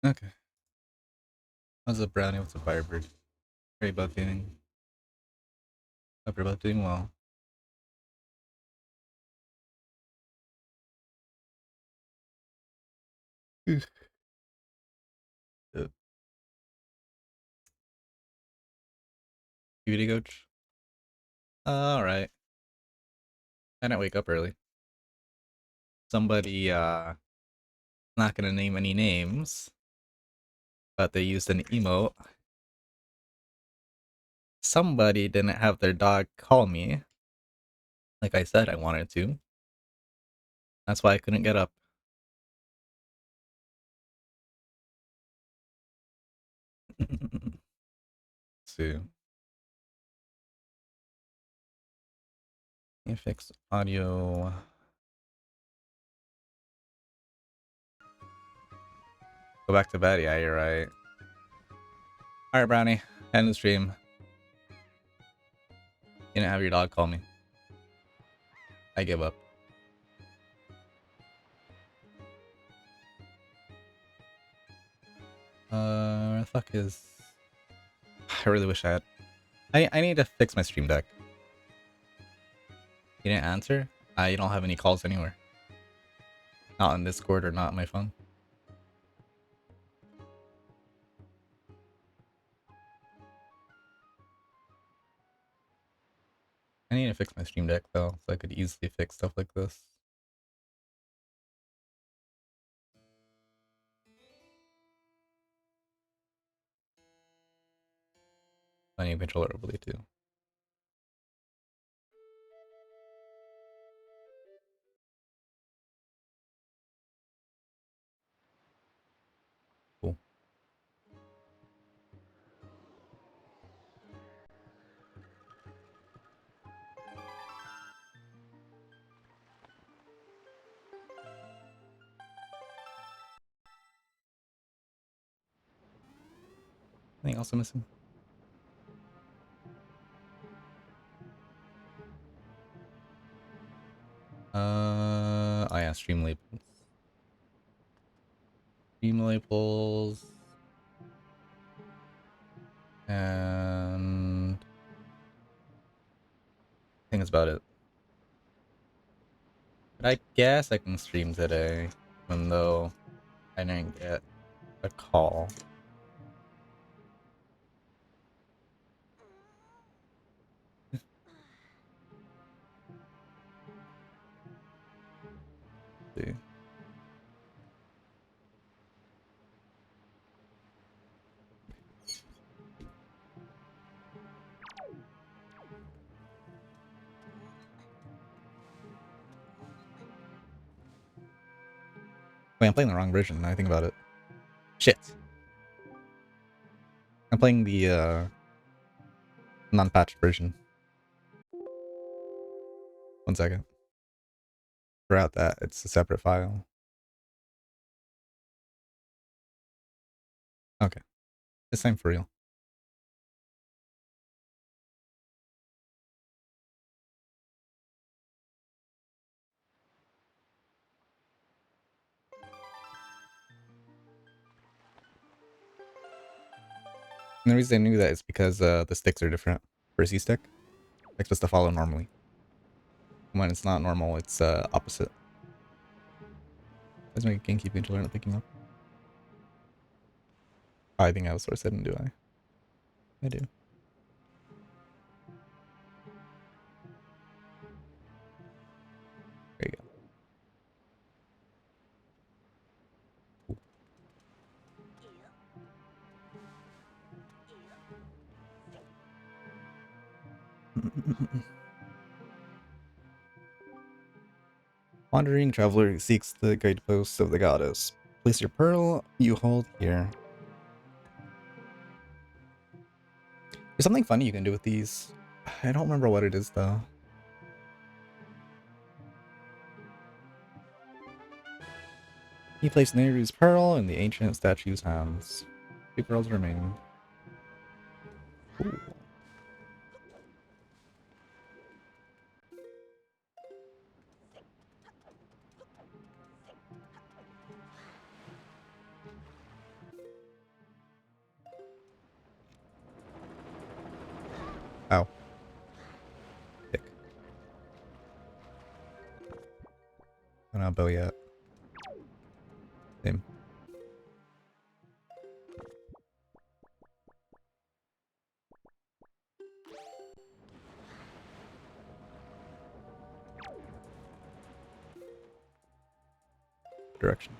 Okay. What's up, Brownie? What's up, Firebird? How are you both feeling? Hope you're both doing well. Uh, Beauty coach? Alright. I didn't wake up early. Somebody, not gonna name any names, but they used an emote. Somebody didn't have their dog call me. Like I said, I wanted to. That's why I couldn't get up. Let's see. Let me fix audio. Go back to bed. Yeah, you're right. Alright, Brownie. End the stream. You didn't have your dog call me. I give up. Where the fuck is... I really wish I had... I need to fix my stream deck. You didn't answer? You don't have any calls anywhere. Not on Discord or not on my phone. I need to fix my stream deck though, so I could easily fix stuff like this. I need a controller overlay too. Cool. Anything else I'm missing? Oh yeah, stream labels. Stream labels. And I think that's about it. But I guess I can stream today, even though I didn't get a call. See. Wait, I'm playing the wrong version now I think about it. Shit. I'm playing the non-patched version. 1 second. Forgot that it's a separate file. Okay. This time for real. And the reason I knew that is because the sticks are different. For a C stick, it's supposed to follow normally. When it's not normal, it's opposite. Does my GameCube controller not picking up? I think I have a source hidden, do I? I do. There you go. Wandering traveler seeks the guideposts of the goddess. Place your pearl you hold here. There's something funny you can do with these. I don't remember what it is though. He placed Nehru's pearl in the ancient statue's hands. 2 pearls remain. Ooh. Ow. Tick. I'm not bow yet. Same. Direction.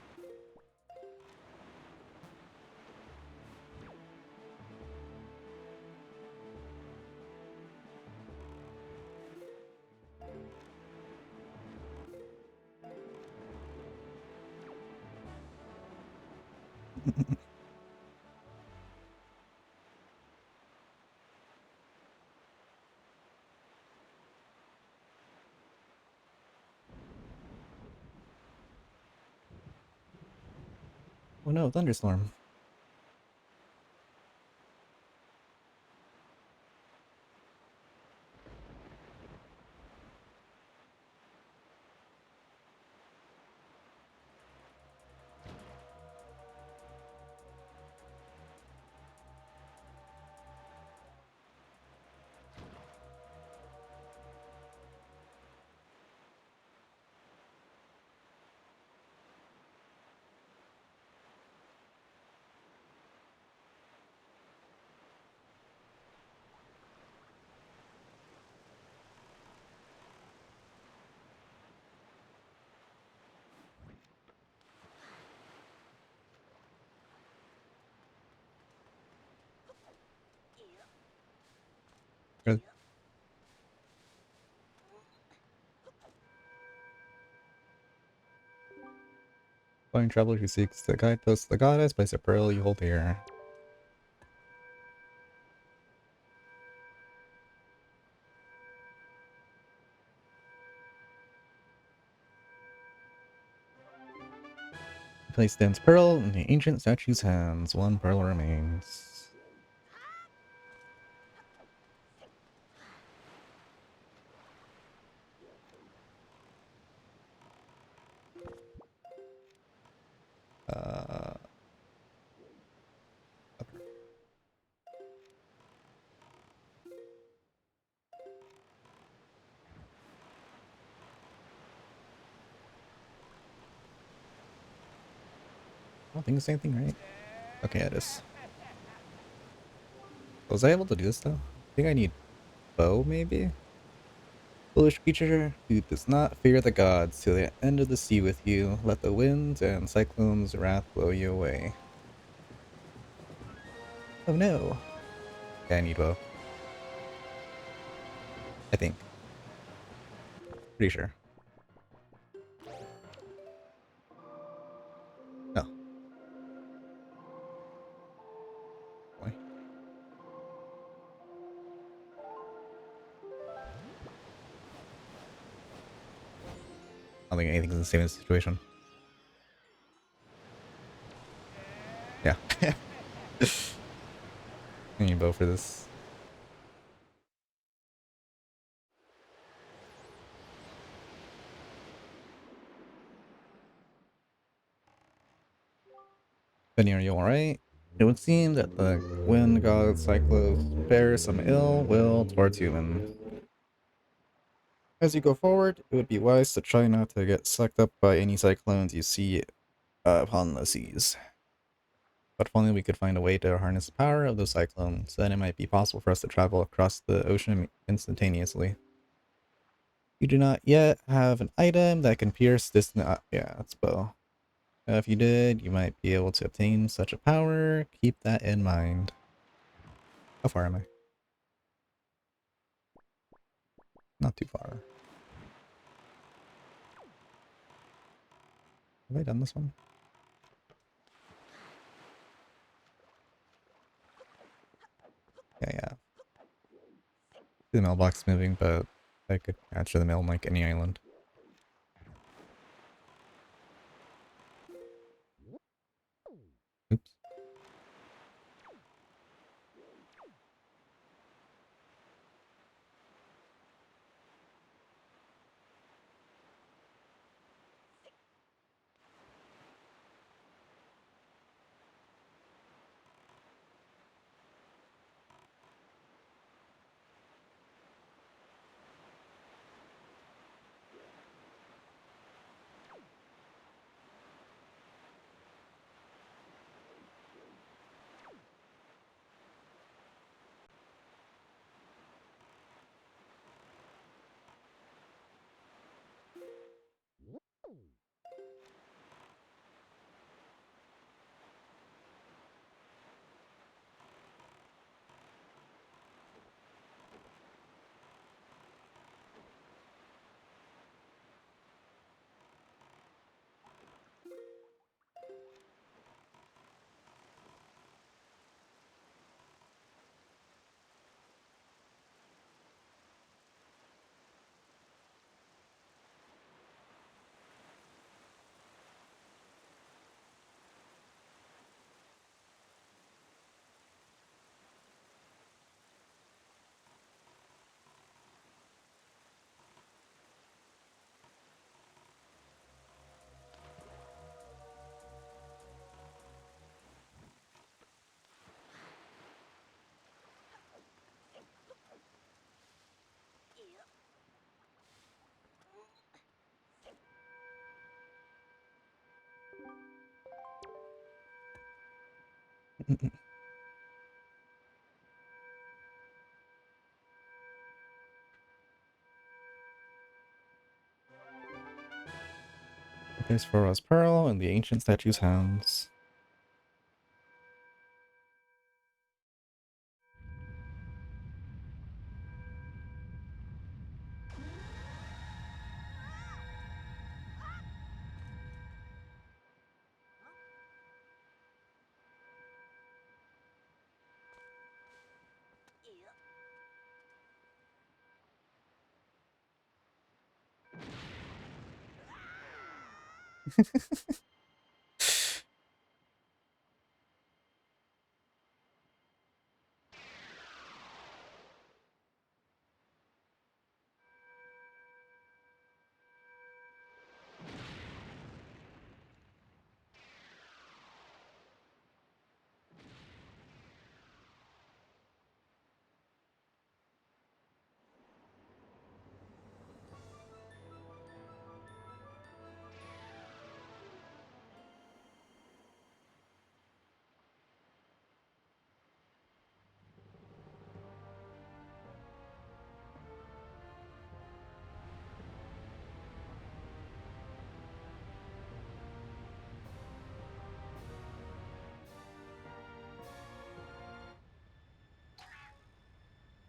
Oh no, thunderstorm. Really? Flying traveler who seeks the guidepost of the goddess by a pearl you hold here. Place Dan's pearl in the ancient statue's hands. One pearl remains. Uh, I don't think the same thing, right? Okay, it is. Was I able to do this though? I think I need bow, maybe? Foolish creature who does not fear the gods to the end of the sea with you. Let the winds and cyclones' wrath blow you away. Oh no. Yeah, I need bow. I think. Pretty sure. No. Boy. I don't think anything's the same in this situation. Yeah. I need bow for this. Benny, are you alright? It would seem that the wind god Cyclops bears some ill will towards humans. As you go forward, it would be wise to try not to get sucked up by any cyclones you see upon the seas. But if only we could find a way to harness the power of those cyclones, then it might be possible for us to travel across the ocean instantaneously. You do not yet have an item that can pierce distant... yeah, that's bow. If you did, you might be able to obtain such a power. Keep that in mind. How far am I? Not too far. Have I done this one? Yeah, yeah. The mailbox is moving, but I could capture the mail on like any island. Oops. Place Pharaoh's Pearl and the ancient statue's hands.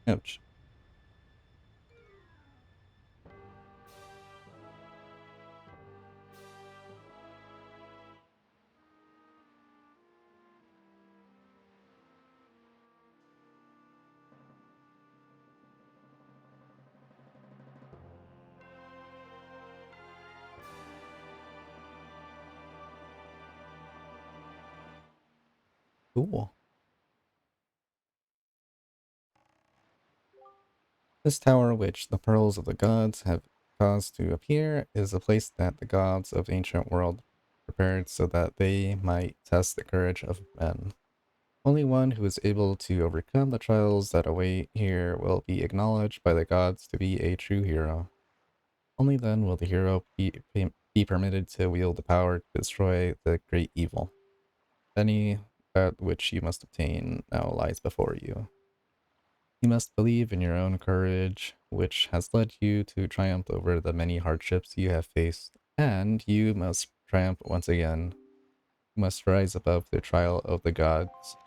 Ouch. Cool. This tower, which the pearls of the gods have caused to appear, is a place that the gods of the ancient world prepared so that they might test the courage of men. Only one who is able to overcome the trials that await here will be acknowledged by the gods to be a true hero. Only then will the hero be permitted to wield the power to destroy the great evil. Any that which you must obtain now lies before you. You must believe in your own courage, which has led you to triumph over the many hardships you have faced, and you must triumph once again. You must rise above the trial of the gods.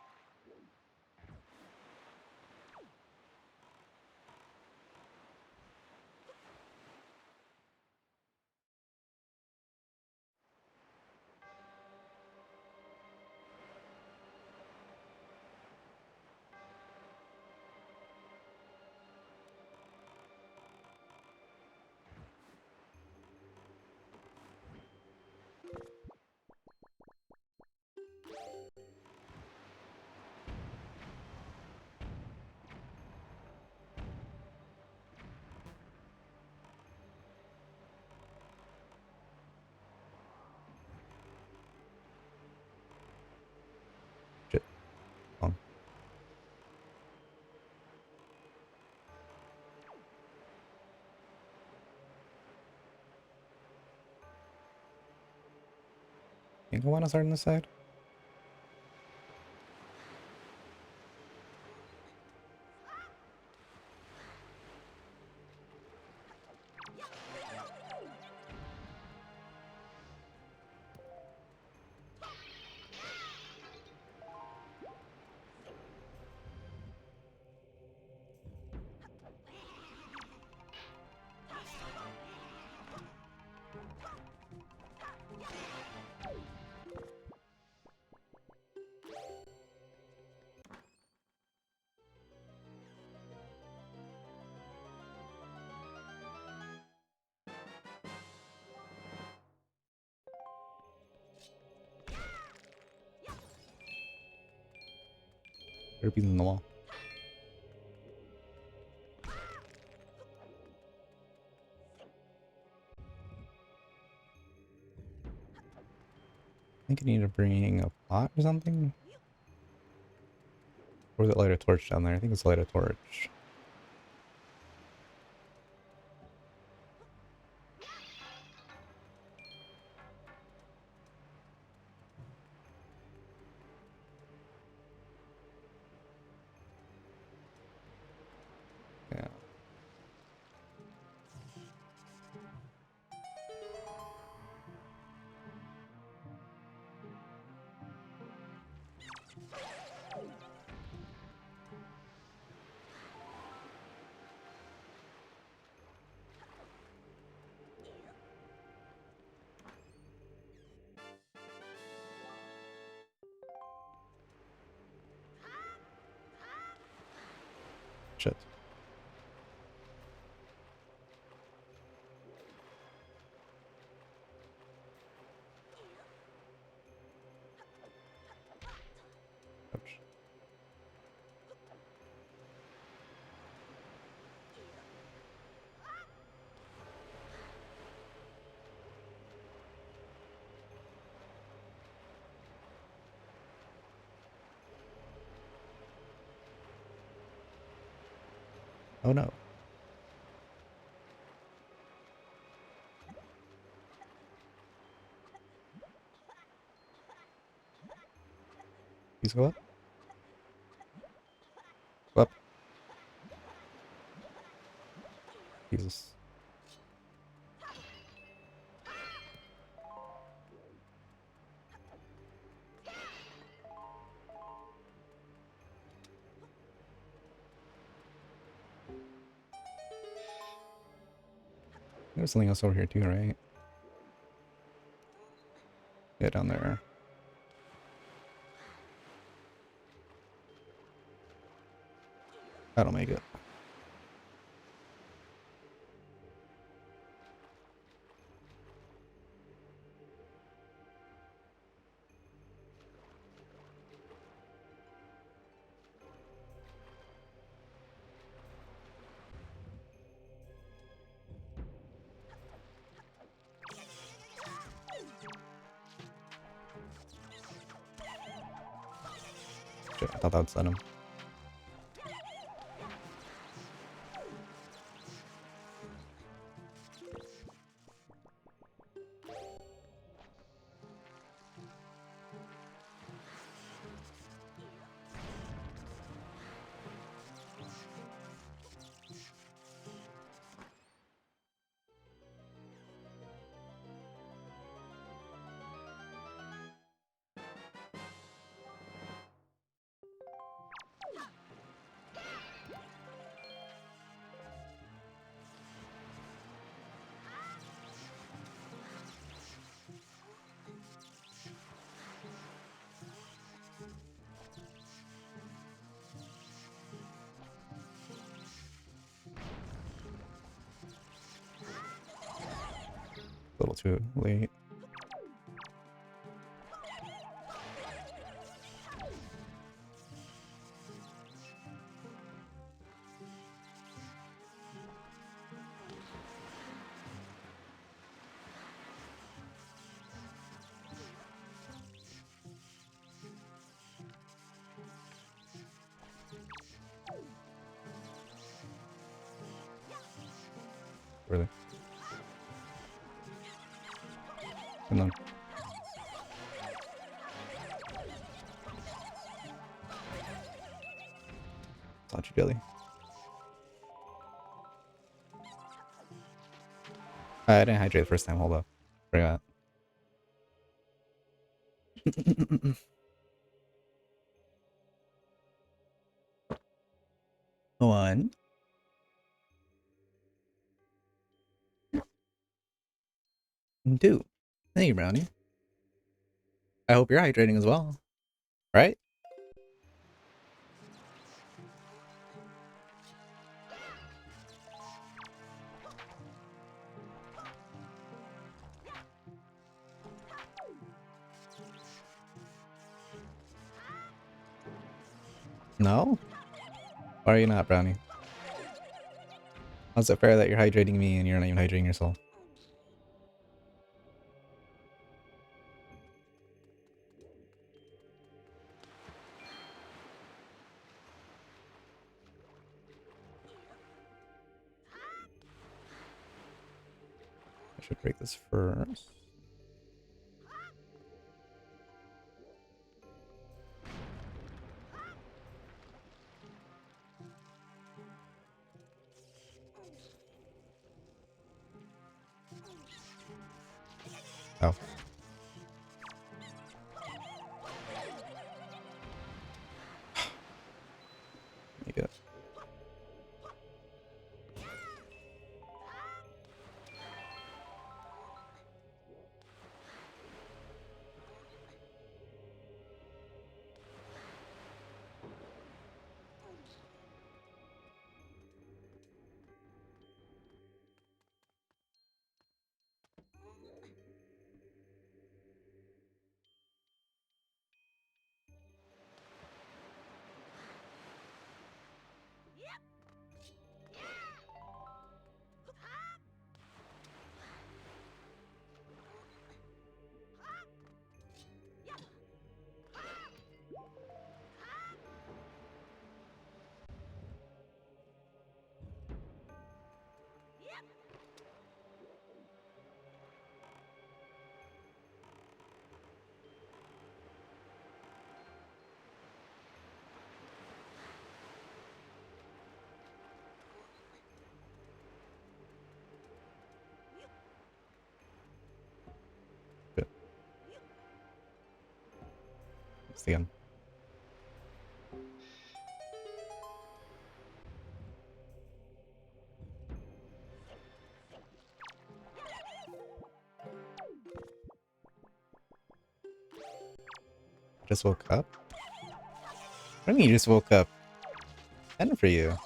Shit. Oh, think I want to start on this side? Better be in the wall. I think I need to bring a pot or something? Or is it light a torch down there? I think it's light a torch. Shit. Ouch. Oh no. Please go up. Go up. Jesus. There's something else over here too, right? Yeah, down there. That'll make it. Shit, I thought that would set him. A little too late. Really. And then thought you Billy. I didn't hydrate the first time, hold up. Forgot. One. Two. Thank you, Brownie. I hope you're hydrating as well. Right? No? Why are you not, Brownie? How's it fair that you're hydrating me and you're not even hydrating yourself? I should break this first. Oh. You get it. See again. Just woke up? What do you mean you just woke up? 10 for you.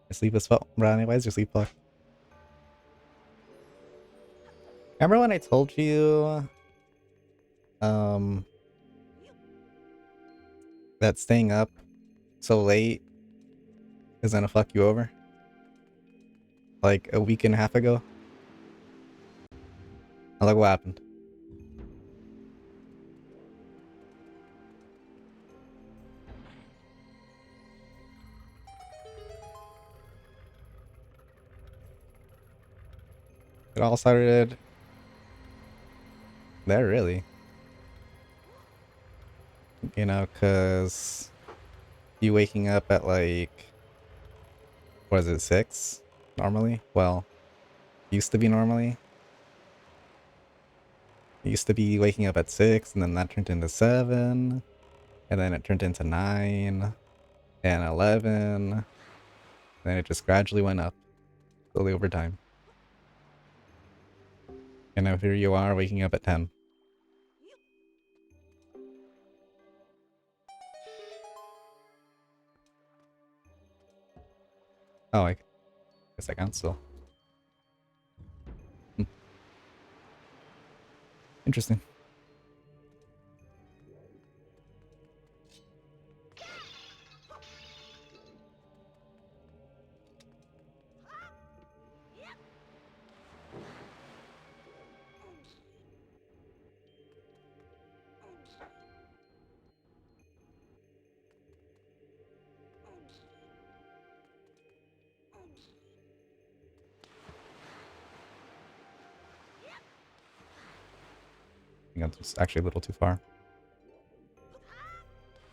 Your sleep is full. Brownie, why is your sleep fucked? Remember when I told you um that staying up so late is gonna fuck you over? Like a week and a half ago? Like what happened? It all started there, really. You know, cause you waking up at like, what is it, 6? Normally? Well, used to be normally. Used to be waking up at 6, and then that turned into 7, and then it turned into 9, and 11, and then it just gradually went up, slowly over time. And now here you are waking up at 10. Oh, I guess I can still. Hmm. Interesting. I think that's actually a little too far.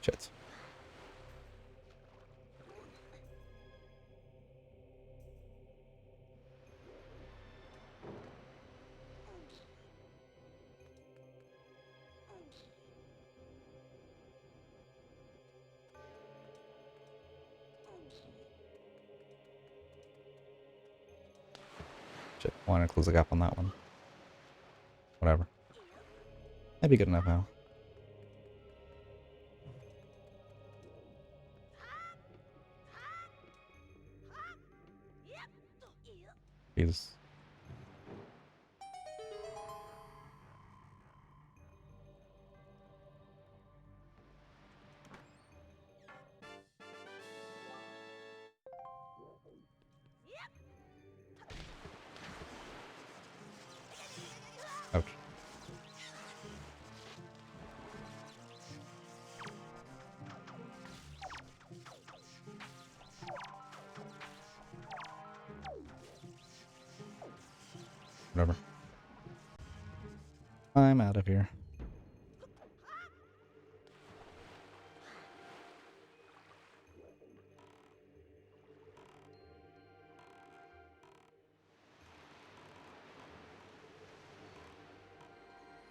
Shit. Shit. I want to close the gap on that one. Whatever. That'd be good enough now. Jesus. Ouch. Whatever. I'm out of here.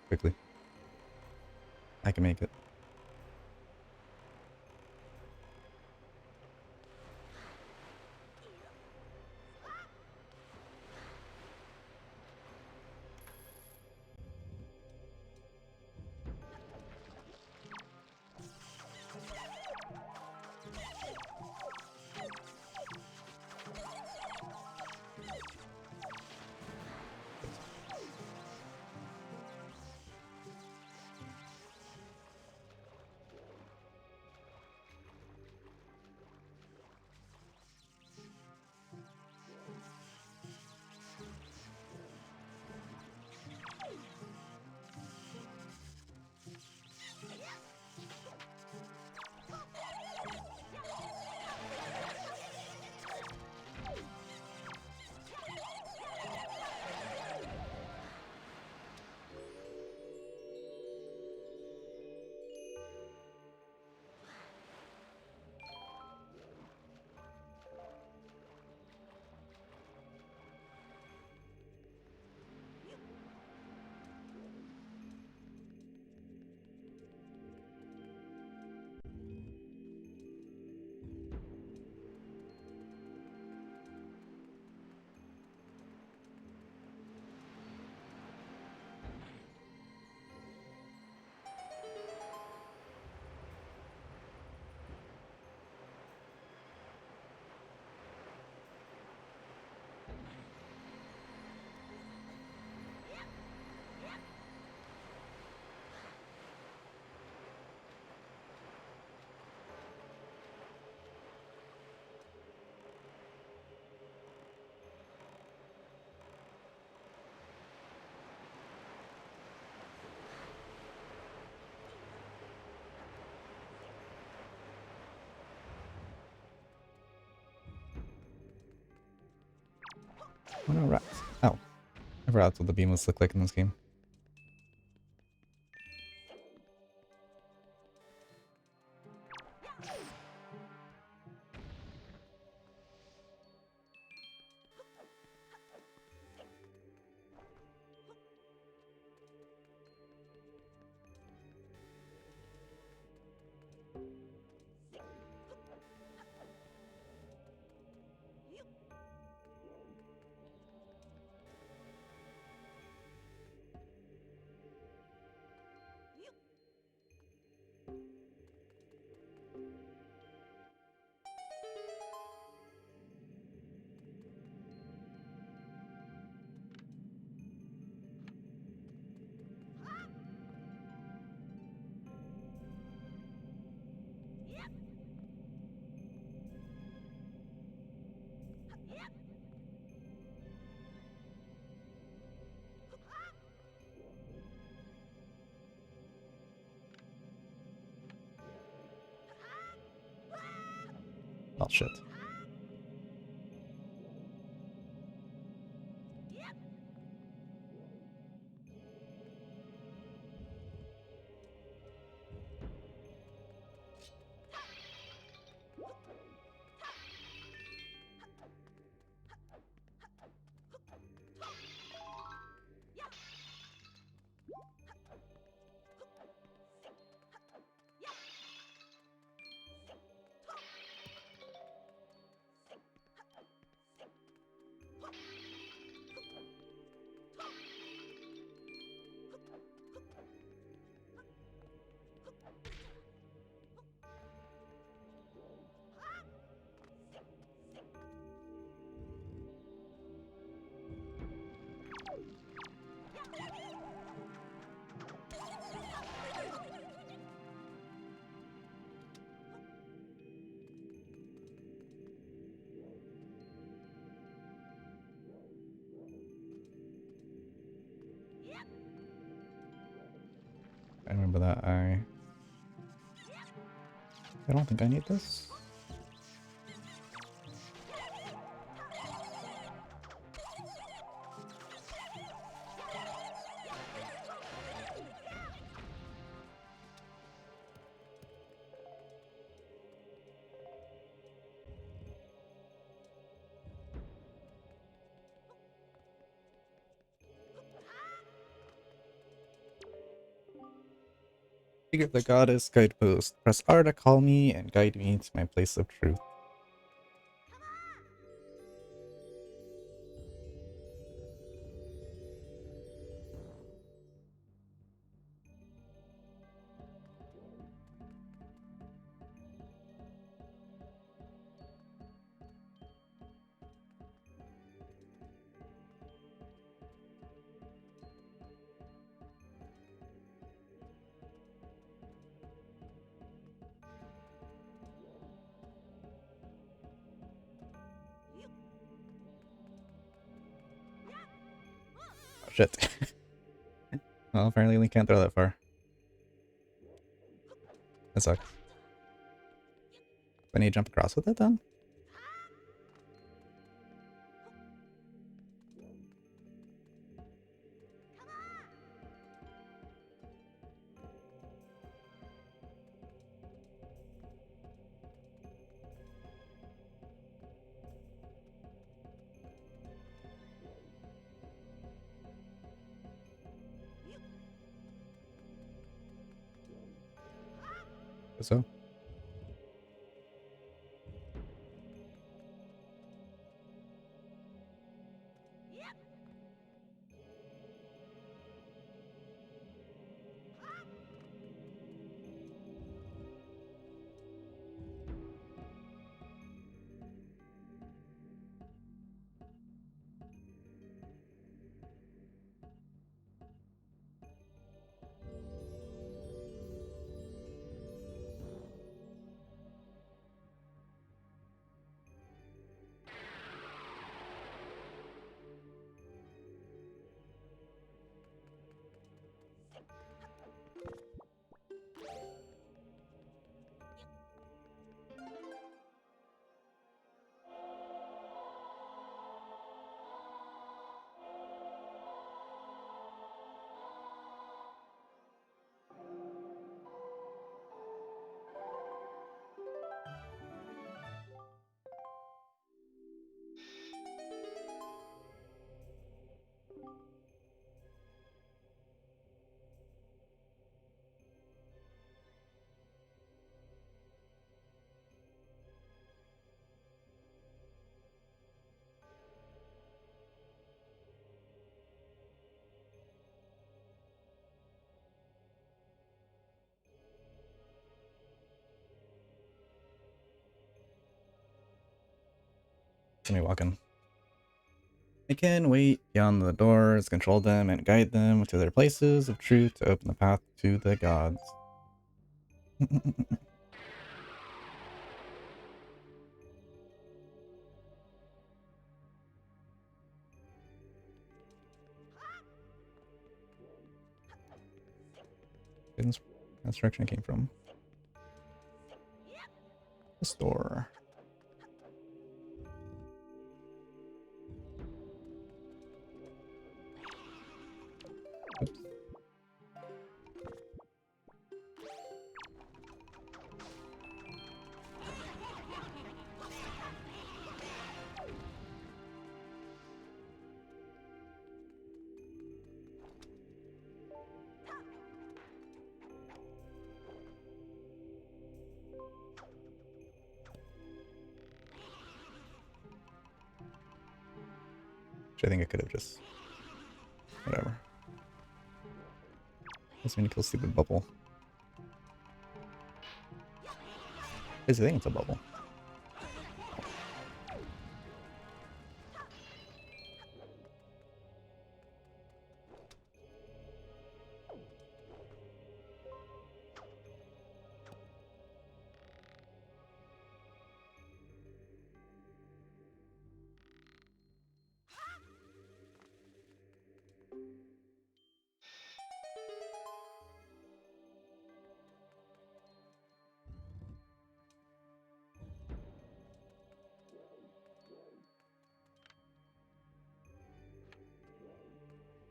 Quickly. I can make it. Oh no, rats. Oh, I forgot what the beam was look like in this game. Oh shit. I remember that. I don't think I need this. Figure the goddess guidepost. Press R to call me and guide me to my place of truth. Oh, shit. Well, apparently we can't throw that far. That sucks. I need to jump across with it then? So. Let me walk in. I can wait beyond the doors, control them, and guide them to their places of truth to open the path to the gods. This direction came from. The store. Oops. Which I think I could have just... Whatever. Doesn't mean to kill stupid bubble. I think it's a bubble.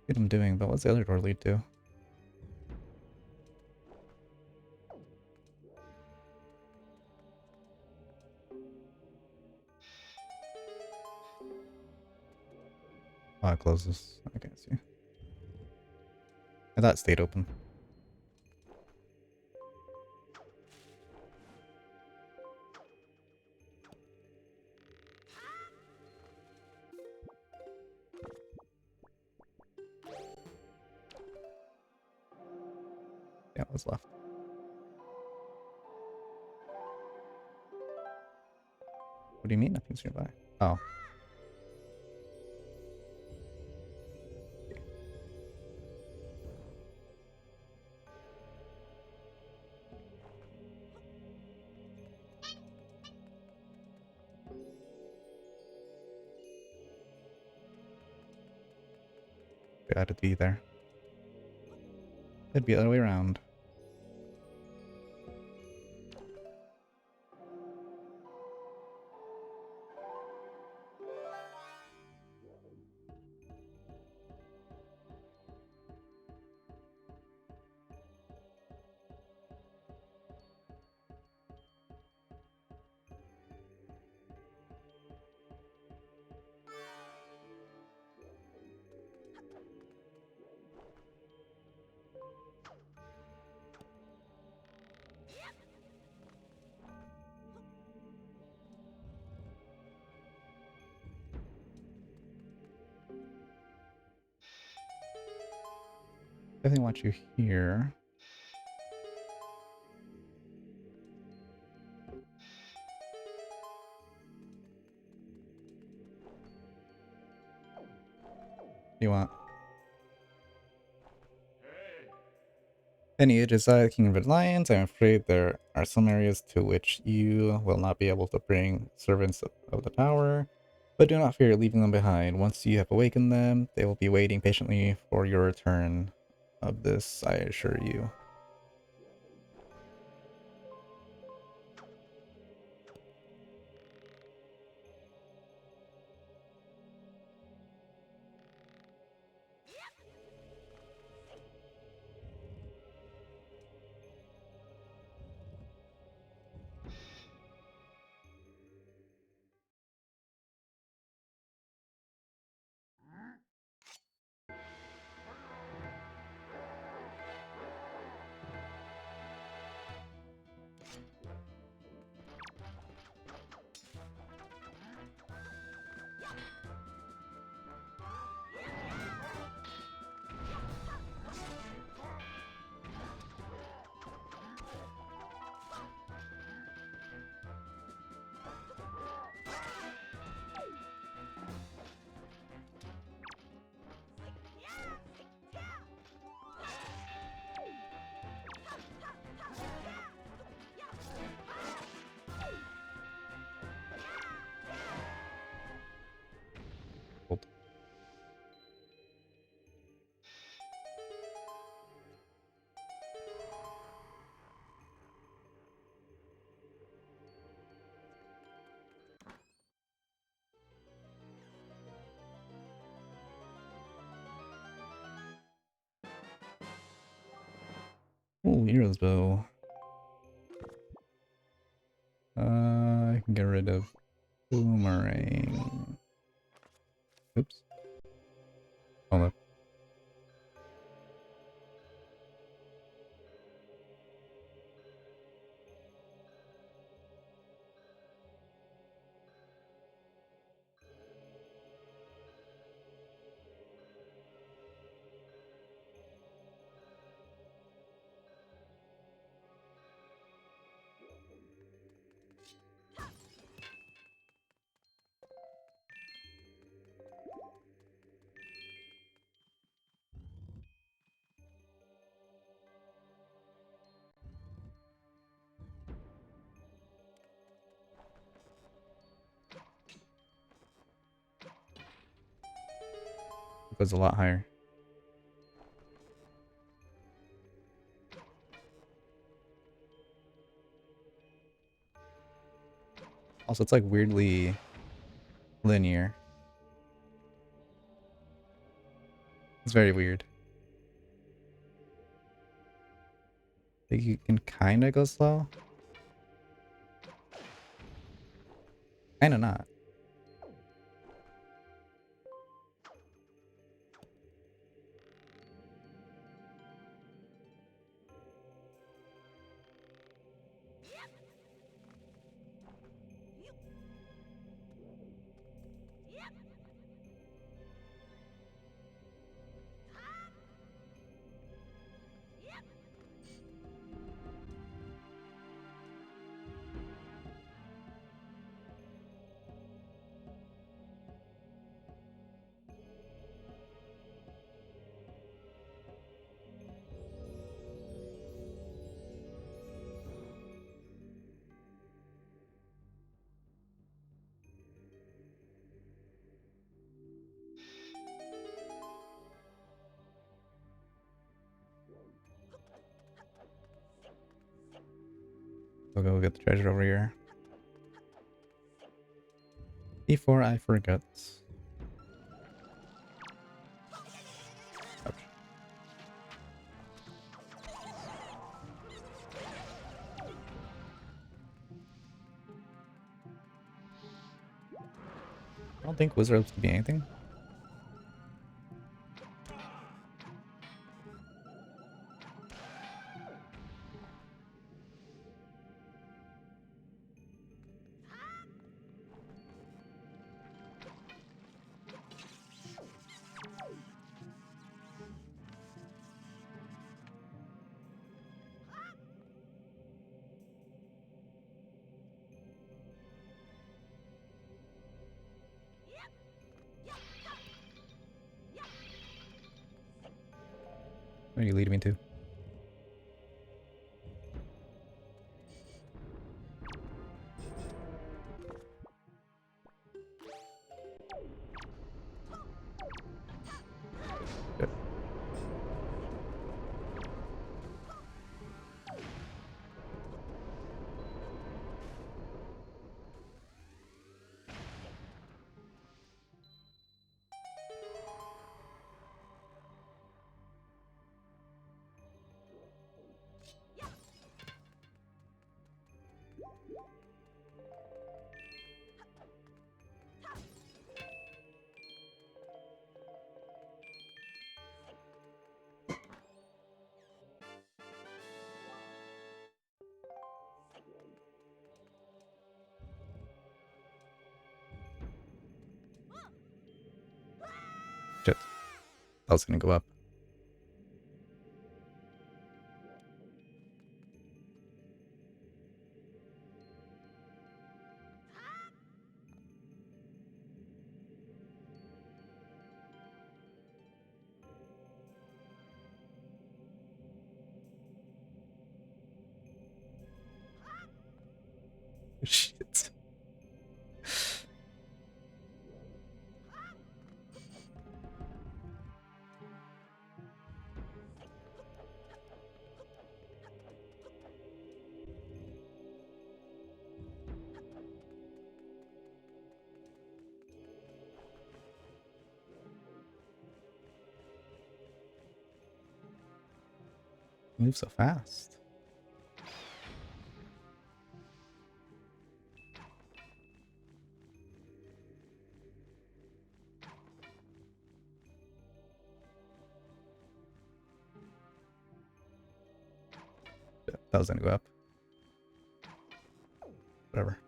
What I'm doing, but what's the other door lead to? Oh, it closes. I can't see. I thought it stayed open. Yeah, it was left. What do you mean nothing's nearby? Oh. It had to be there. It'd be the other way around. Definitely want you here. What do you want? Any it is I, the King of Red Lions. I'm afraid there are some areas to which you will not be able to bring servants of the tower, but do not fear leaving them behind. Once you have awakened them, they will be waiting patiently for your return. Of this, I assure you. Ooh, hero's bow. I can get rid of boomerang. Oops. Hold up. It goes a lot higher. Also, it's like weirdly linear. It's very weird. I think you can kind of go slow. Kind of not. We'll go get the treasure over here. Before I forget. Ouch. I don't think wizards could be anything. Where are you leading me to? Good. Shit. That was gonna go up. Shit. Move so fast. That was gonna go up. Whatever.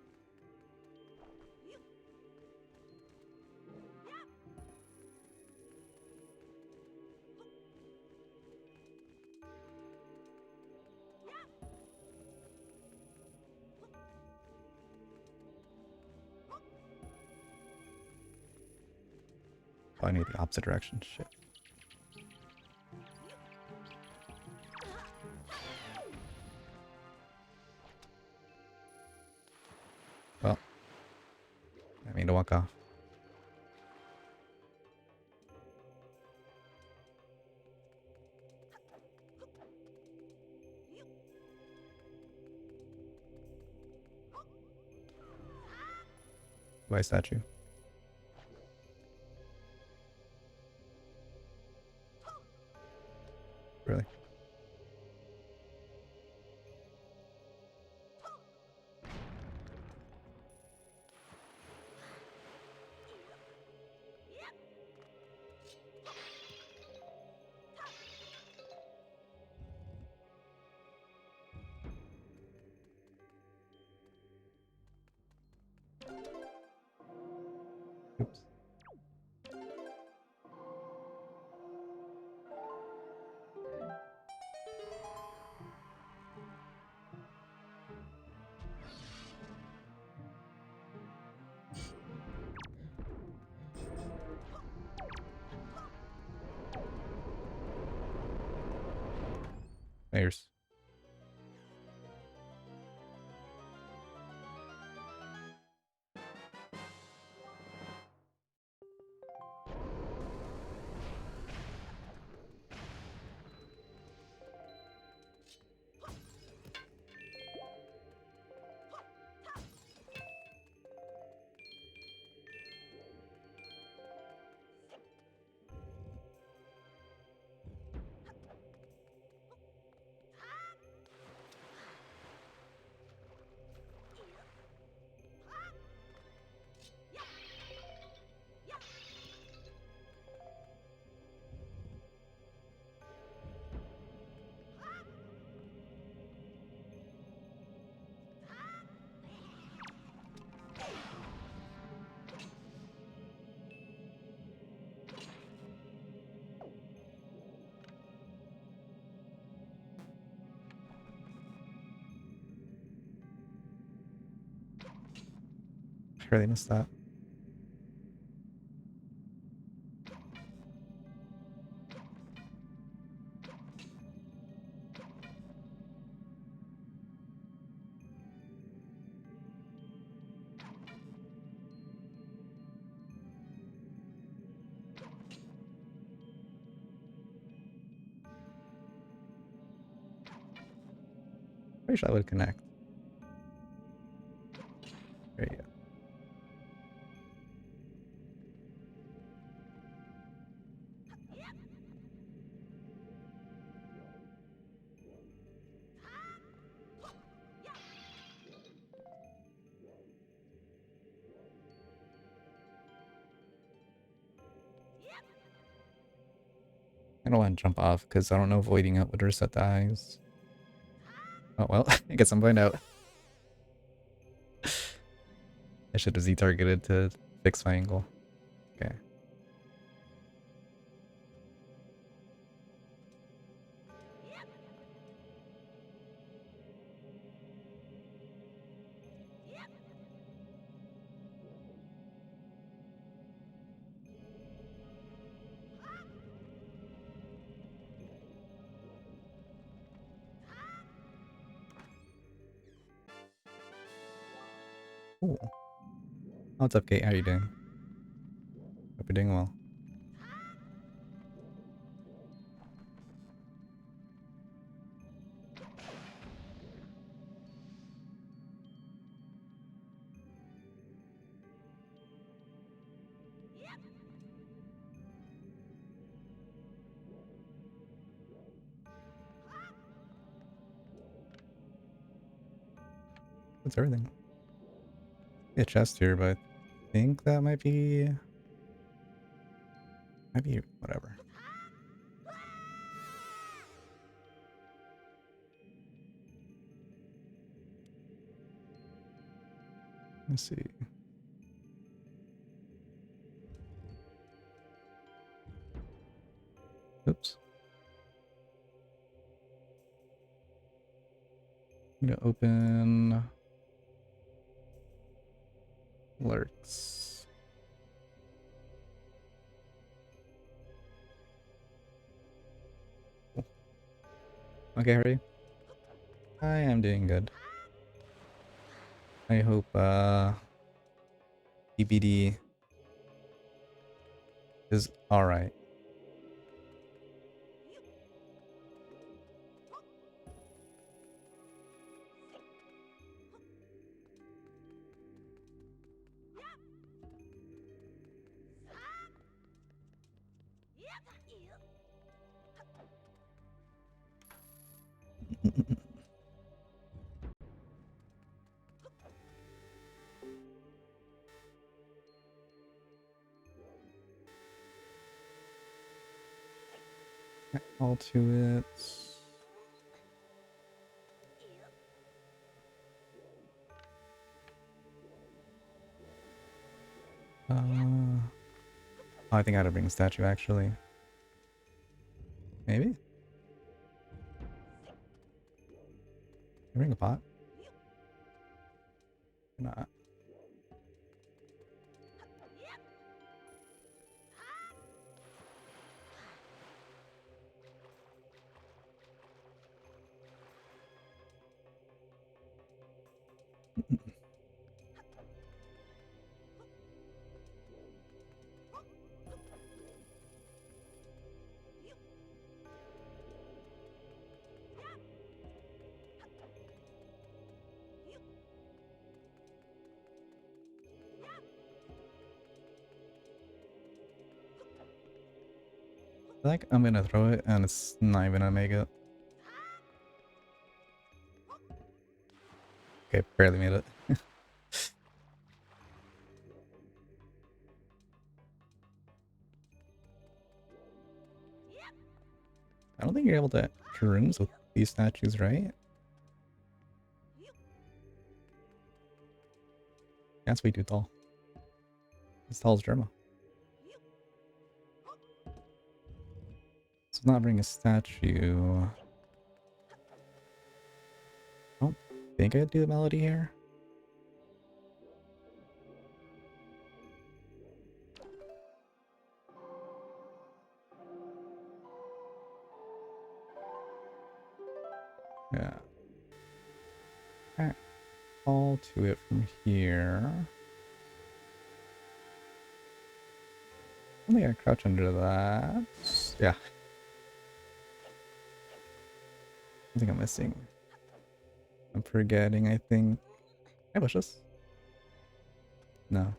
Oh, I need the opposite direction. Shit. Well, I mean to walk off. By statue. Really? Oops. There's. I really missed that. Pretty sure I would connect. There you go. I don't want to jump off because I don't know if avoiding it would reset the eyes. Oh well, I guess I'm going out. I should have Z-targeted to fix my angle. Okay. Ooh. What's up, Kate? How are you doing? Hope you're doing well. That's everything. A chest here, but I think that might be whatever. Let's see. Oops. I'm gonna open alerts. Cool. Okay, how are you? I am doing good. I hope EBD is alright. All to it. Oh, I think I had to bring a statue actually. Maybe? Can I bring a pot? Not. I think I'm gonna throw it and it's not even gonna make it. Okay, barely made it. I don't think you're able to enter rooms with these statues, right? That's way too tall. As tall as Germa. So not bring a statue. I don't think I'd do the melody here. Yeah. Alright. All to it from here. I think I crouch under that. Yeah. I think I'm missing. I'm forgetting, I think. Can I push this? No.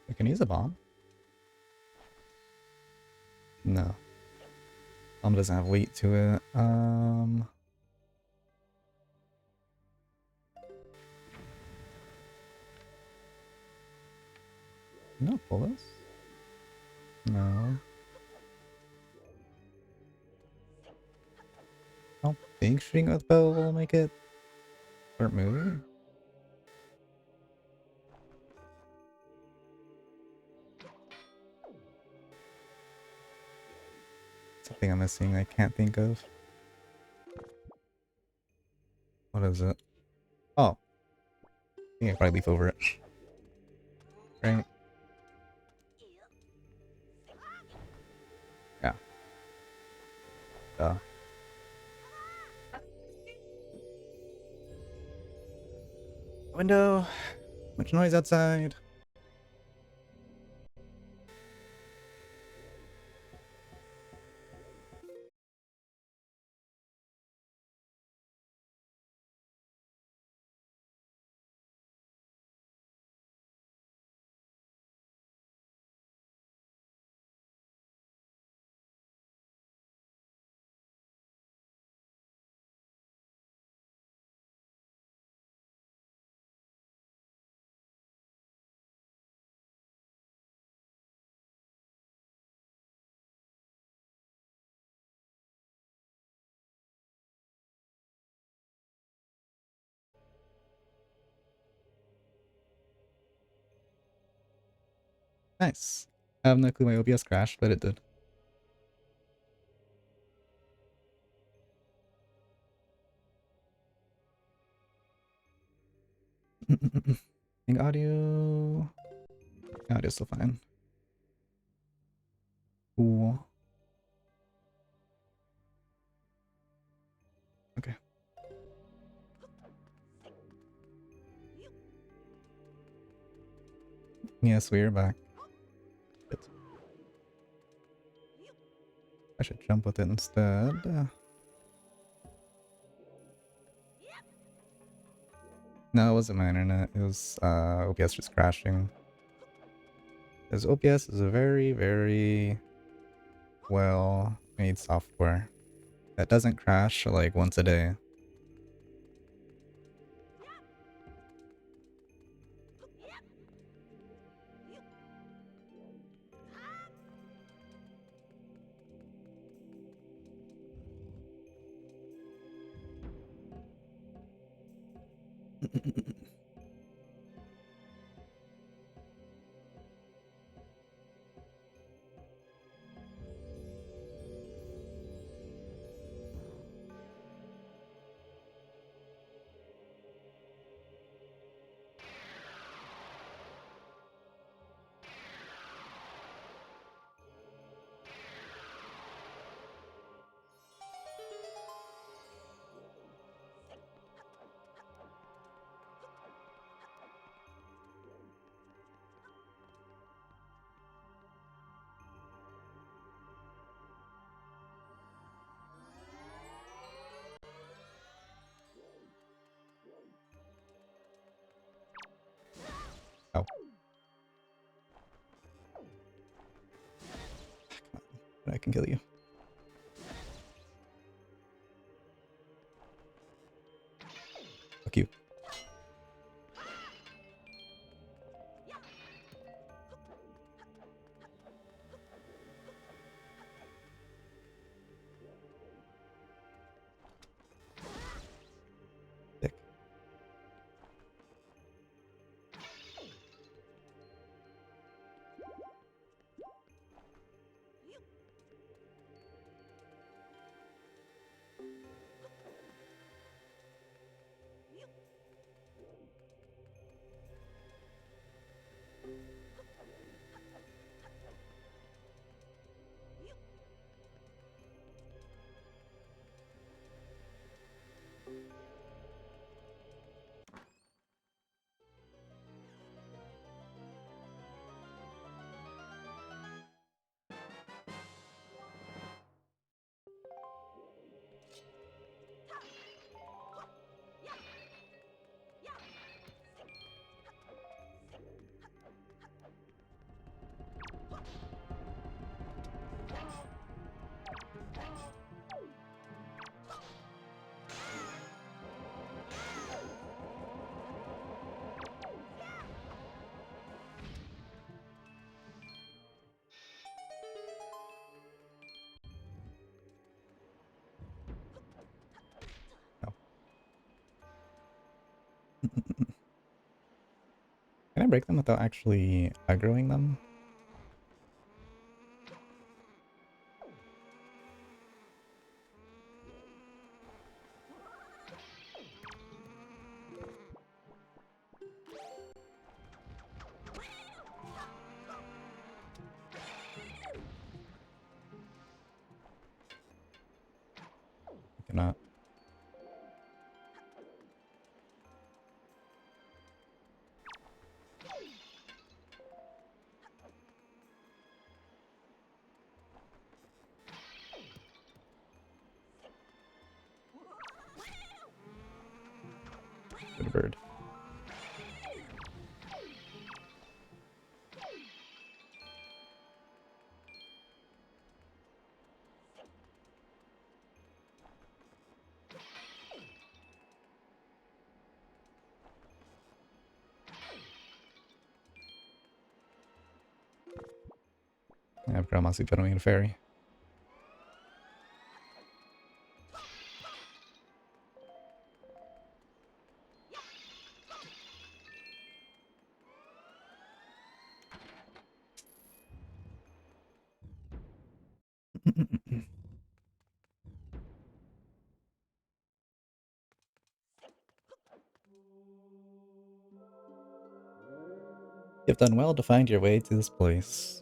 I can use a bomb? No. Bomb doesn't have weight to it. No, pull this? No. I don't think shooting with bow will make it start moving. Something I'm missing I can't think of. What is it? Oh. I think I probably leaf over it. Right? Yeah. Duh. Window. Much noise outside. Nice. I have no clue my OBS crashed, but it did. I think audio... Audio's still fine. Cool. Okay. Yes, we are back. Shit. I should jump with it instead. No, it wasn't my internet. It was OBS just crashing. Because OBS is a very, very well made software that doesn't crash like once a day. Oh. I can kill you. Fuck you. Dick. Oh. Can I break them without actually aggroing them? I cannot. Good bird. I have Grandma's becoming a fairy. You've done well to find your way to this place.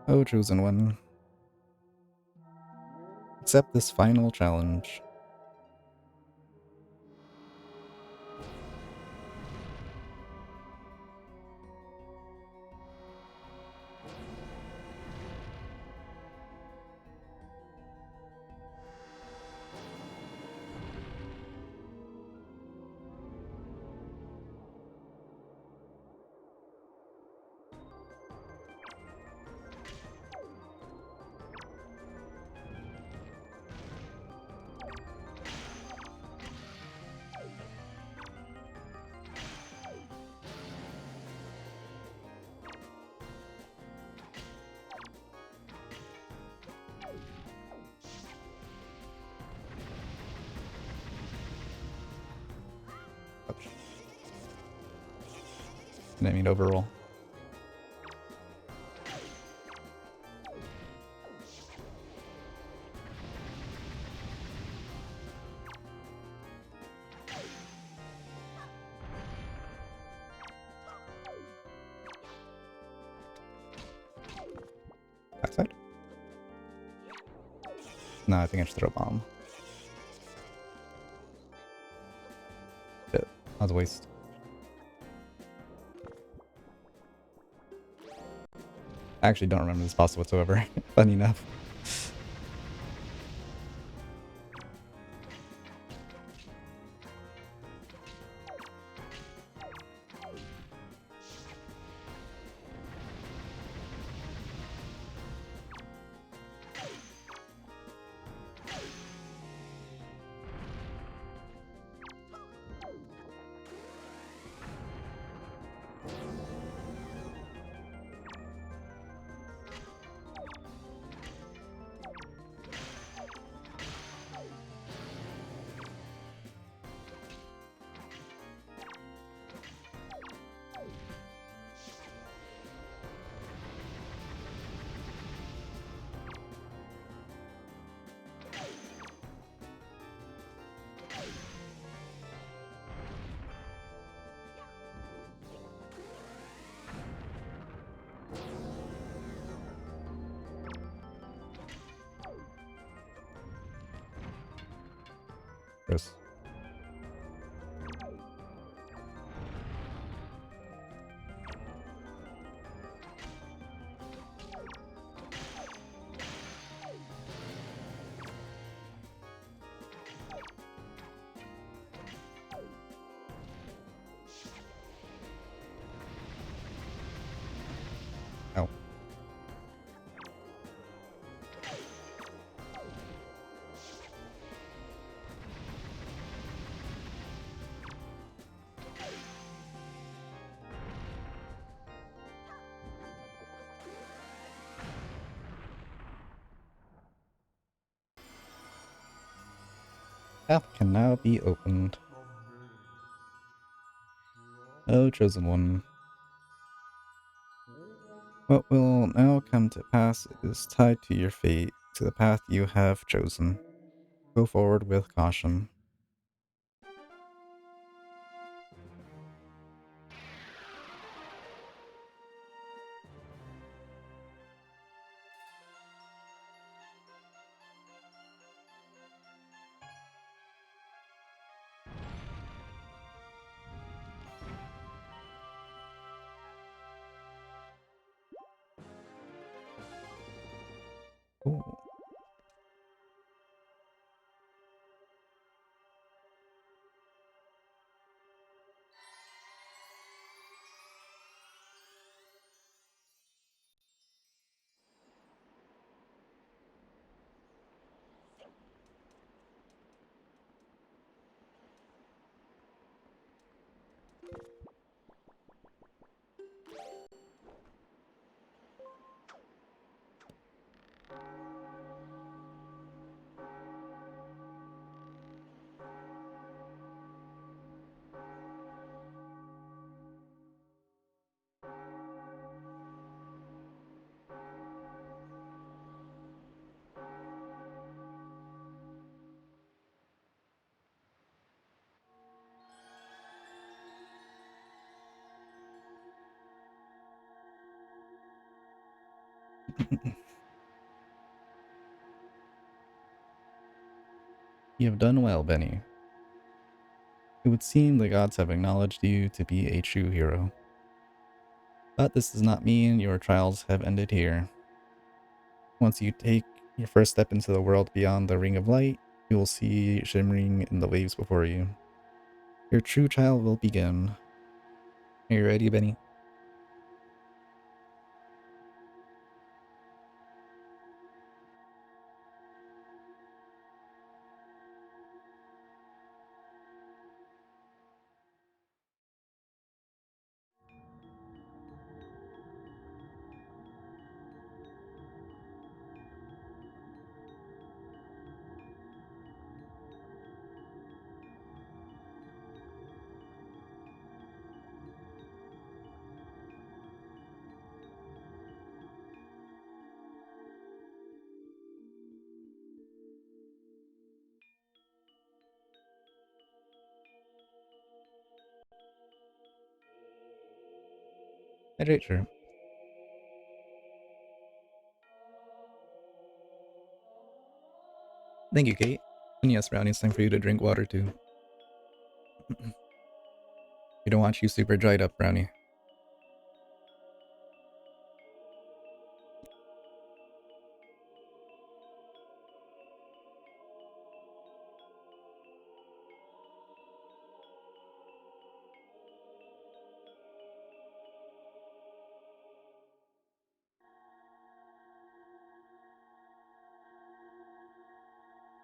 Oh, chosen one. Accept this final challenge. I mean overall. Backside? No, I think I should throw a bomb. Shit. That was a waste. I actually don't remember this boss whatsoever. Funny enough. Gross. Oh. Path can now be opened. Oh, chosen one. What will now come to pass is tied to your fate, to the path you have chosen. Go forward with caution. Ooh. You have done well, Benny. It would seem the gods have acknowledged you to be a true hero. But this does not mean your trials have ended here. Once you take your first step into the world beyond the Ring of Light, you will see shimmering in the waves before you. Your true trial will begin. Are you ready, Benny? Hydrate, sure. Thank you, Kate. And yes, Brownie, it's time for you to drink water too. We don't want you super dried up, Brownie.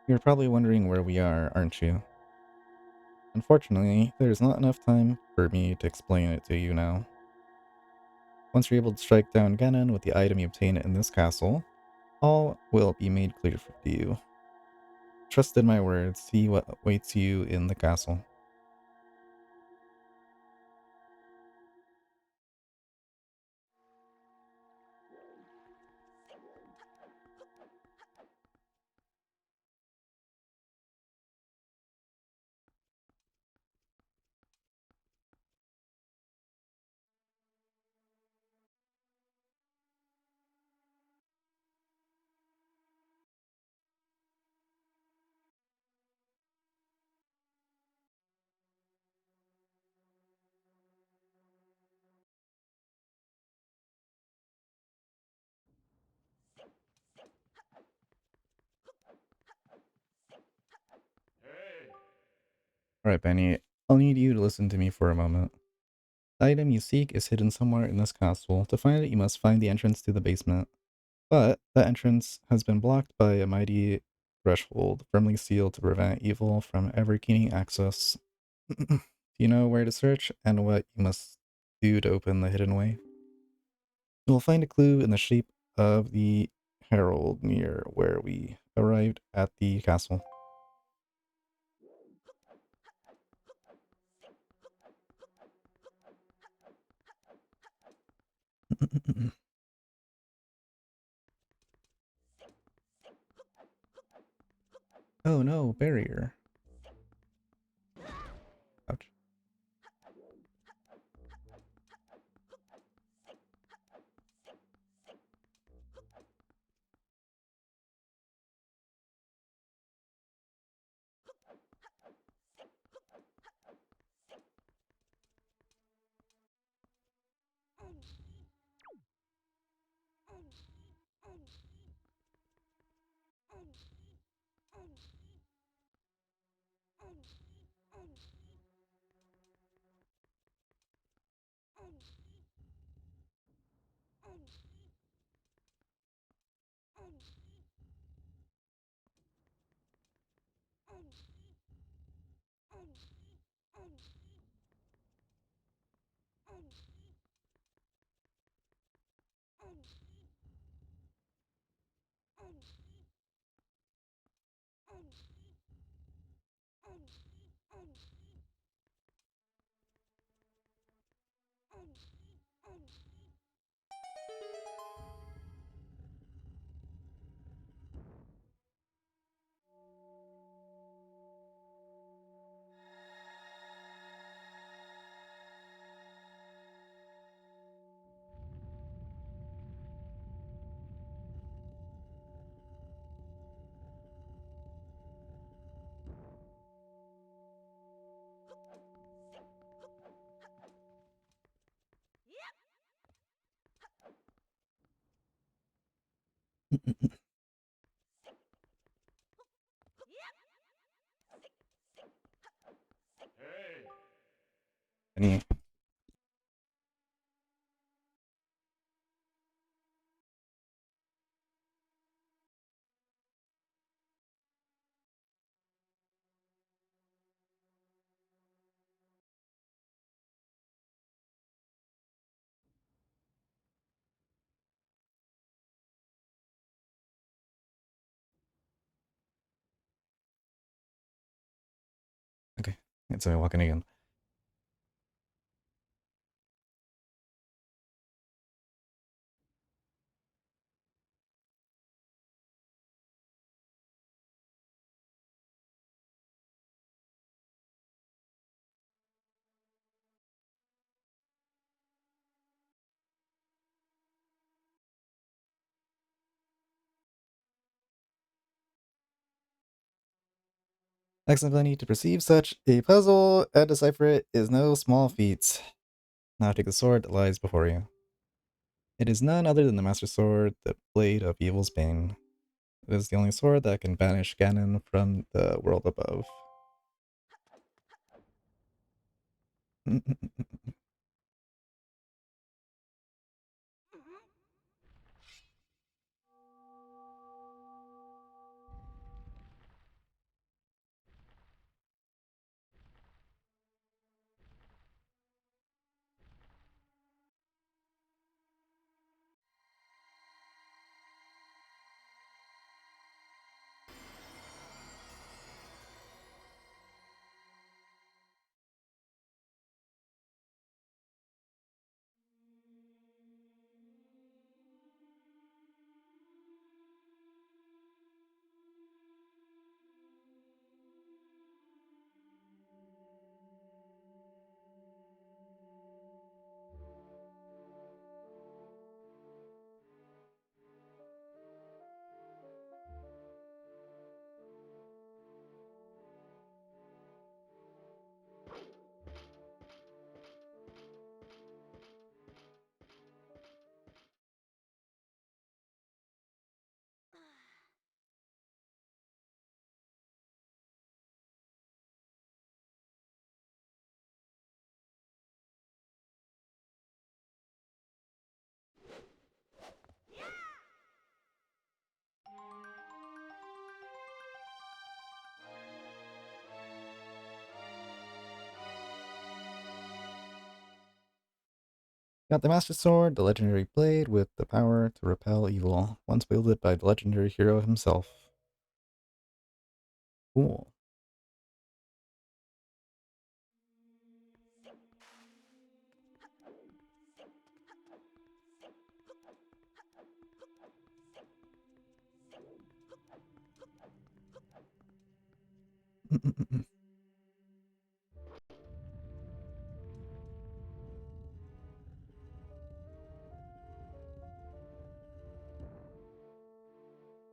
You're probably wondering where we are, aren't you? Unfortunately, there's not enough time for me to explain it to you now. Once you're able to strike down Ganon with the item you obtain in this castle, all will be made clear to you. Trust in my words, see what awaits you in the castle. Alright, Benny, I'll need you to listen to me for a moment. The item you seek is hidden somewhere in this castle. To find it, you must find the entrance to the basement. But that entrance has been blocked by a mighty threshold, firmly sealed to prevent evil from ever gaining access. Do you know where to search and what you must do to open the hidden way? You will find a clue in the shape of the herald near where we arrived at the castle. Oh no, barrier. Ouch. Any okay, it's walking again. Excellent ability to perceive such a puzzle and decipher it is no small feat. Now take the sword that lies before you. It is none other than the Master Sword, the Blade of Evil's Bane. It is the only sword that can banish Ganon from the world above. Got the Master Sword, the legendary blade with the power to repel evil, once wielded by the legendary hero himself. Cool.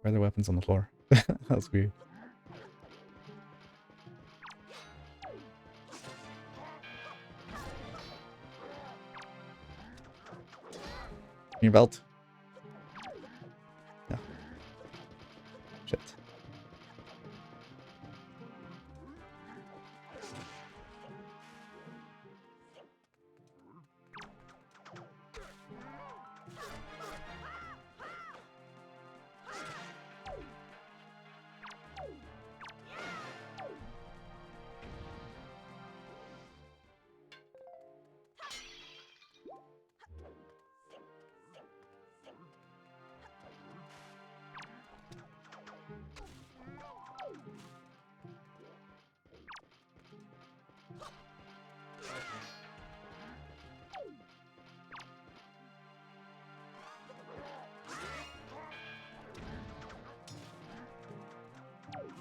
Why are there weapons on the floor? That was weird. Your belt. No. Shit.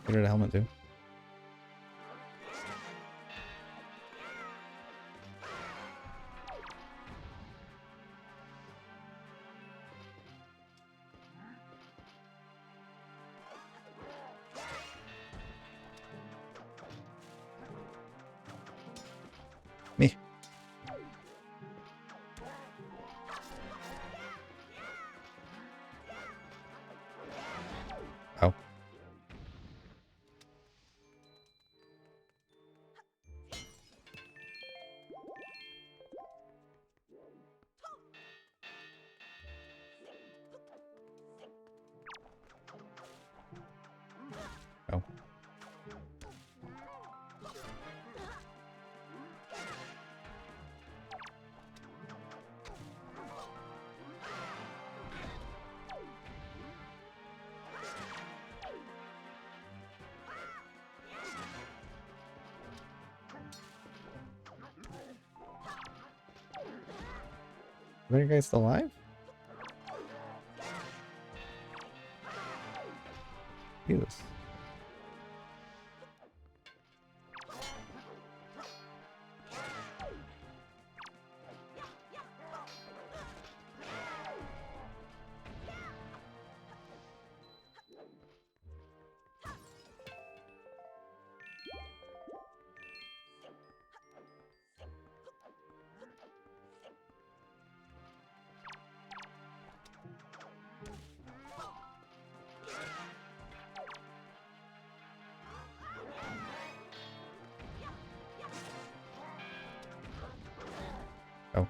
Get rid of helmet too. Me. Oh. Are you guys still alive? Jesus. Oh.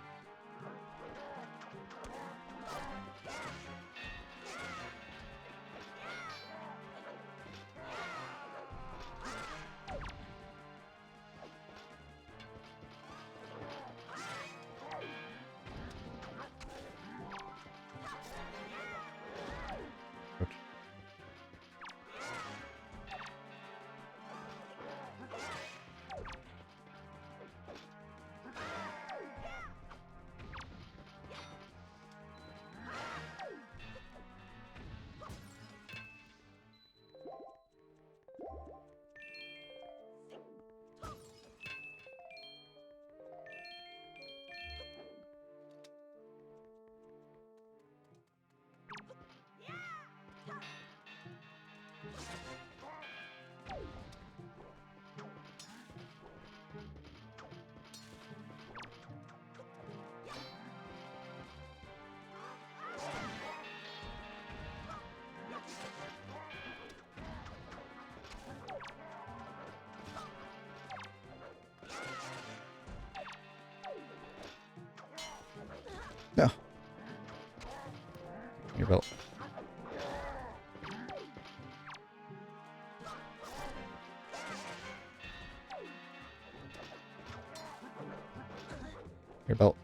Ouch. No. Your belt. Your belt.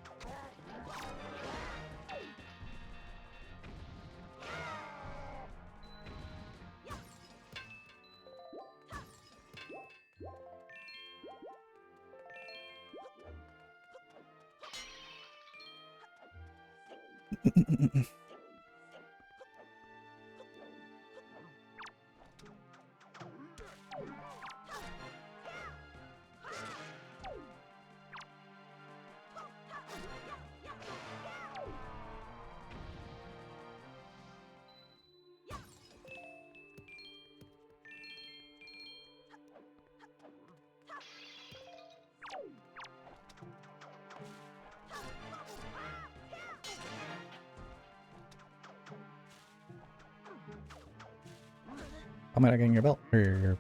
How am I not getting your belt? Or your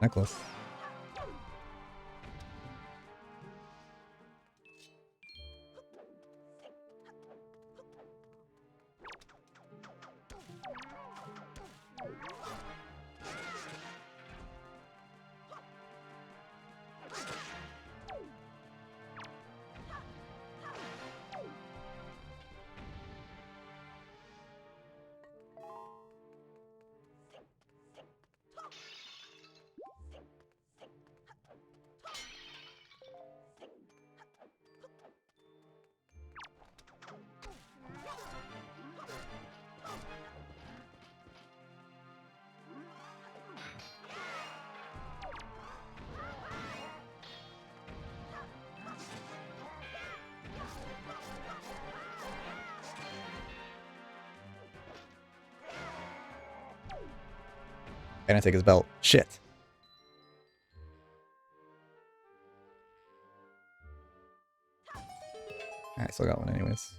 necklace? And I take his belt. Shit. I still got one anyways.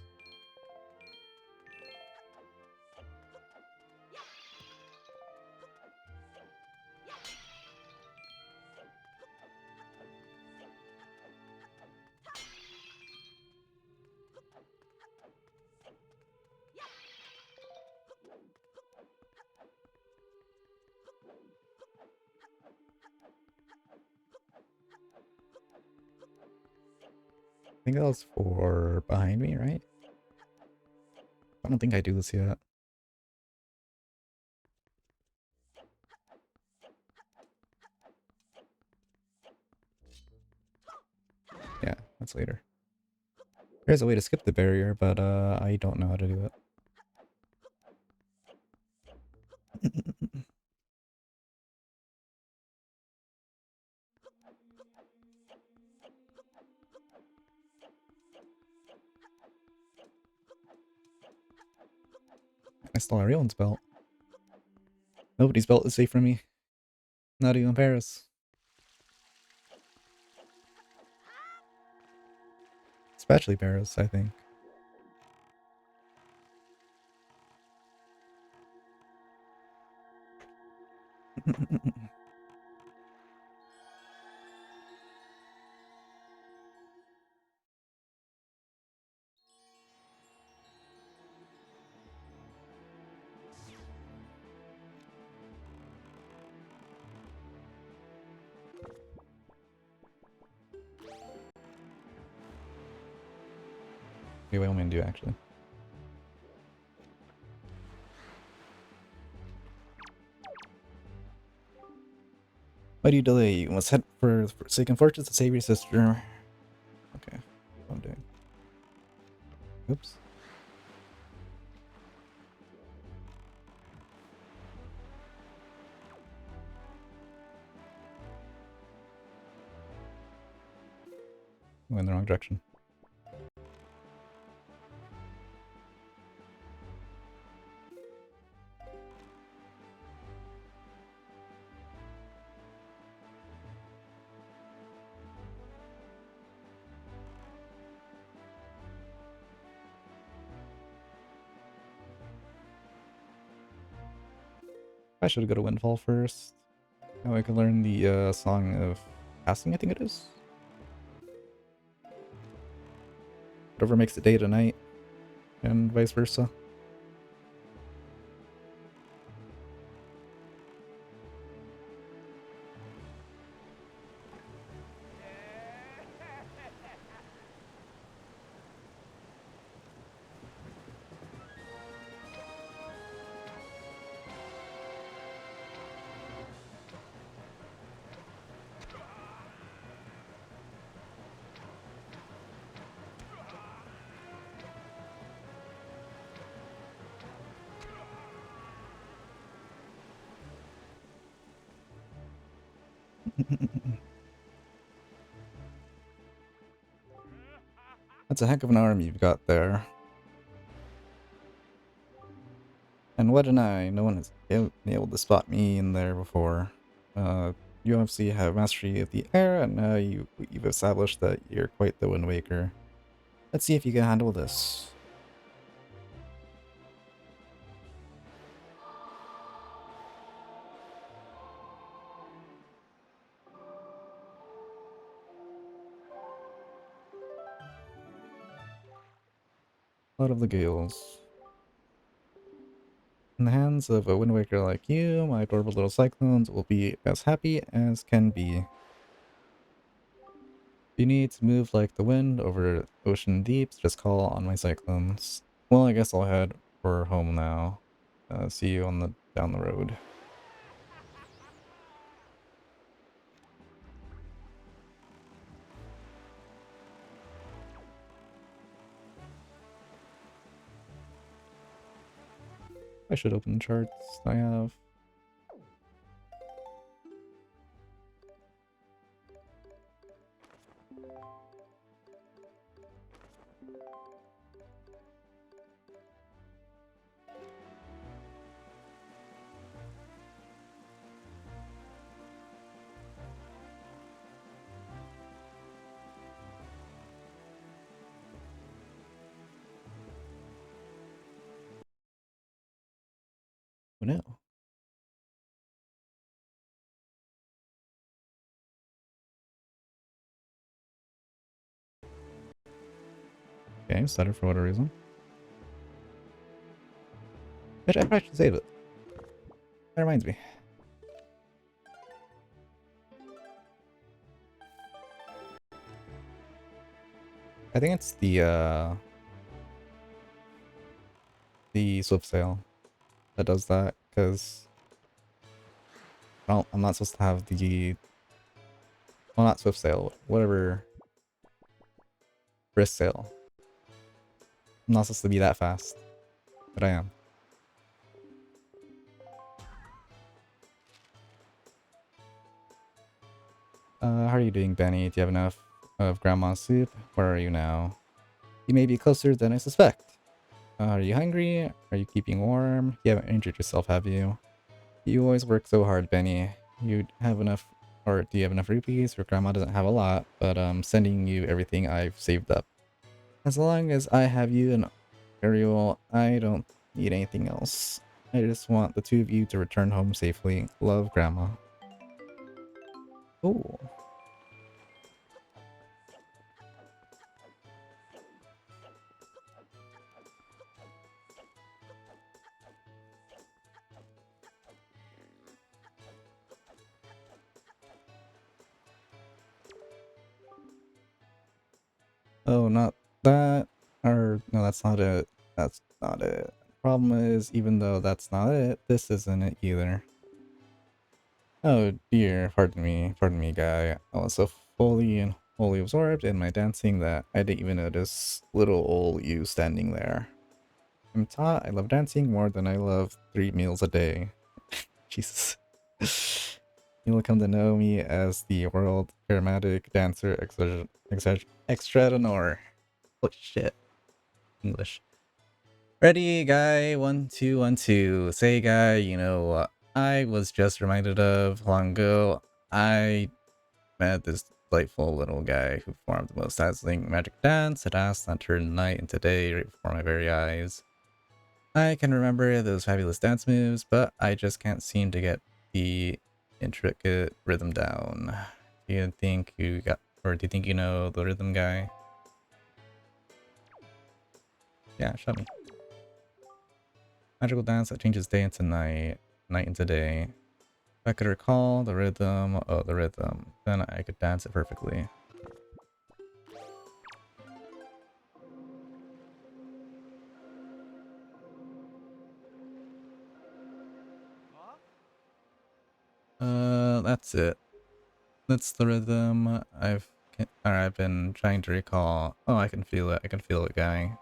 think that was for behind me, right? I don't think I do this yet. Yeah, that's later. There's a way to skip the barrier, but I don't know how to do it. I stole everyone's belt. Nobody's belt is safe from me. Not even Paris. Especially Paris, I think. Okay, what am I gonna do actually? Why do you delay? You must head for Forsaken Fortress to save your sister. Okay, what I'm doing. Oops. I went in the wrong direction. I should go to Windfall first. Now I can learn the Song of Passing, I think it is. Whatever makes it day to night, and vice versa. That's a heck of an army you've got there. And what an eye, no one has been able to spot me in there before. You obviously have mastery of the air, and now you've established that you're quite the Wind Waker. Let's see if you can handle this. Blood of the Gales. In the hands of a Wind Waker like you, my adorable little cyclones will be as happy as can be. If you need to move like the wind over ocean deeps, just call on my cyclones. Well, I guess I'll head for home now. See you on down the road. I should open the charts I have. Oh no. Okay, stutter for whatever reason. I probably should save it. That reminds me. I think it's the swift sail that does that, because I'm not supposed to have the, well, not swift sail, whatever, brisk sail. I'm not supposed to be that fast, but I am. How are you doing, Benny? Do you have enough of grandma's soup? Where are you now? You may be closer than I suspect. Are you hungry? Are you keeping warm? You haven't injured yourself, have you? You always work so hard, Benny. You have enough, or do you have enough rupees? Your grandma doesn't have a lot, but I'm sending you everything I've saved up. As long as I have you and Ariel, I don't need anything else. I just want the two of you to return home safely. Love, Grandma. Oh. Oh, not that. Or, no, that's not it. That's not it. Problem is, even though that's not it, this isn't it either. Oh dear, pardon me, guy. I was so fully and wholly absorbed in my dancing that I didn't even notice little old you standing there. I'm taught I love dancing more than I love 3 meals a day. Jesus. You'll come to know me as the world charismatic dancer extraordinaire. Holy shit. English. Ready, guy? 1 2 1 2. Say, guy, you know what I was just reminded of long ago? I met this delightful little guy who performed the most dazzling magic dance at asked that turned night into day right before my very eyes. I can remember those fabulous dance moves, but I just can't seem to get the intricate rhythm down. Do you think you got, or do you think you know the rhythm, guy? Yeah, show me. Magical dance that changes day into night, night into day. If I could recall the rhythm, oh, the rhythm, then I could dance it perfectly. That's it. That's the rhythm I've been trying to recall. Oh, I can feel it. I can feel it, guy.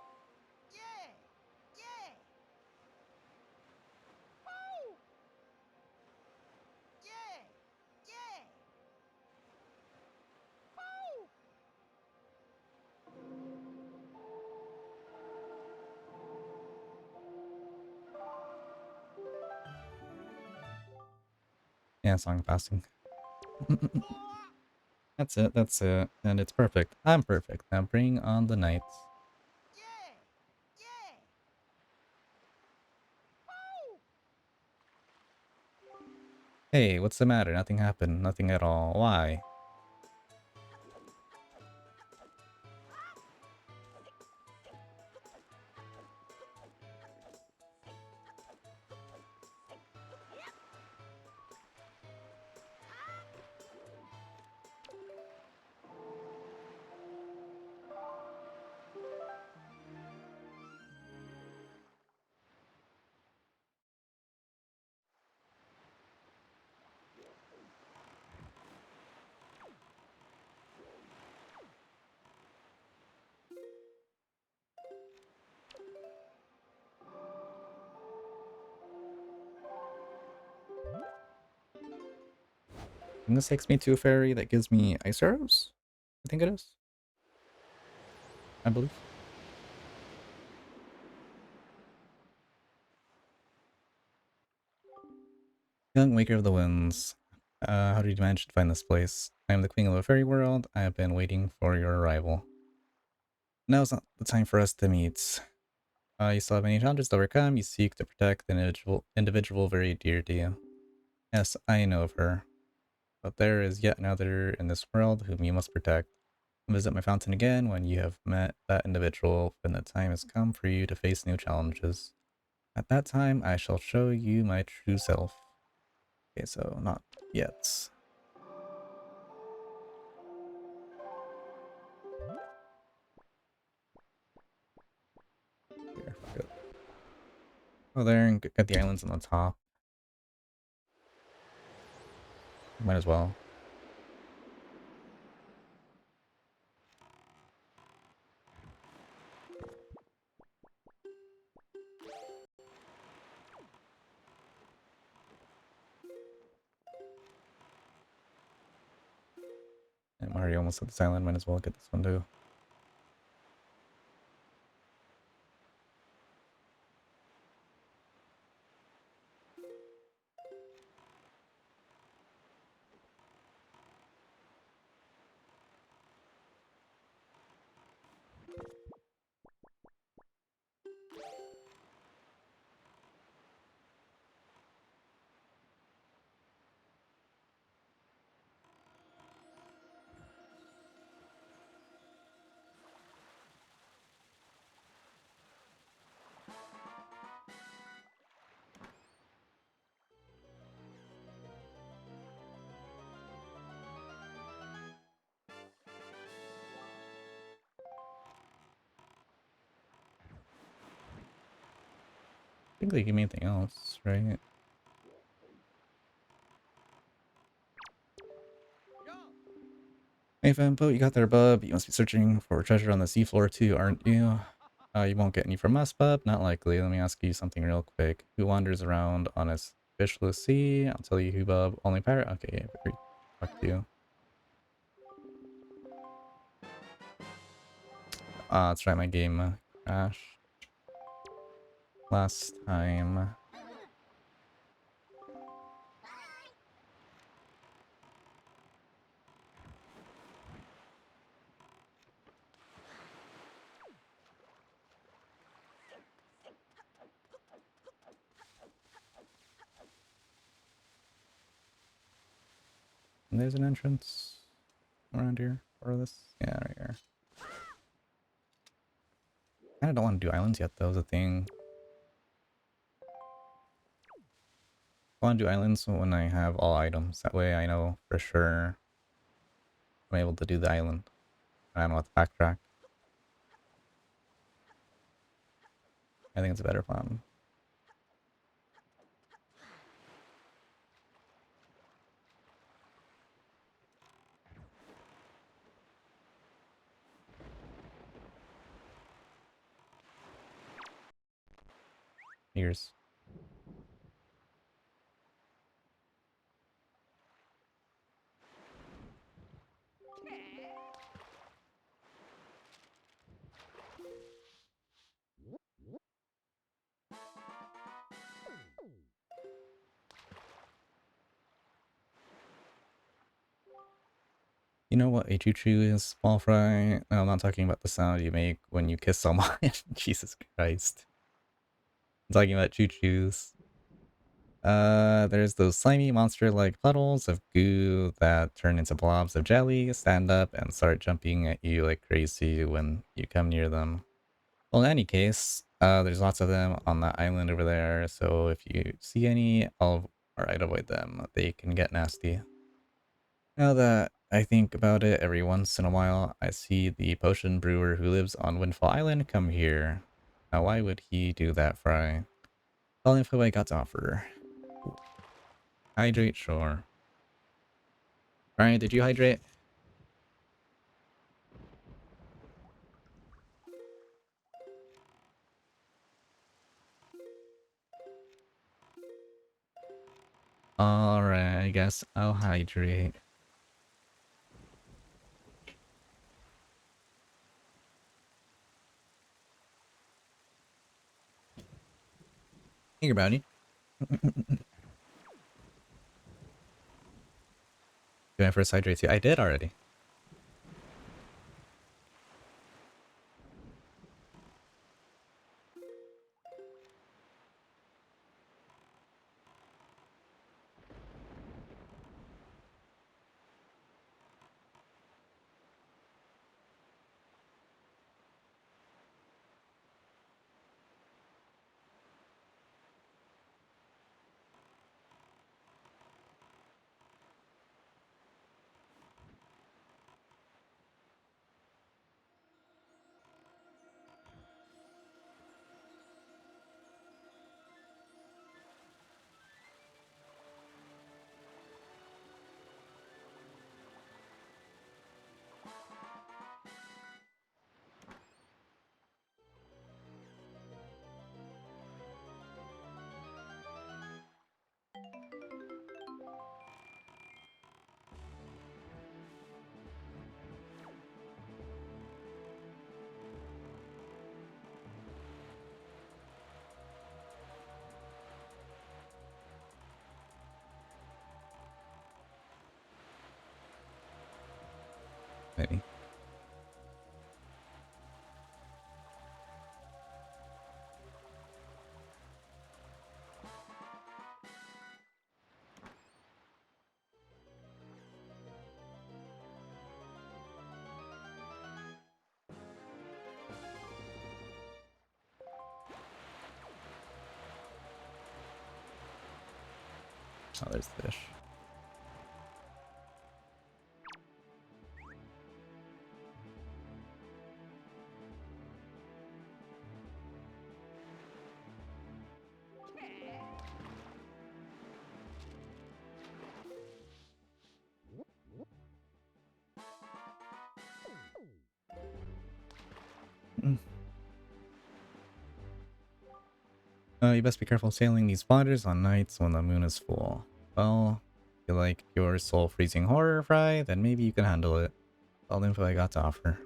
Yeah, song passing. That's it. That's it. And it's perfect. I'm perfect. Now bring on the nights. Hey, what's the matter? Nothing happened. Nothing at all. Why? And this takes me to a fairy that gives me ice arrows? I think it is. I believe. Young Waker of the Winds. How did you manage to find this place? I am the queen of the fairy world. I have been waiting for your arrival. Now's not the time for us to meet. You still have many challenges to overcome. You seek to protect an individual very dear to you. Yes, I know of her. But there is yet another in this world whom you must protect. Visit my fountain again when you have met that individual, when the time has come for you to face new challenges. At that time, I shall show you my true self. Okay, so not yet. Go there and get the islands on the top. Might as well. I'm already almost at this island. Might as well get this one too. I think they give me anything else, right? Hey Fampo, you got there, bub. You must be searching for treasure on the seafloor too, aren't you? You won't get any from us, bub. Not likely. Let me ask you something real quick. Who wanders around on a fishless sea? I'll tell you who, bub. Only pirate? Okay, yeah, fuck you. That's right, my game crashed last time. And there's an entrance around here. Or this? Yeah, right here. I don't want to do islands yet, though, is a thing. I want to do islands when I have all items. That way I know for sure I'm able to do the island. I don't have to backtrack. I think it's a better plan. Here's. You know what a choo-choo is, small fry? No, I'm not talking about the sound you make when you kiss someone. Jesus Christ. I'm talking about choo-choos. There's those slimy monster-like puddles of goo that turn into blobs of jelly, stand up, and start jumping at you like crazy when you come near them. Well, in any case, there's lots of them on that island over there, so if you see any, I'd avoid them. They can get nasty. Now that I think about it, every once in a while, I see the potion brewer who lives on Windfall Island come here. Now, why would he do that, Fry? All the info I got to offer. Hydrate, sure. Fry, did you hydrate? Alright, I guess I'll hydrate. Here, Bounty. Do I first hydrate too? I did already. Maybe. Oh, there's the fish. Mm. You best be careful sailing these waters on nights when the moon is full. Well, if you like your soul freezing horror fry, then maybe you can handle it. All the info I got to offer.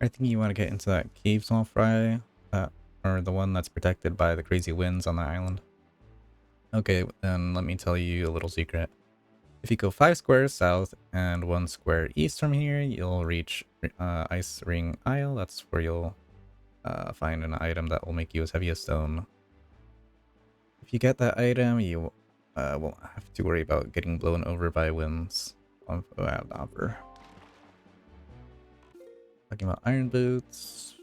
I think you want to get into that cave small fry, or the one that's protected by the crazy winds on the island. Okay, then let me tell you a little secret. If you go 5 squares south and 1 square east from here, you'll reach Ice Ring Isle. That's where you'll find an item that will make you as heavy as stone. If you get that item, you won't have to worry about getting blown over by winds. I have to offer. Talking about iron boots.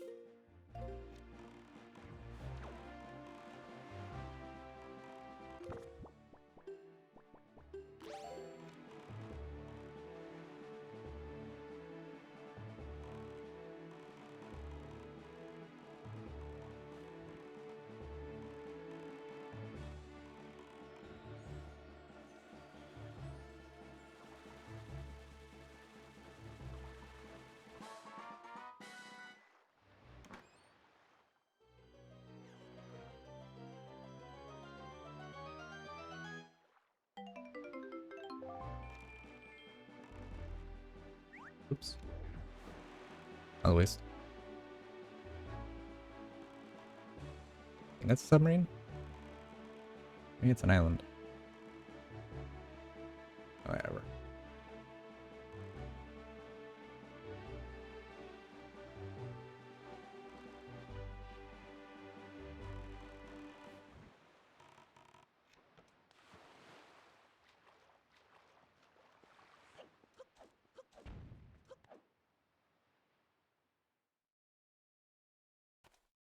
Oops. Oh, waste. I think that's a submarine? Maybe it's an island. Whatever.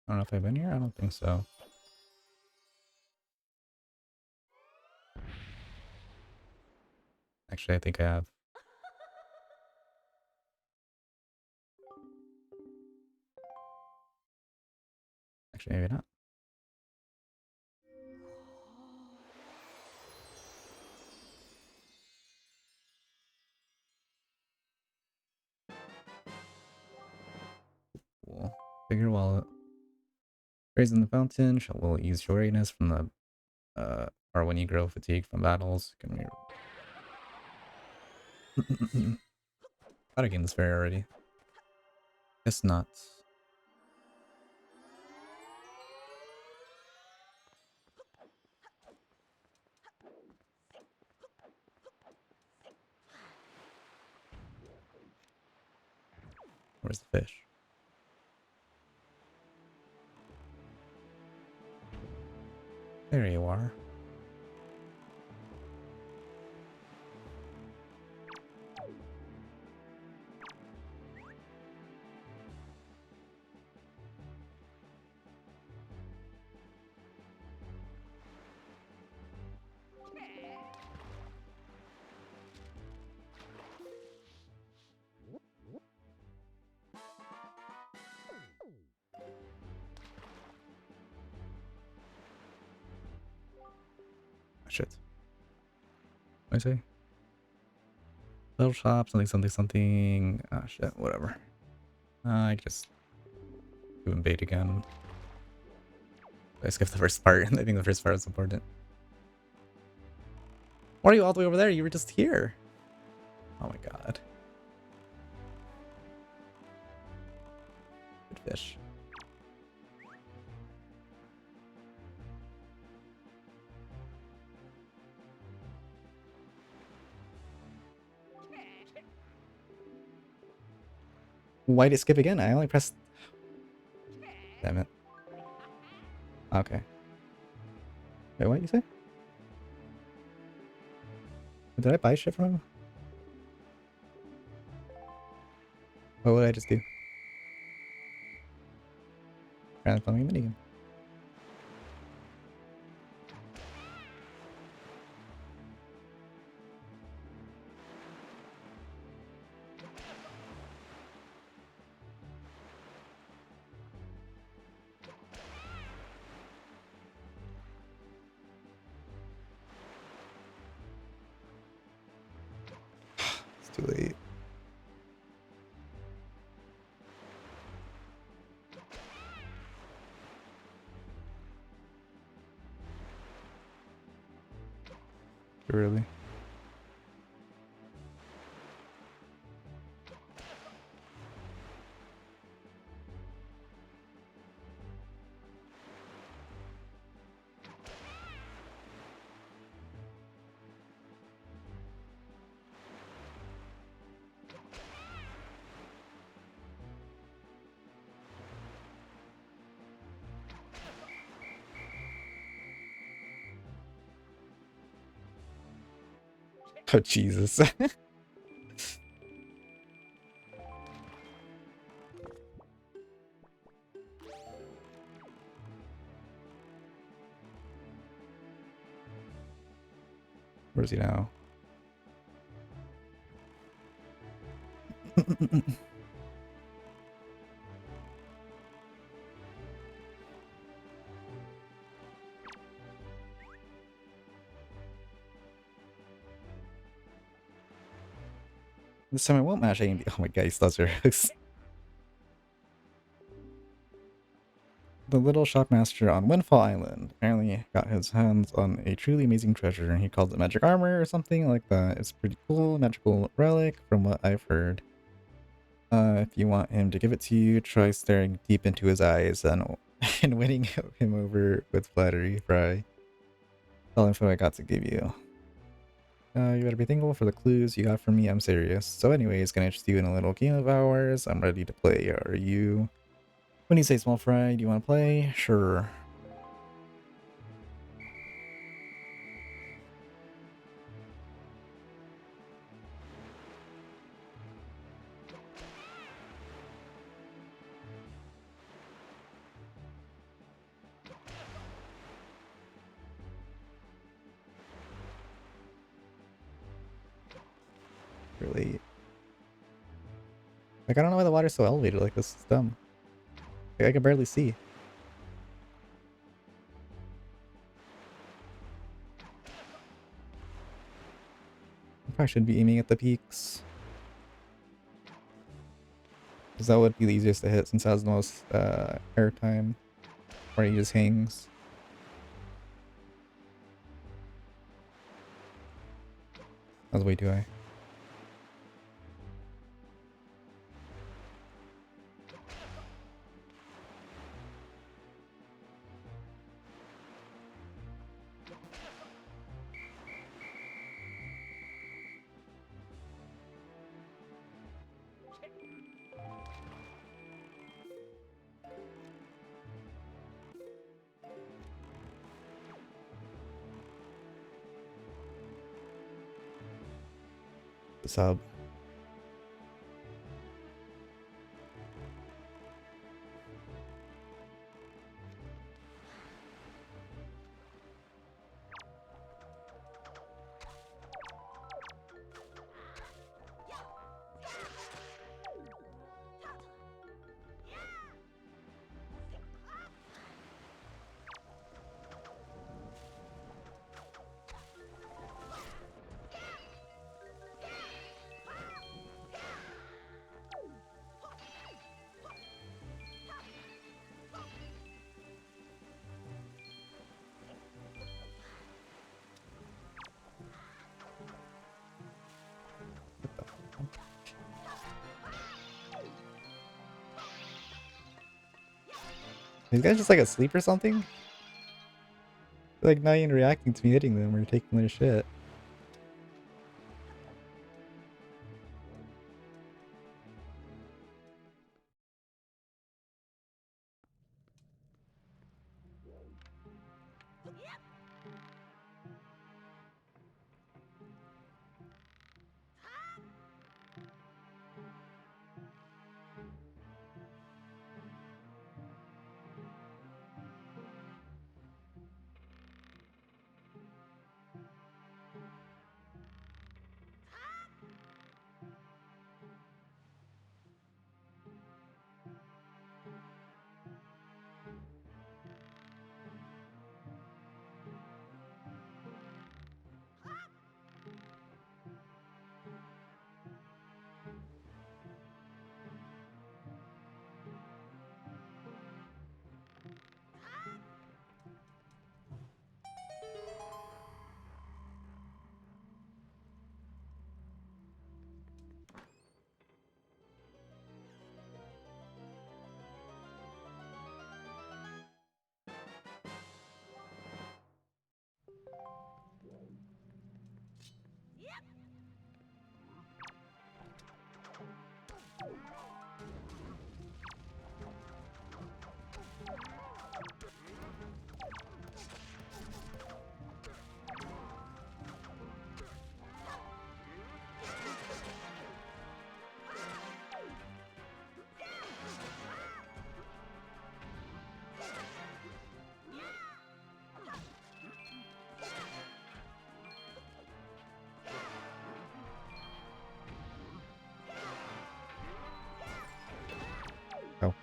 I don't know if I've been here. I don't think so. Actually, I think I have. Actually, maybe not. Cool. Bigger wallet. Raising the fountain will ease your weariness from the or when you grow fatigue from battles. Can we thought I gained this fairy already. Guess not. Where's the fish? There you are. Shit. What did I say? Little shop, something, something, something. Ah, shit, whatever. I just doing bait again. I skipped the first part. I think the first part was important. Why are you all the way over there? You were just here. Oh my god. Good fish. Why did it skip again? I only pressed... Damn it. Okay. Wait, what did you say? Did I buy shit from him? What would I just do? Random plumbing minigame. It's too late. Really? Oh, Jesus. Where's he now? This time I won't mash A and B. Oh my god, he still has your hooks. The little shopmaster on Windfall Island apparently got his hands on a truly amazing treasure. He called it magic armor or something like that. It's pretty cool, magical relic from what I've heard. If you want him to give it to you, try staring deep into his eyes and and winning him over with flattery. Fry. All info I got to give you. You better be thankful for the clues you got from me. I'm serious. So anyways, gonna interest you in a little game of ours. I'm ready to play. Are you? When you say small fry, do you want to play? Sure. Really? Like, I don't know why the water's so elevated like this. It's dumb. Like, I can barely see. I probably should be aiming at the peaks. Because that would be the easiest to hit since it has the most airtime. Or he just hangs. That's way too high. sub. These guys just like asleep or something? They're like not even reacting to me hitting them or taking their shit. Oh.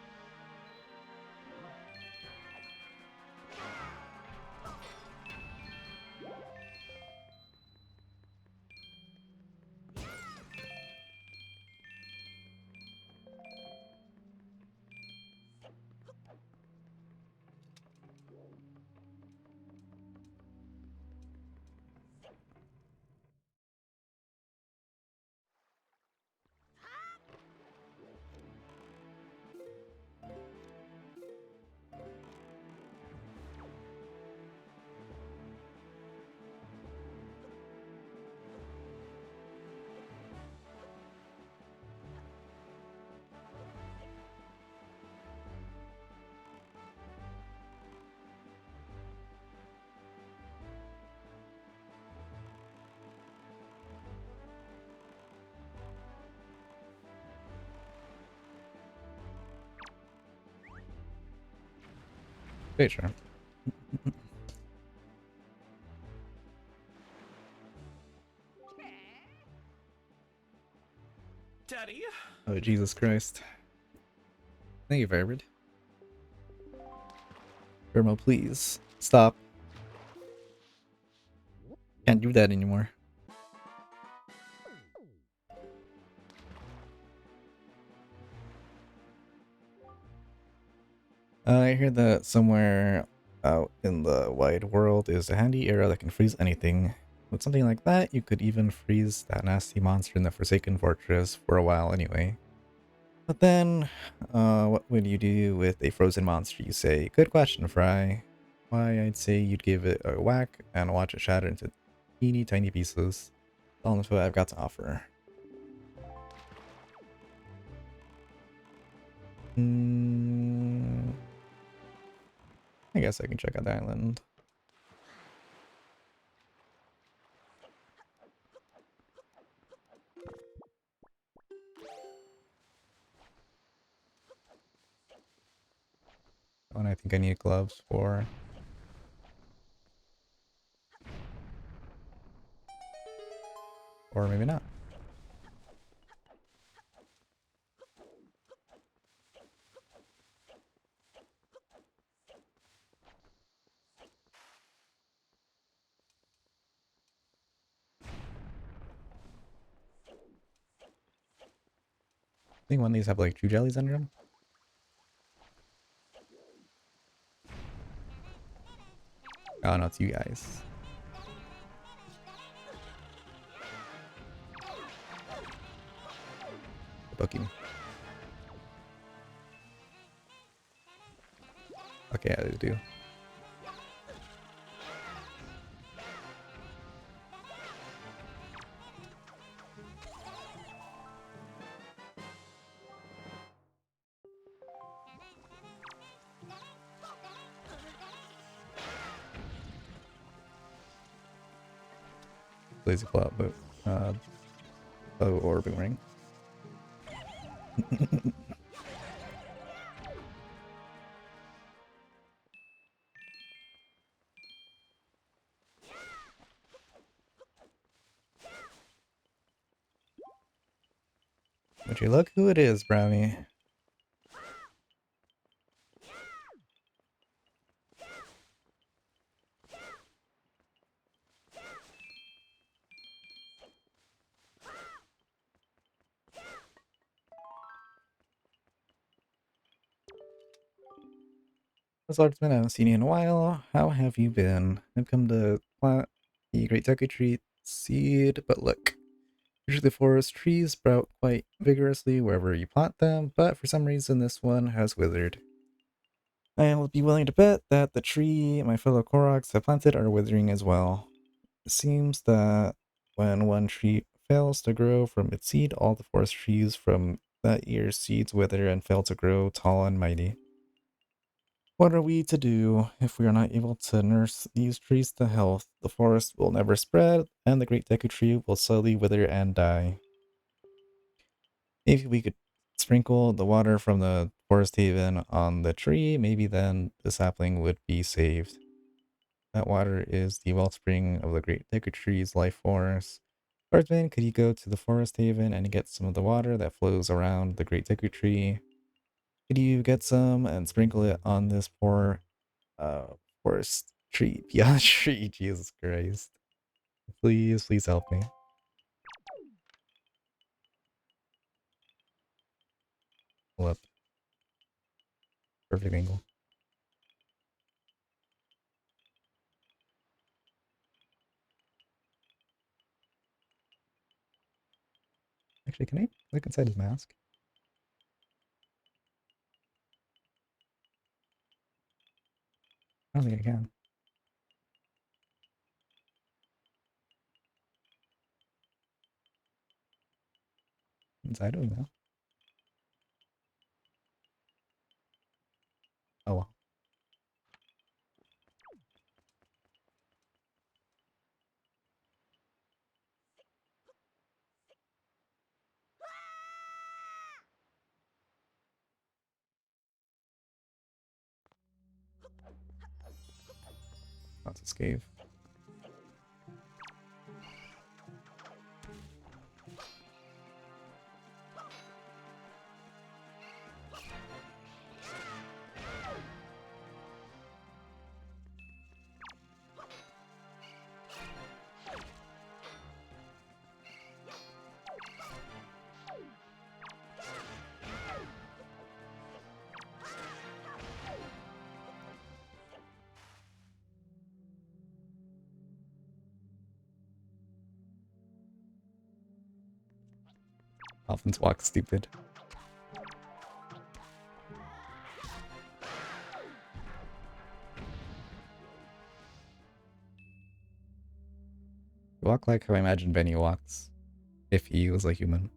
Okay, sure. Daddy? Oh, Jesus Christ. Thank you, Firebird. Thermo, please. Stop. Can't do that anymore. I hear that somewhere out in the wide world is a handy arrow that can freeze anything. With something like that, you could even freeze that nasty monster in the Forsaken Fortress for a while anyway. But then, what would you do with a frozen monster, you say? Good question, Fry. Why, I'd say you'd give it a whack and watch it shatter into teeny tiny pieces. That's all what I've got to offer. I guess I can check out the island. one I think I need gloves for. Or maybe not. I think one of these have like true jellies under them. Oh no, it's you guys. Booking. Okay, I do. Lazy claw, but oh, or boomerang. Would you look who it is, Brownie? Swordsman, I haven't seen you in a while. How have you been? I've come to plant the Great Deku Tree seed, but look. Usually forest trees sprout quite vigorously wherever you plant them, but for some reason this one has withered. I will be willing to bet that the tree my fellow Koroks have planted are withering as well. It seems that when one tree fails to grow from its seed, all the forest trees from that year's seeds wither and fail to grow tall and mighty. What are we to do if we are not able to nurse these trees to health? The forest will never spread, and the great Deku Tree will slowly wither and die. Maybe we could sprinkle the water from the forest haven on the tree. Maybe then the sapling would be saved. That water is the wellspring of the great Deku Tree's life force. Swordsman, could you go to the forest haven and get some of the water that flows around the great Deku Tree? Could you get some and sprinkle it on this poor uh forest tree? Yeah, tree, Jesus Christ. Please, please help me. Pull up. Perfect angle. Actually, can I look inside his mask? I don't think I can. Inside of him now. Oh well. Let's escape. Dolphins walk stupid. Walk like how I imagine Benny walks. If he was a human.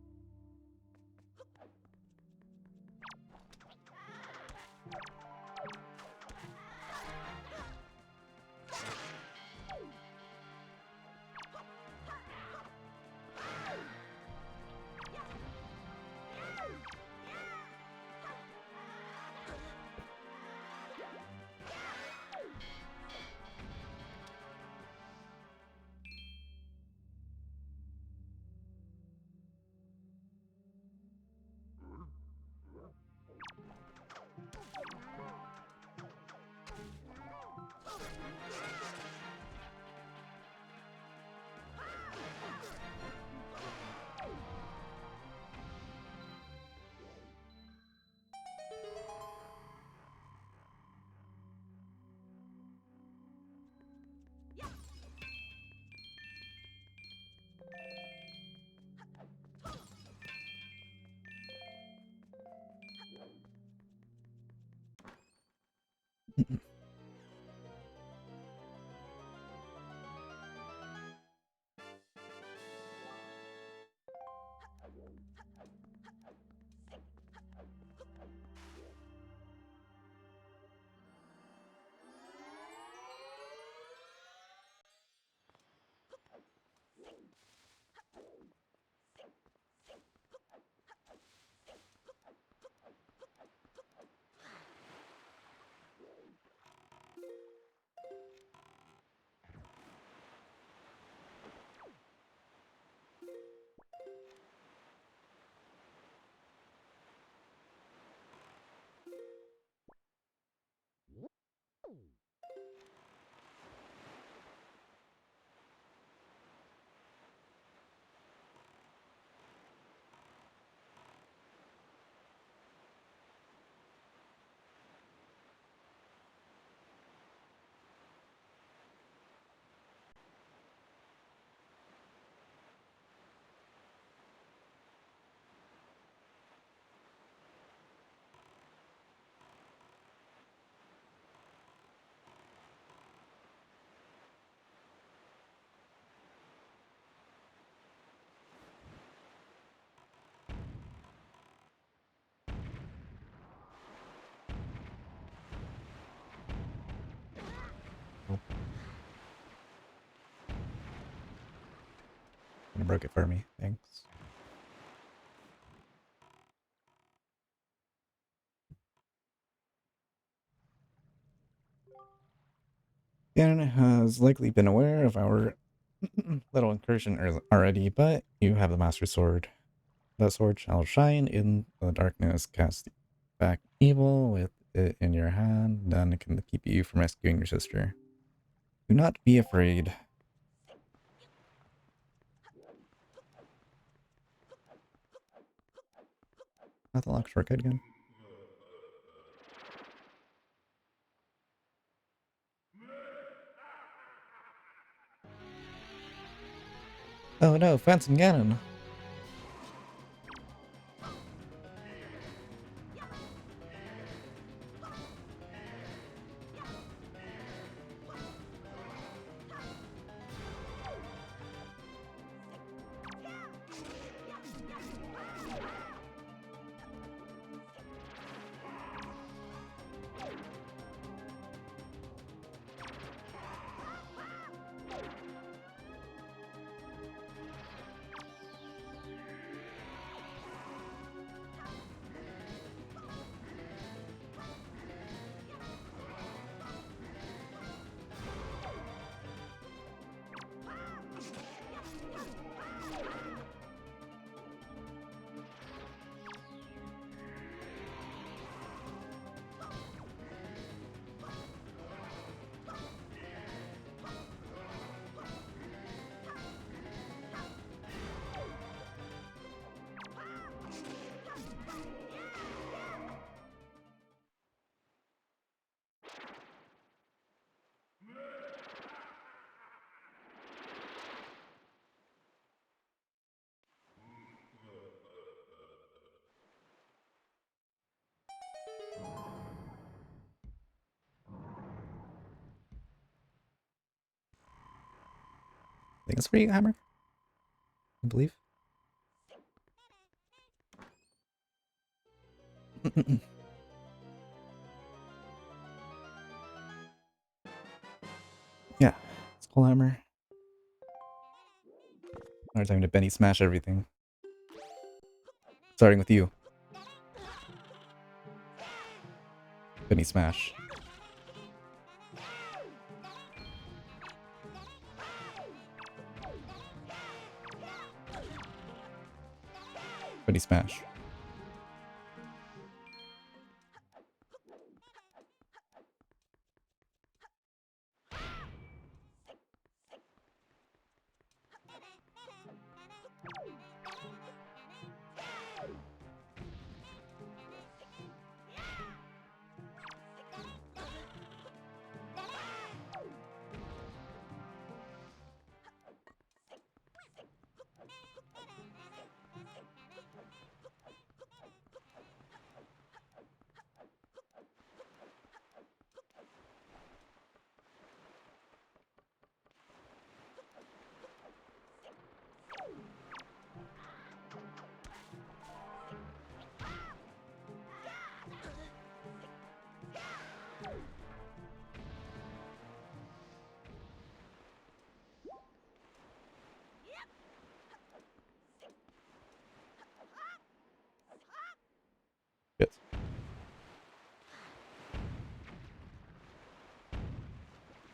You broke it for me. Thanks. Ganon has likely been aware of our little incursion already, but you have the Master Sword. That sword shall shine in the darkness, cast back evil with it in your hand, then it can keep you from rescuing your sister. Do not be afraid. Not the lock shortcut again. Oh no, Phantom Ganon! I think it's for you, Hammer. I believe. Yeah, it's Skull Hammer. Another time to Benny smash everything. Starting with you. Benny smash. Benny smash.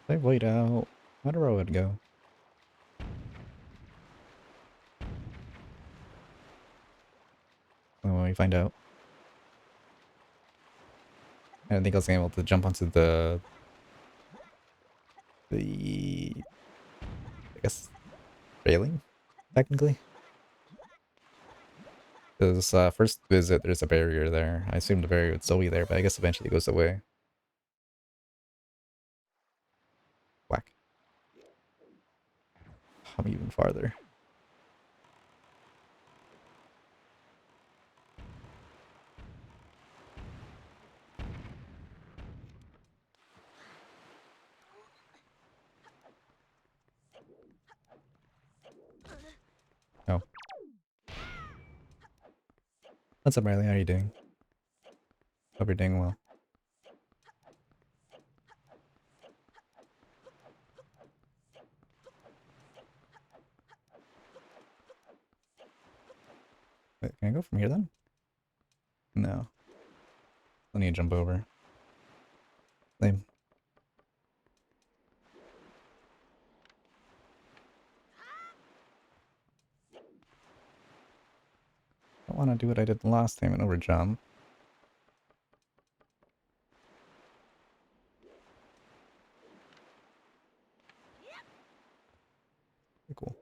I wait out. Where do I would go? When we find out. I don't think I was able to jump onto the I guess railing, technically. Because first visit there's a barrier there. I assumed the barrier would still be there, but I guess eventually it goes away. Whack. I'm even farther. Oh. What's up, Riley? How are you doing? Hope you're doing well. Wait, can I go from here then? No. I need to jump over. Lame. I don't want to do what I did the last time and overjump. Cool.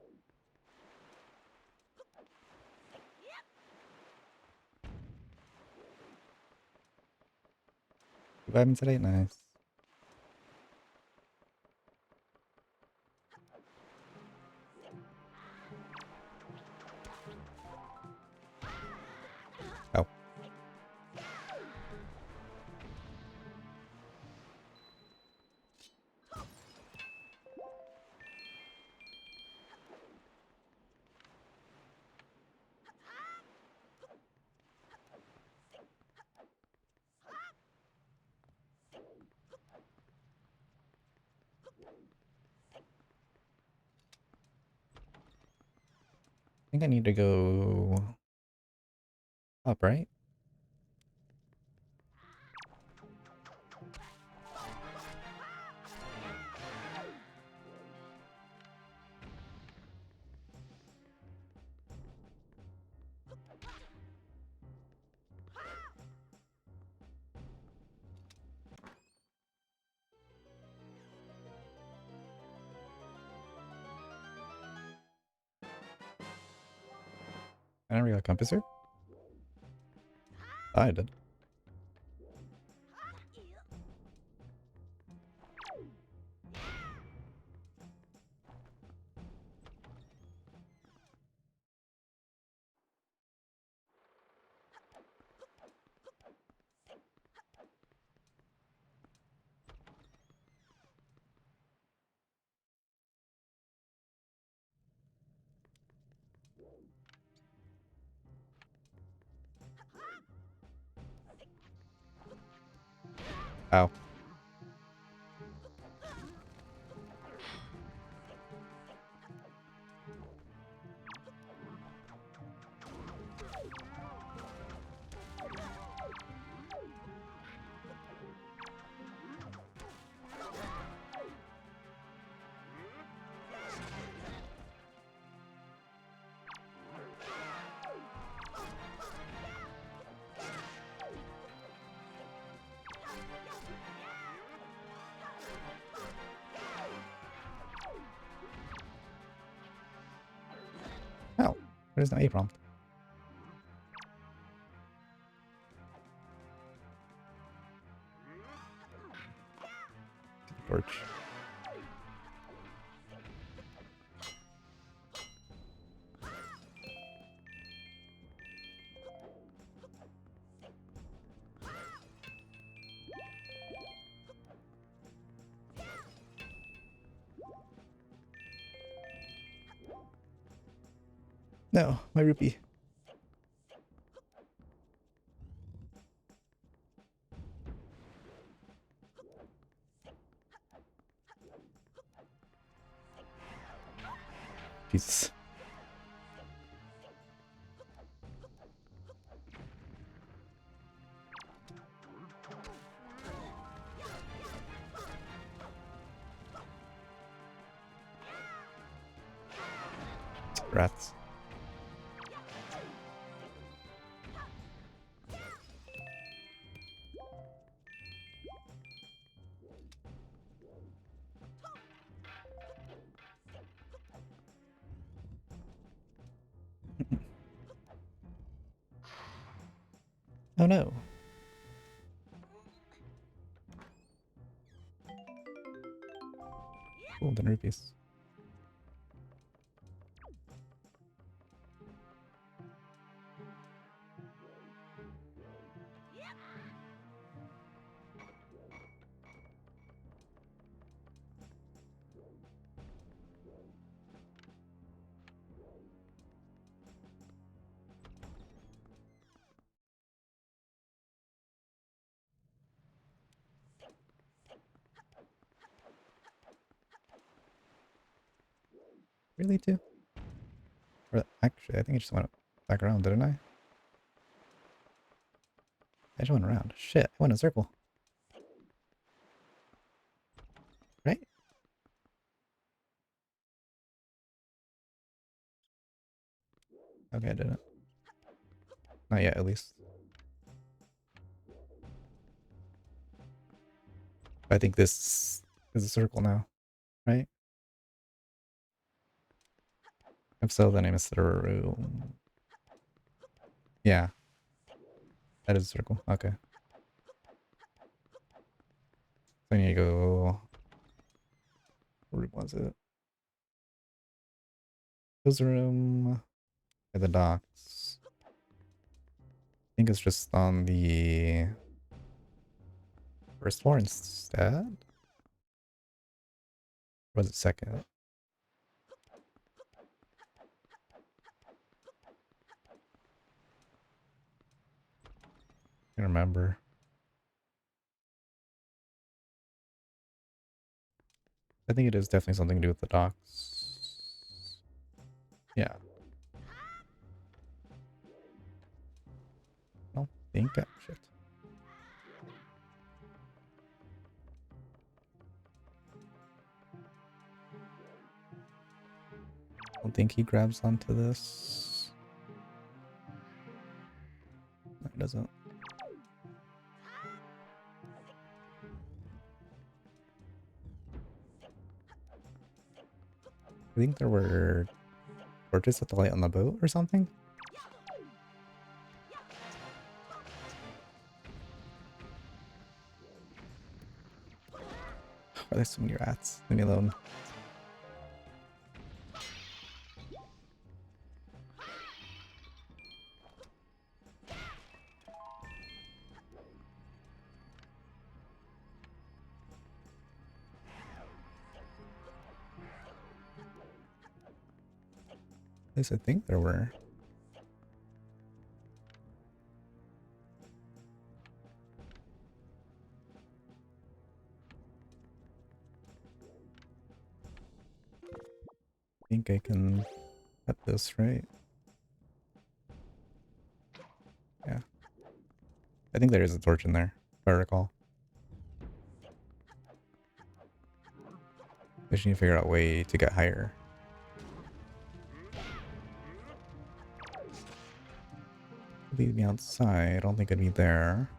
You vibing today? Nice. Oh. I think I need to go up, right? I never got a compass here? I did. Ow. Ow. There's no A prompt. Torch. No, my rupee. Jesus. Rats. Oh no. Golden rupees. Really too? Or actually, I think I just went back around, didn't I? I just went around. Shit, I went in a circle. Right? Okay, I didn't. Not yet, at least. I think this is a circle now, right? If so, then I missed the room. Yeah, that is a circle. Okay. So I need to go. What room was it? This room at the docks. I think it's just on the first floor instead. Or was it second? I can't remember. I think it is definitely something to do with the docks. Yeah. I don't think that shit. I don't think he grabs onto this. No, he doesn't. I think there were torches at the light on the boat or something. Oh, there's so many rats. Leave me alone. At least I think there were. I think I can cut this, right? Yeah. I think there is a torch in there, if I recall. We just need to figure out a way to get higher. Leave me outside. I don't think I'd be there.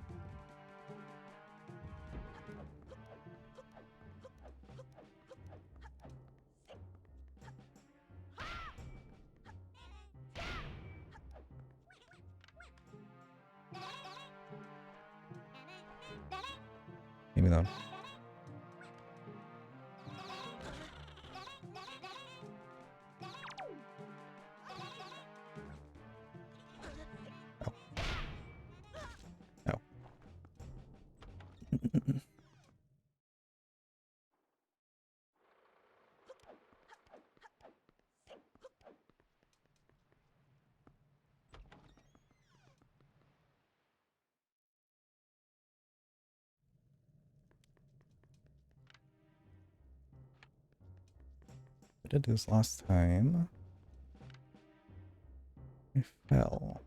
Maybe not. Oh. No. I did this last time. I fell.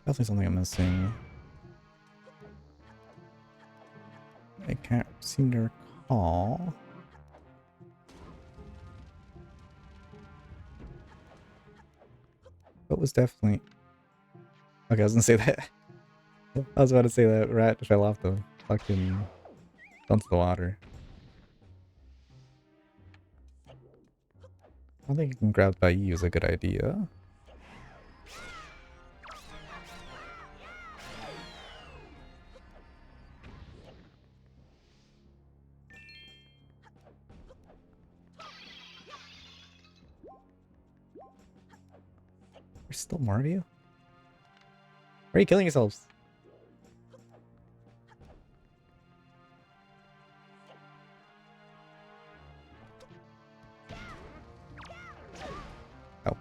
Definitely something I'm missing. I can't seem to recall. But was definitely... Okay, I was gonna say that. I was about to say that rat fell off the fucking... onto the water. I think getting grabbed by you is a good idea. There's still more of you? Why are you killing yourselves? Oh.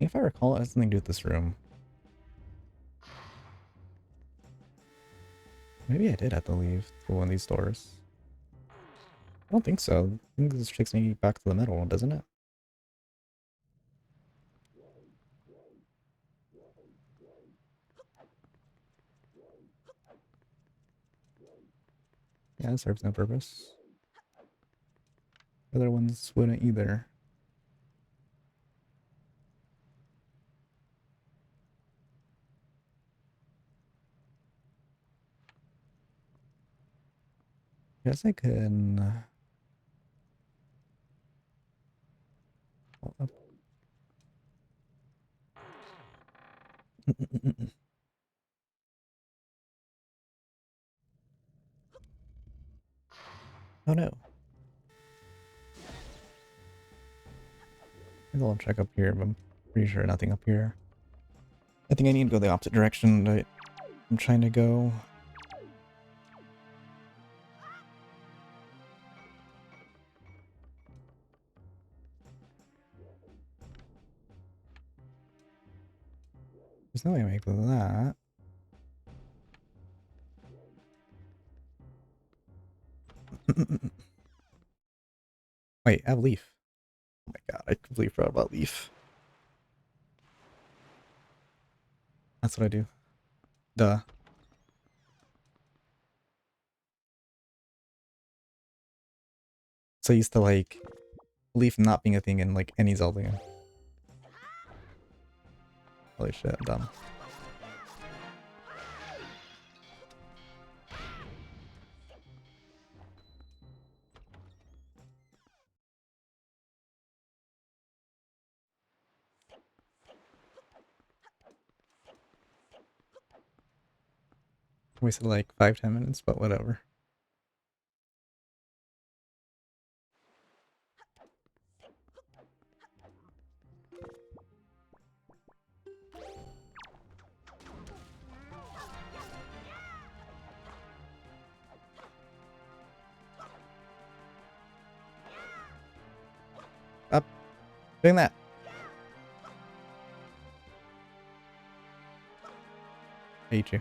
If I recall, it has something to do with this room. Maybe I did have to leave through one of these doors. I don't think so. I think this takes me back to the middle, doesn't it? Yeah, it serves no purpose. The other ones wouldn't either. Guess I can... hold up. Oh no. Maybe I'll check up here, but I'm pretty sure nothing up here. I think I need to go the opposite direction that I'm trying to go. There's no way to make that. Wait, I have Leaf. Oh my god, I completely forgot about Leaf. That's what I do. Duh. So used to like Leaf not being a thing in like any Zelda game. Holy shit, I'm dumb. Wasted like 5-10 minutes, but whatever. Up. Doing that. I hate you.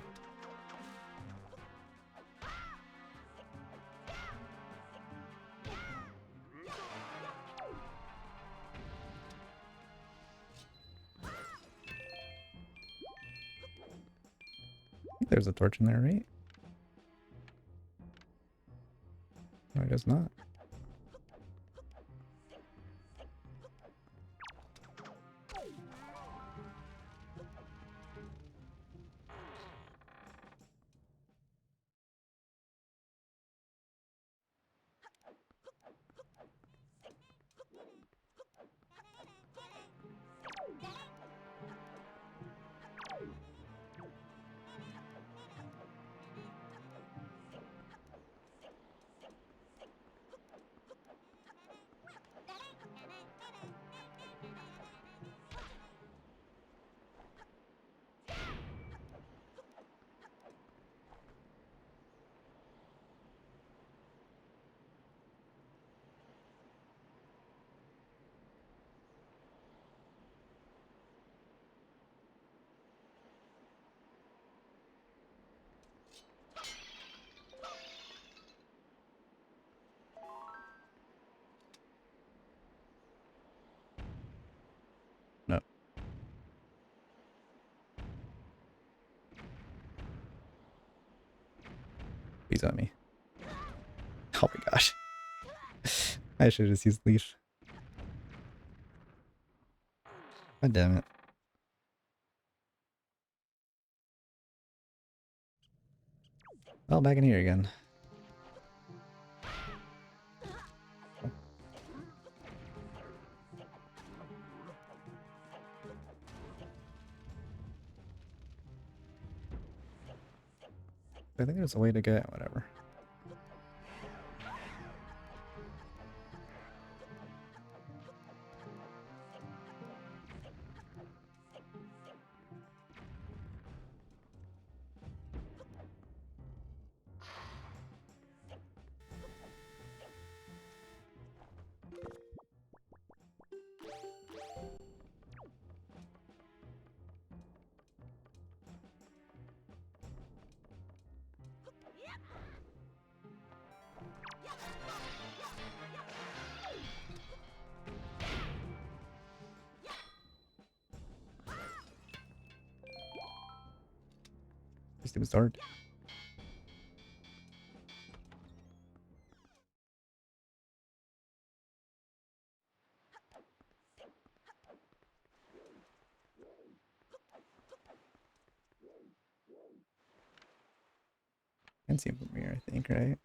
I think there's a torch in there, right? No, I guess not. He's on me. Oh my gosh. I should have just used leash. God damn it. Well, back in here again. I think there's a way to get whatever. Just do start. Can see him from here, I think, right?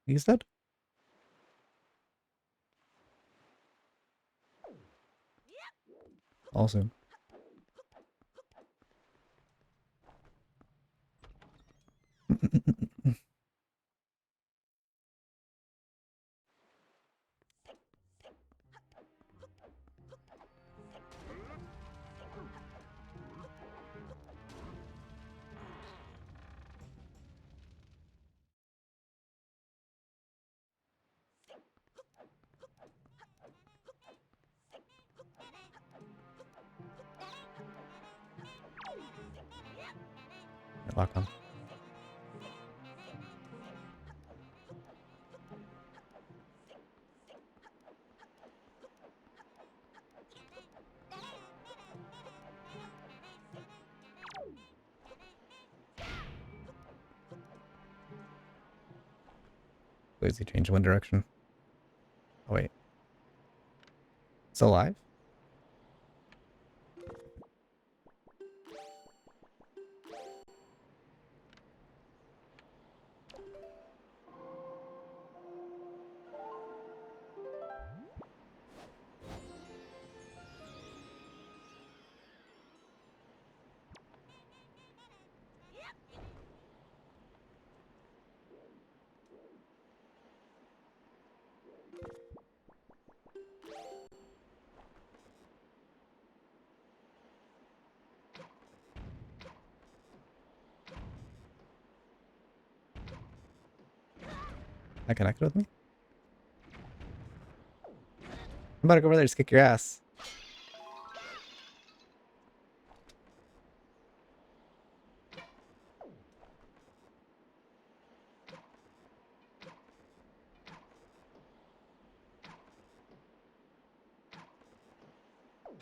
He's dead? Awesome. Lock on. Lazy change one direction. Oh wait. It's alive? That connected with me? I'm about to go over there to kick your ass.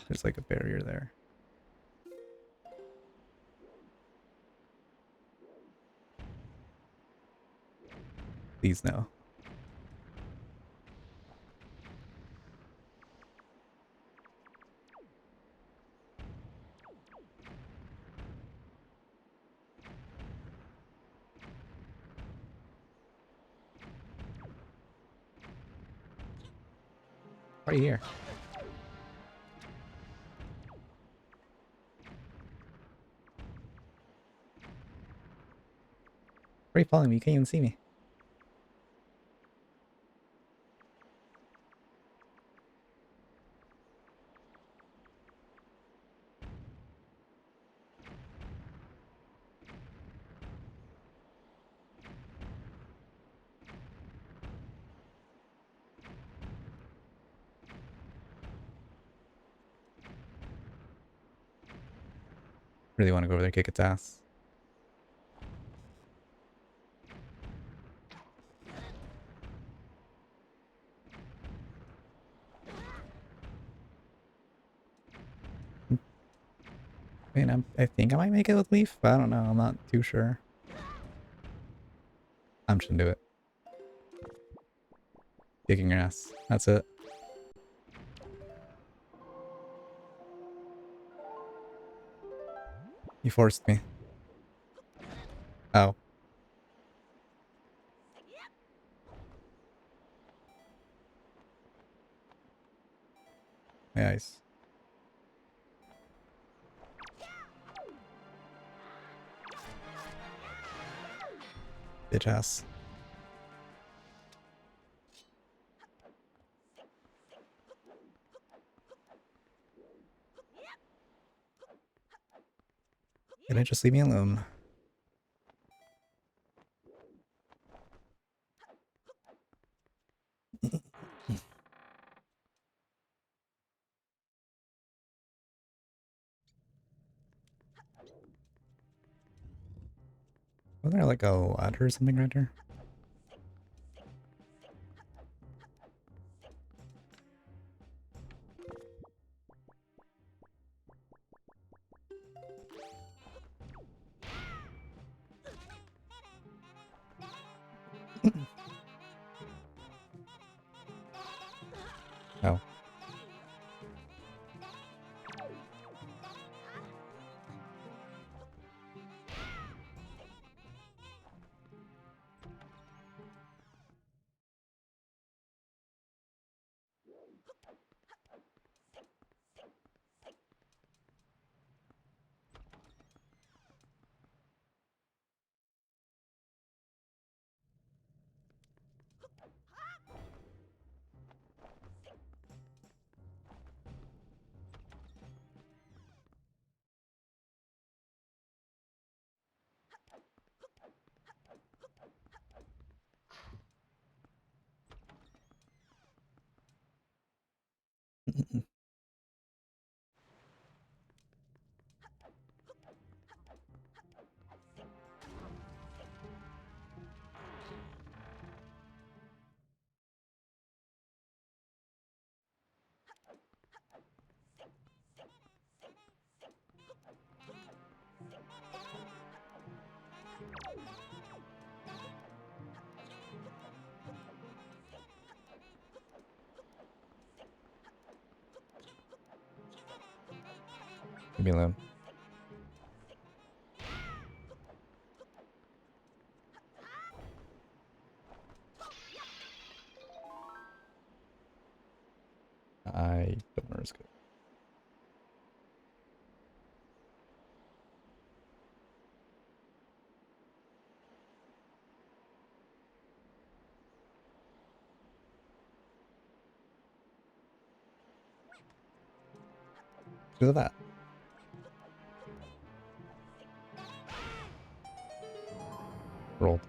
There's like a barrier there. Please no. Right here. Why are you following me? You can't even see me. Really want to go over there and kick its ass. I mean, I think I might make it with Leaf, but I don't know. I'm not too sure. I'm just gonna do it. Kicking your ass. That's it. You forced me. Oh. Nice. Bitch ass. Can I just leave me alone? Was there like a ladder or something right there? Oh. Leave me alone. I don't know where it's good. Look at that. Rolled.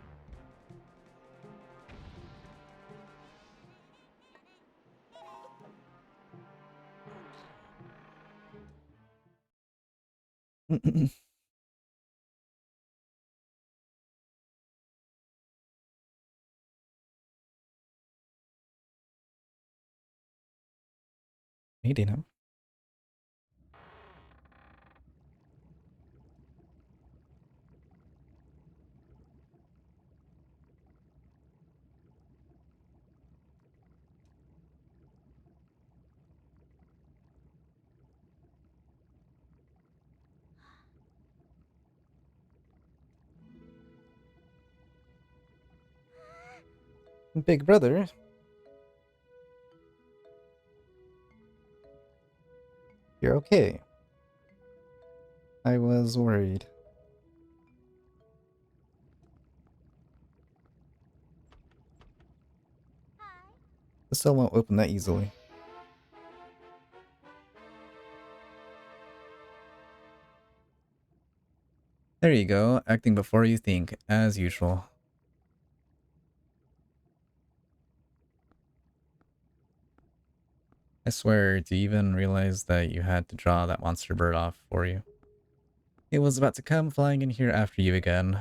Needing him. Big brother. You're okay. I was worried. The cell won't open that easily. There you go, acting before you think, as usual. I swear, do you even realize that you had to draw that monster bird off for you? It was about to come flying in here after you again.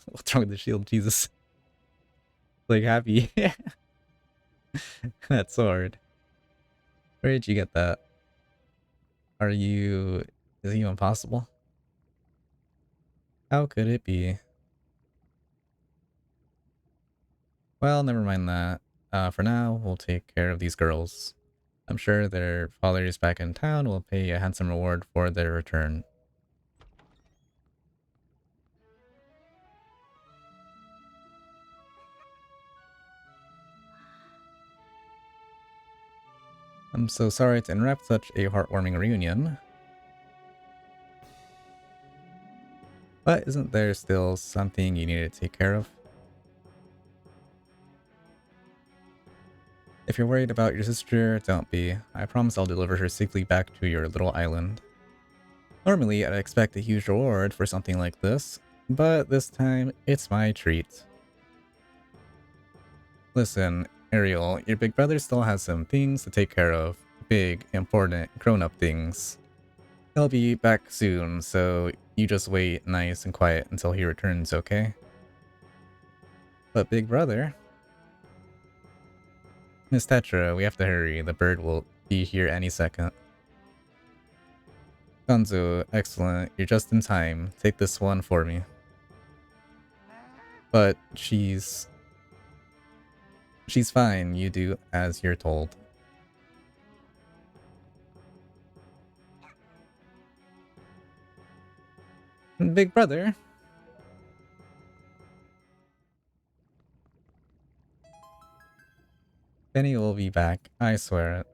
What's wrong with the shield? Jesus. Like, happy. That sword. Where did you get that? Are you... Is it even possible? How could it be? Well, never mind that. For now, we'll take care of these girls. I'm sure their fathers back in town will pay a handsome reward for their return. I'm so sorry to interrupt such a heartwarming reunion. But isn't there still something you need to take care of? If you're worried about your sister, don't be. I promise I'll deliver her safely back to your little island. Normally, I'd expect a huge reward for something like this, but this time, it's my treat. Listen, Ariel, your big brother still has some things to take care of. Big, important, grown-up things. He'll be back soon, so you just wait nice and quiet until he returns, okay? But big brother... Miss Tetra, we have to hurry. The bird will be here any second. Gonzo, excellent. You're just in time. Take this one for me. But she's fine. You do as you're told. Big brother? Benny will be back. I swear it.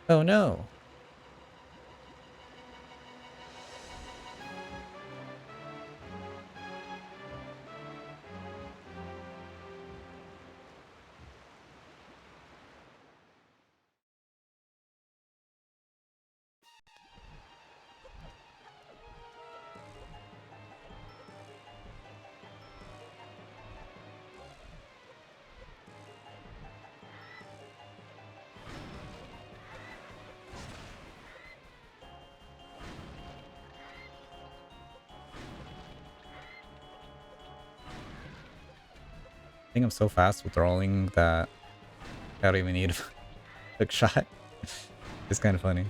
Oh no. I think I'm so fast with rolling that I don't even need a quick shot. It's kind of funny.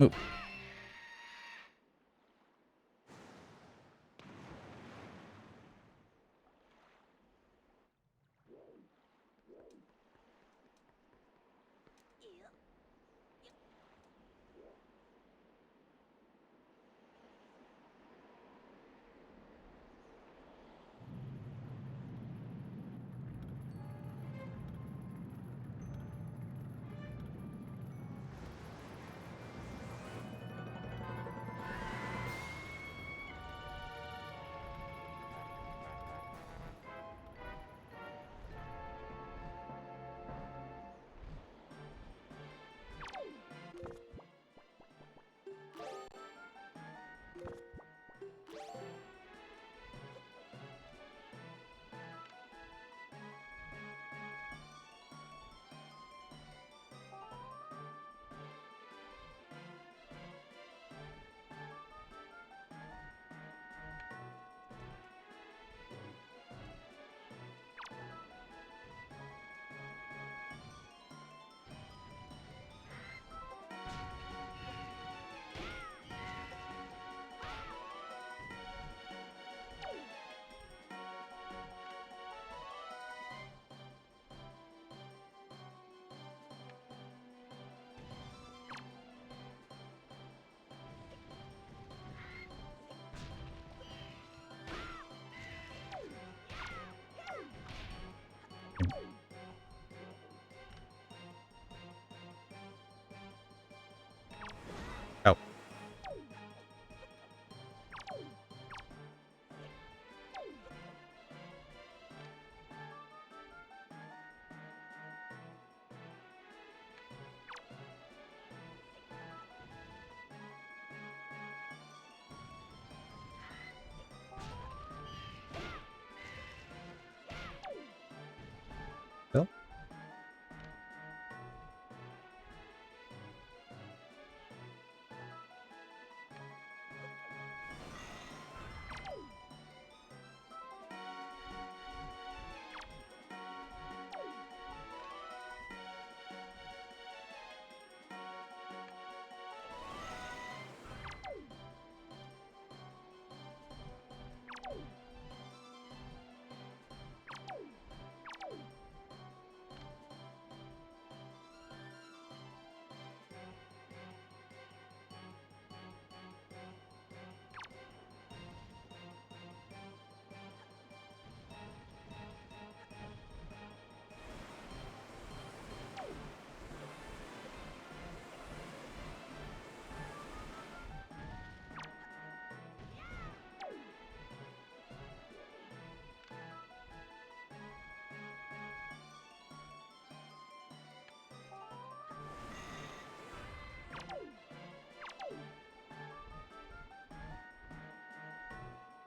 Ooh.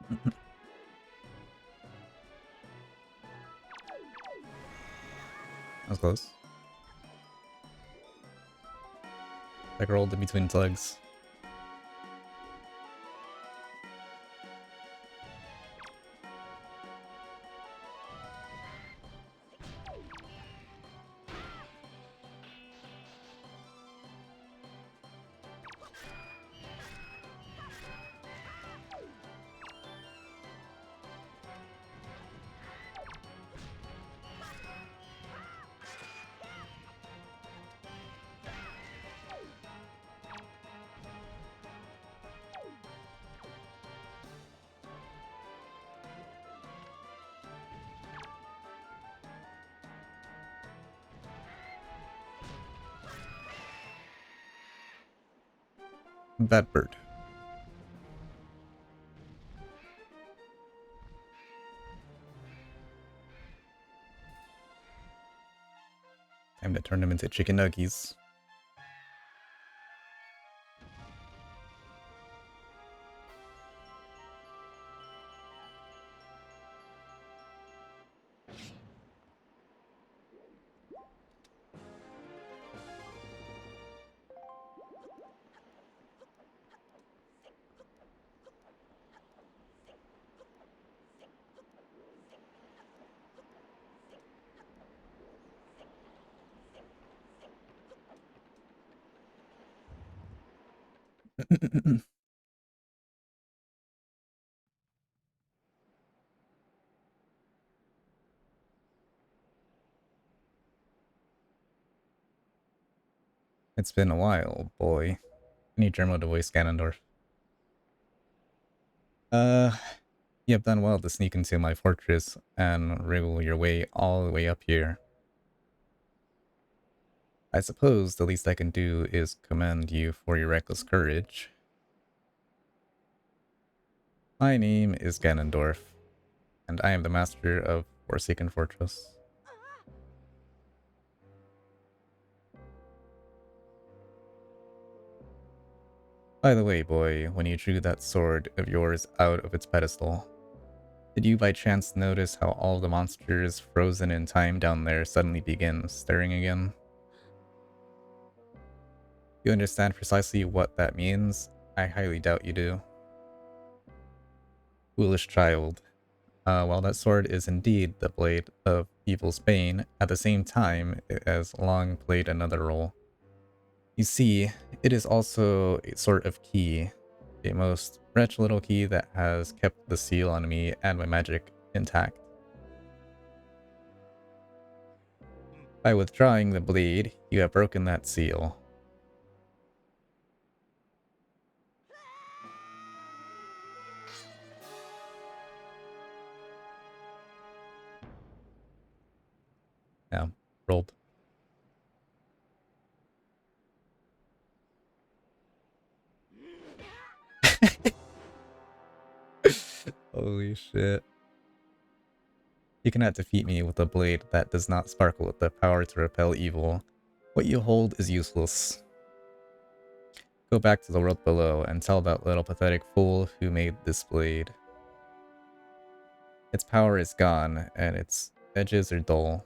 That was close. Like rolled in between its legs. That bird. Time to turn them into chicken nuggies. It's been a while, boy. I need Germo to voice Ganondorf. Uh, you have done well to sneak into my fortress and wriggle your way all the way up here. I suppose the least I can do is commend you for your reckless courage. My name is Ganondorf, and I am the master of Forsaken Fortress. By the way, boy, when you drew that sword of yours out of its pedestal, did you by chance notice how all the monsters frozen in time down there suddenly begin stirring again? You understand precisely what that means? I highly doubt you do. Foolish child. While that sword is indeed the blade of evil's bane, at the same time it has long played another role. You see, it is also a sort of key, a most wretched little key that has kept the seal on me and my magic intact. By withdrawing the blade, you have broken that seal. Yeah, rolled. Holy shit. You cannot defeat me with a blade that does not sparkle with the power to repel evil. What you hold is useless. Go back to the world below and tell that little pathetic fool who made this blade. Its power is gone, and its edges are dull.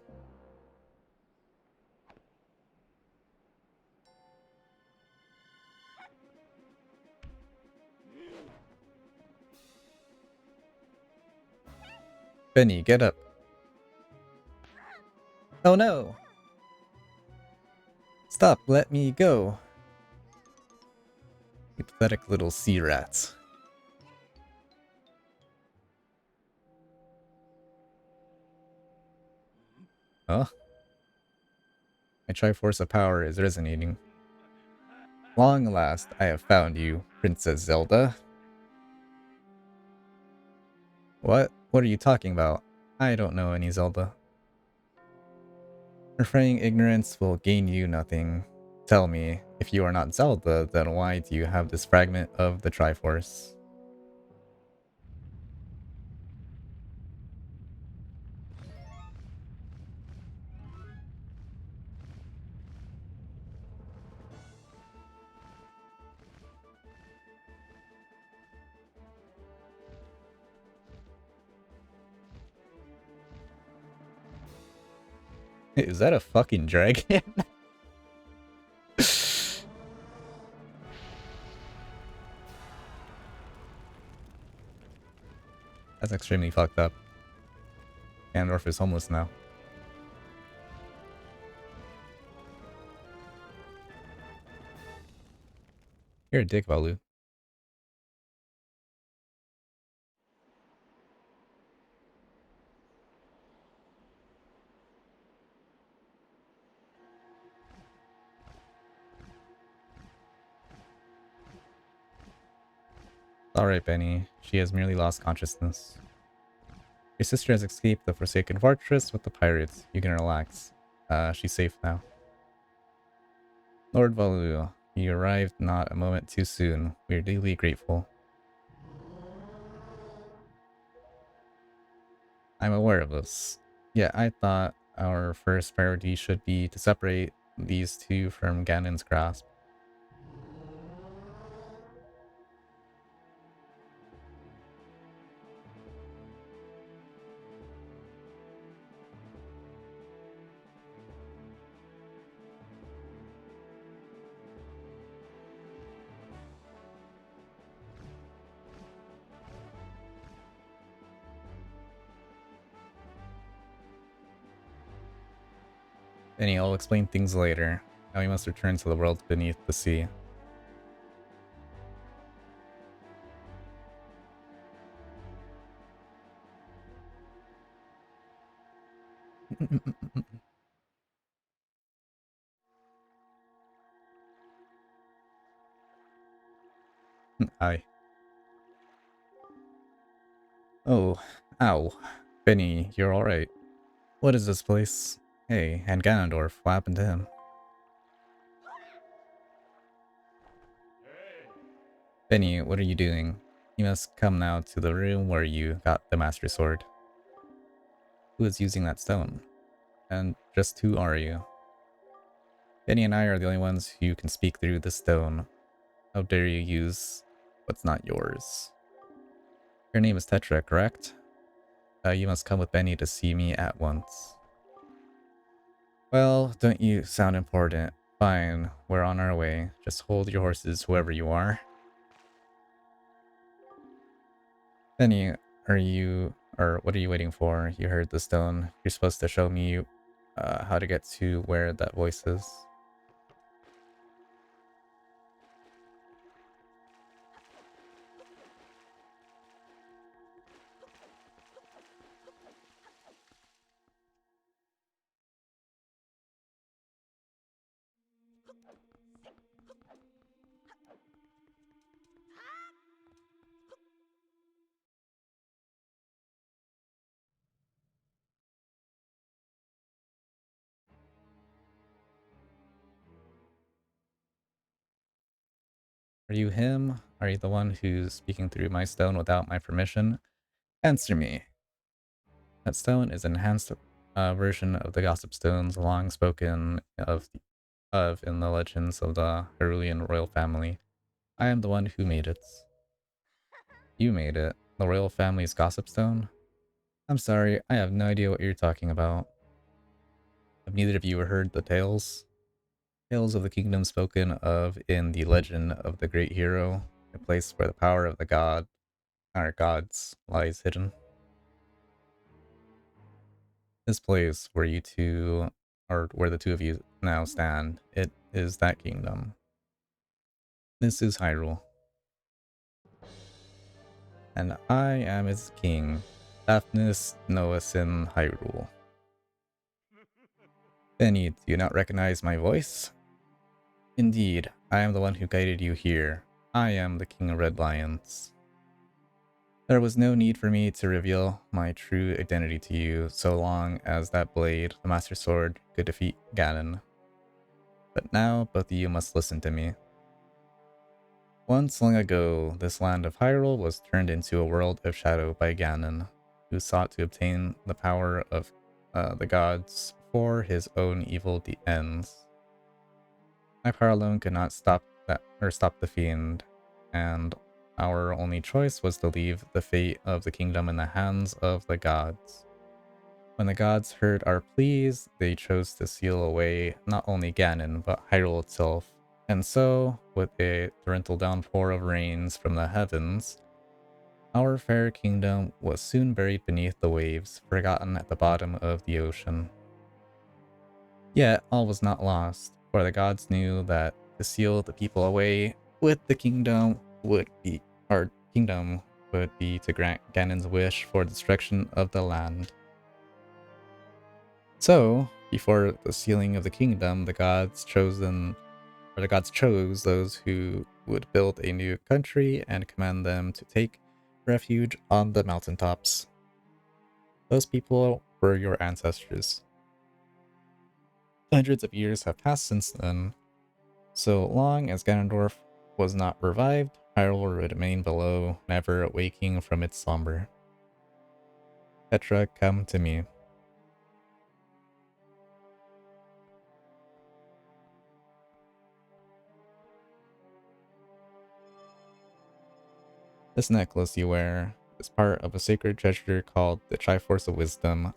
Benny, get up. Oh no! Stop, let me go. You pathetic little sea rats. Huh? My Triforce of Power is resonating. Long last, I have found you, Princess Zelda. What? What are you talking about? I don't know any Zelda. Refraining ignorance will gain you nothing. Tell me, if you are not Zelda, then why do you have this fragment of the Triforce? Is that a fucking dragon? That's extremely fucked up. Ganondorf is homeless now. You're a dick, Valu. Alright, Benny. She has merely lost consciousness. Your sister has escaped the Forsaken Fortress with the pirates. You can relax. She's safe now. Lord Valu, you arrived not a moment too soon. We are deeply grateful. I'm aware of this. Yeah, I thought our first priority should be to separate these two from Ganon's grasp. Benny, I'll explain things later. Now we must return to the world beneath the sea. Aye. Oh, ow. Benny, you're alright. What is this place? Hey, and Ganondorf, what happened to him? Benny, what are you doing? You must come now to the room where you got the Master Sword. Who is using that stone? And just who are you? Benny and I are the only ones who can speak through the stone. How dare you use what's not yours? Your name is Tetra, correct? You must come with Benny to see me at once. Well, don't you sound important. Fine, we're on our way. Just hold your horses, whoever you are. Benny, what are you waiting for? You heard the stone. You're supposed to show me how to get to where that voice is. Are you him? Are you the one who's speaking through my stone without my permission? Answer me. That stone is an enhanced version of the Gossip Stones long spoken of in the legends of the Hyrulean royal family. I am the one who made it. You made it. The royal family's Gossip Stone? I'm sorry, I have no idea what you're talking about. Have neither of you heard the tales? Tales of the kingdom spoken of in the legend of the great hero, a place where the power of the our gods, lies hidden. This place where you two, or where the two of you now stand, it is that kingdom. This is Hyrule. And I am its king, Daphnis Noasin Hyrule. Benny, do you not recognize my voice? Indeed, I am the one who guided you here. I am the King of Red Lions. There was no need for me to reveal my true identity to you so long as that blade, the Master Sword, could defeat Ganon. But now, both of you must listen to me. Once long ago, this land of Hyrule was turned into a world of shadow by Ganon, who sought to obtain the power of the gods for his own evil ends. My power alone could not stop the fiend, and our only choice was to leave the fate of the kingdom in the hands of the gods. When the gods heard our pleas, they chose to seal away not only Ganon, but Hyrule itself. And so, with a torrential downpour of rains from the heavens, our fair kingdom was soon buried beneath the waves, forgotten at the bottom of the ocean. Yet all was not lost, for the gods knew that to seal the people away with the kingdom would be our kingdom would be to grant Ganon's wish for destruction of the land. So, before the sealing of the kingdom, the gods chose those who would build a new country and command them to take refuge on the mountaintops. Those people were your ancestors. Hundreds of years have passed since then. So long as Ganondorf was not revived, Hyrule would remain below, never waking from its slumber. Tetra, come to me. This necklace you wear is part of a sacred treasure called the Triforce of Wisdom,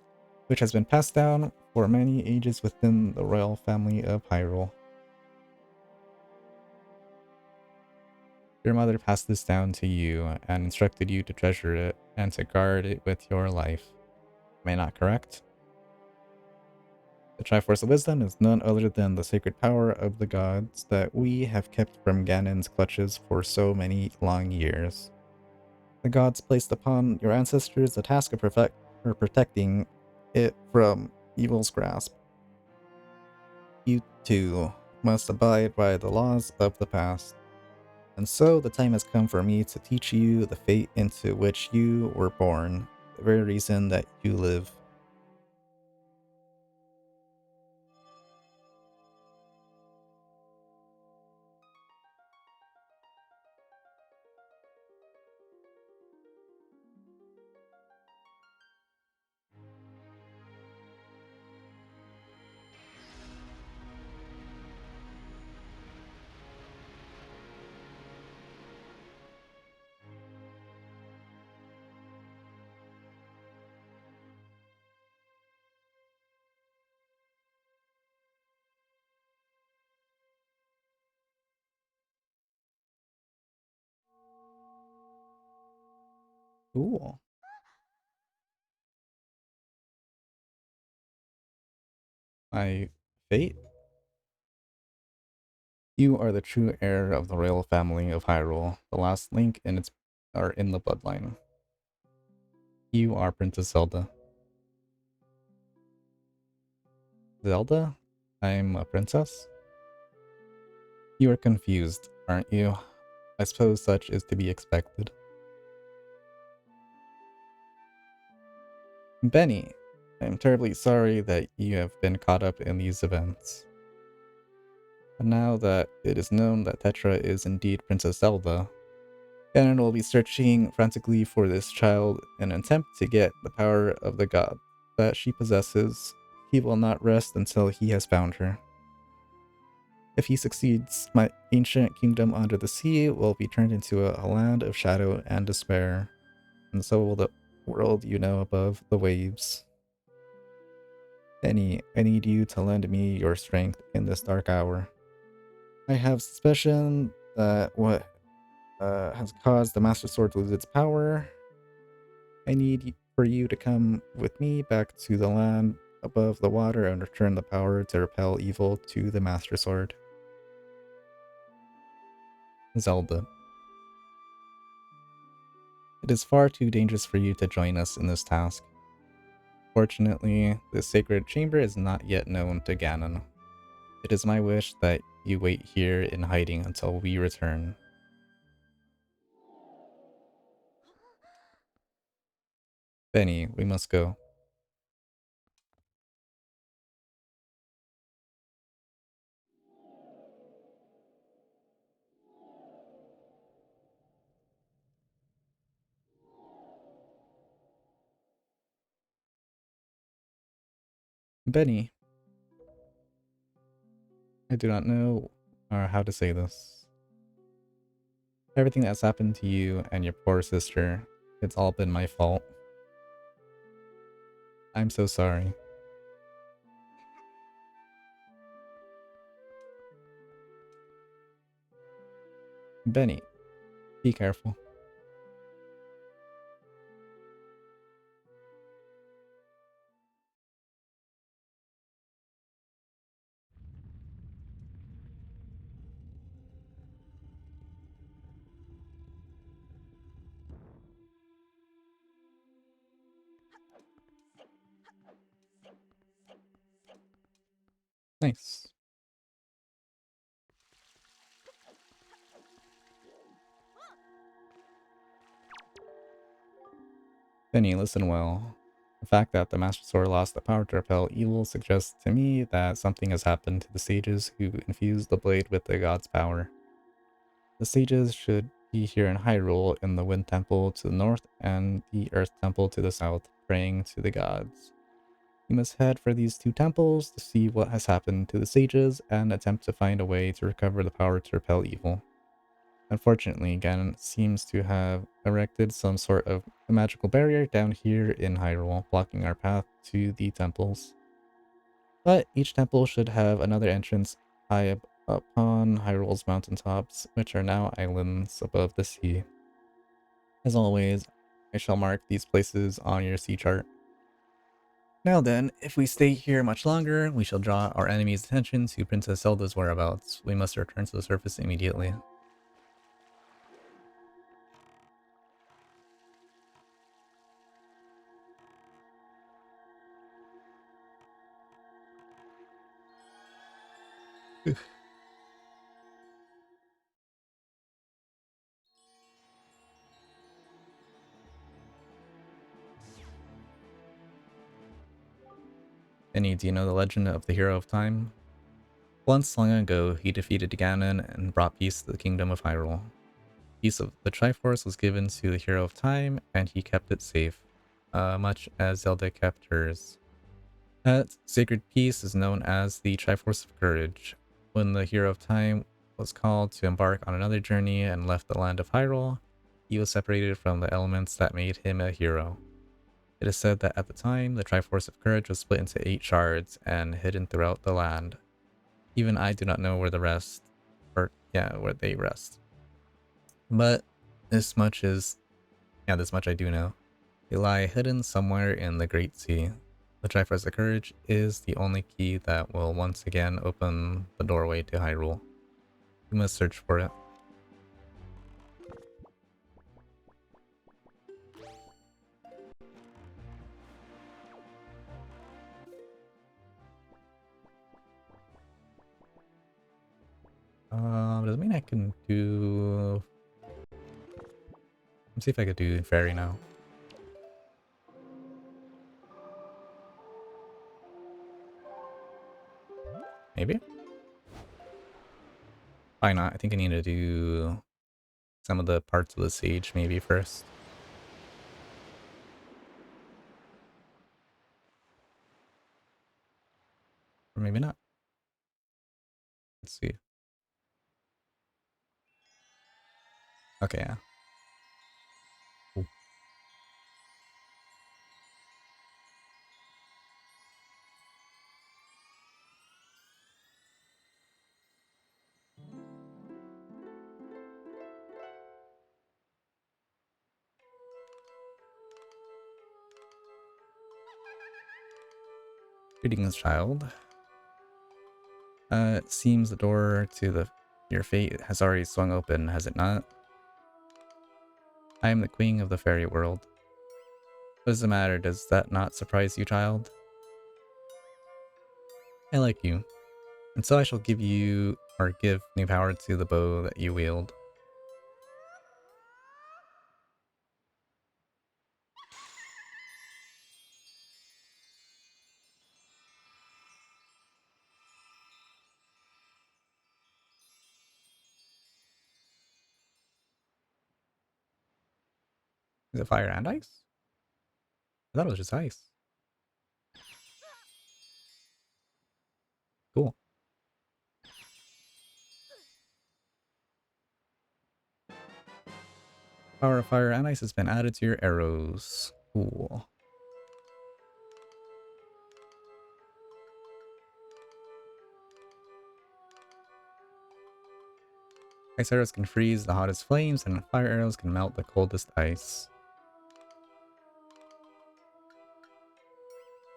which has been passed down for many ages within the royal family of Hyrule. Your mother passed this down to you and instructed you to treasure it and to guard it with your life. Am I not correct? The Triforce of Wisdom is none other than the sacred power of the gods that we have kept from Ganon's clutches for so many long years. The gods placed upon your ancestors the task of protecting it from evil's grasp. You, too, must abide by the laws of the past. And so the time has come for me to teach you the fate into which you were born, the very reason that you live. Cool. My fate? You are the true heir of the royal family of Hyrule, the last link in the bloodline. You are Princess Zelda. Zelda? I'm a princess? You are confused, aren't you? I suppose such is to be expected. Benny, I am terribly sorry that you have been caught up in these events. But now that it is known that Tetra is indeed Princess Zelda, Ganon will be searching frantically for this child in an attempt to get the power of the god that she possesses. He will not rest until he has found her. If he succeeds, my ancient kingdom under the sea will be turned into a land of shadow and despair, and so will the world you know above the waves. Benny, I need you to lend me your strength in this dark hour. I have suspicion that what has caused the Master Sword to lose its power. I need for you to come with me back to the land above the water and return the power to repel evil to the Master Sword. Zelda. It is far too dangerous for you to join us in this task. Fortunately, this sacred chamber is not yet known to Ganon. It is my wish that you wait here in hiding until we return. Benny, we must go. Benny, I do not know how to say this. Everything that's happened to you and your poor sister, it's all been my fault. I'm so sorry. Benny, be careful. Nice. Benny, listen well. The fact that the Master Sword lost the power to repel evil suggests to me that something has happened to the sages who infused the blade with the god's power. The sages should be here in Hyrule in the Wind Temple to the north and the Earth Temple to the south, praying to the gods. You must head for these two temples to see what has happened to the sages and attempt to find a way to recover the power to repel evil. Unfortunately, Ganon seems to have erected some sort of magical barrier down here in Hyrule, blocking our path to the temples. But each temple should have another entrance high up upon Hyrule's mountaintops, which are now islands above the sea. As always, I shall mark these places on your sea chart. Now then, if we stay here much longer, we shall draw our enemy's attention to Princess Zelda's whereabouts. We must return to the surface immediately. Any, do you know the legend of the Hero of Time? Once long ago, he defeated Ganon and brought peace to the kingdom of Hyrule. Piece of the Triforce was given to the Hero of Time, and he kept it safe, much as Zelda kept hers. That sacred piece is known as the Triforce of Courage. When the Hero of Time was called to embark on another journey and left the land of Hyrule, he was separated from the elements that made him a hero. It is said that at the time, the Triforce of Courage was split into 8 shards and hidden throughout the land. Even I do not know where the rest, or yeah, where they rest. But this much is, yeah, this much I do know. They lie hidden somewhere in the Great Sea. The Triforce of Courage is the only key that will once again open the doorway to Hyrule. We must search for it. Does it mean I can do... Let's see if I could do Fairy now. Maybe? Why not? I think I need to do some of the parts of the Sage maybe first. Or maybe not. Let's see. Okay, yeah. Cool. Greetings, child. It seems the door to your fate has already swung open, has it not? I am the queen of the fairy world. What is the matter? Does that not surprise you, child? I like you, and so I shall give you, or give new power to the bow that you wield. Is it fire and ice? I thought it was just ice. Cool. Power of fire and ice has been added to your arrows. Cool. Ice arrows can freeze the hottest flames, and fire arrows can melt the coldest ice.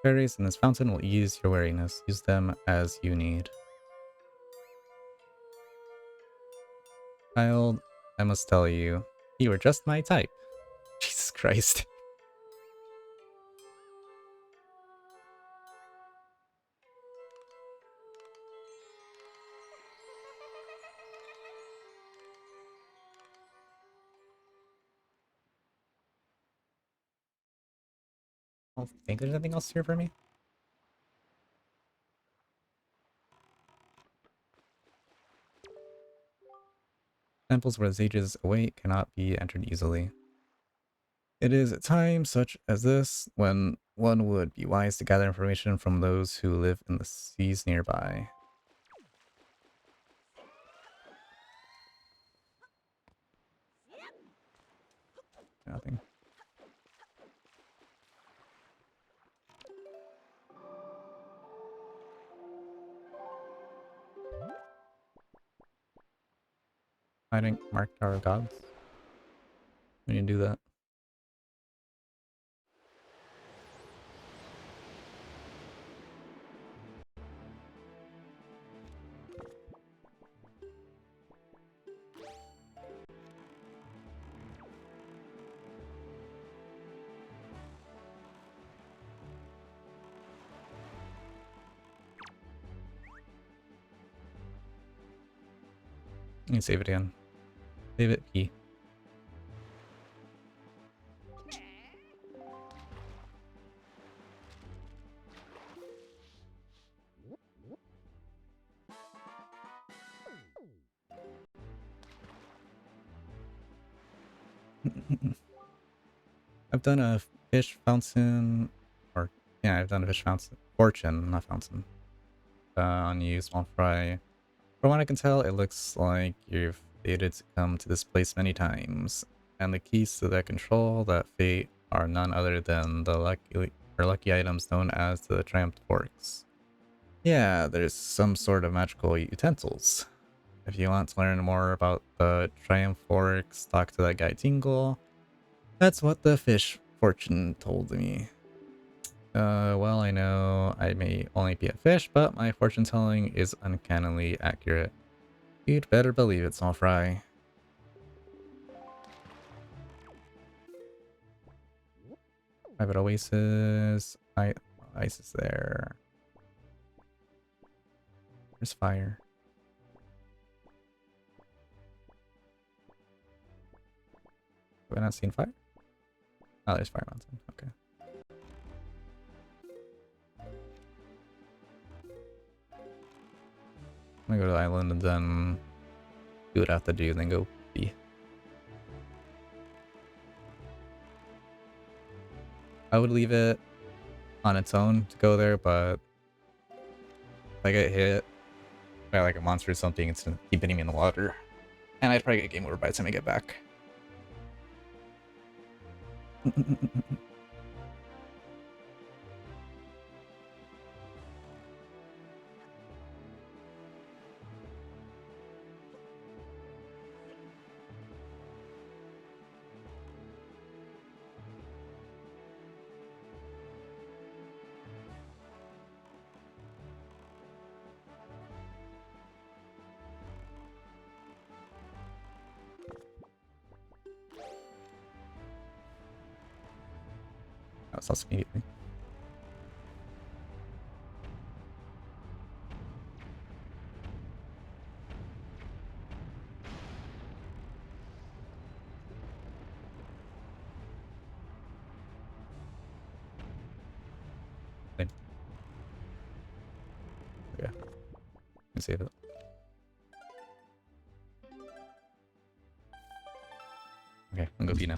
Fairies in this fountain will ease your weariness. Use them as you need. Child, I must tell you, you are just my type. Jesus Christ. I don't think there's anything else here for me. Temples where the sages await cannot be entered easily. It is at times such as this when one would be wise to gather information from those who live in the seas nearby. Nothing. Finding Mark Tower of Gods. We need to do that. Let me save it again. Save it P. I've done a fish fountain, or yeah, I've done a fish fountain, fortune, not fountain, on you, small fry. From what I can tell, it looks like you've fated to come to this place many times, and the keys to that control, that fate, are none other than the lucky items known as the Triumphed Forks. Yeah, there's some sort of magical utensils. If you want to learn more about the Triumph Forks, talk to that guy Tingle. That's what the fish fortune told me. Well, I know I may only be a fish, but my fortune telling is uncannily accurate. You'd better believe it, small fry. Private oasis. Ice is there. There's fire. Have I not seen fire? Oh, there's Fire Mountain. Okay. I'm gonna go to the island and then do what I have to do, then go B. I would leave it on its own to go there, but if I get hit by like a monster or something, it's gonna keep hitting me in the water. And I'd probably get game over by the time I get back. That was us immediately. Okay. Let me save it. Okay, I'm gonna go B now.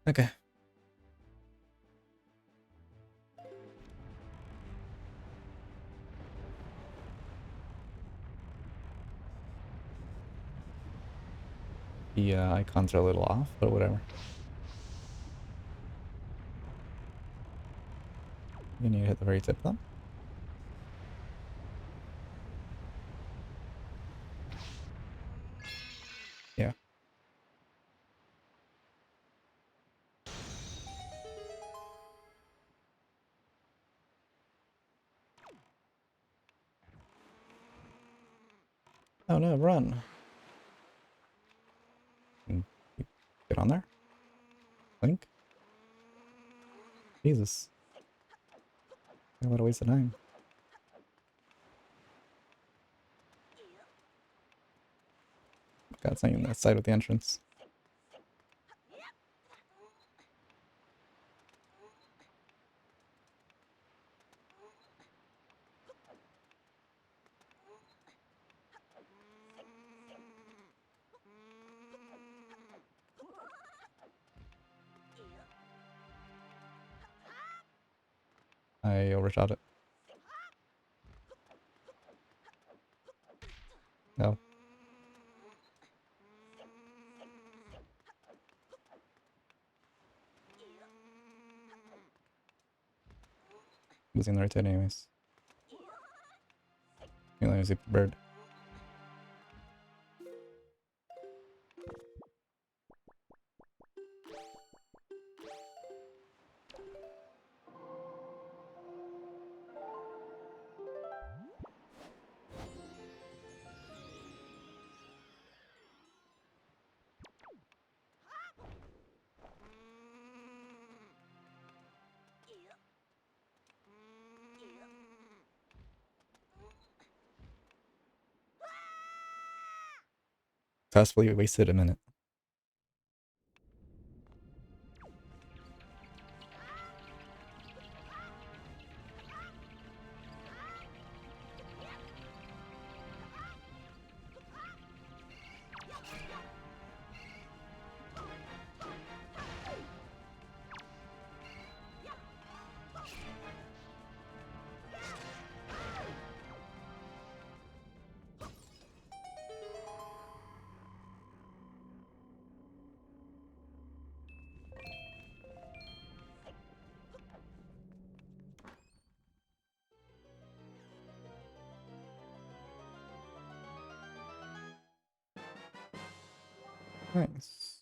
Okay. The icons are a little off, but whatever. You need to hit the very tip though. Yeah. Oh no, run. Get on there. Link. Jesus. A lot of waste of time. God, it's not even that side with the entrance. I overshot it. No. Losing the right side anyways. You only see bird. Successfully wasted a minute. Nice.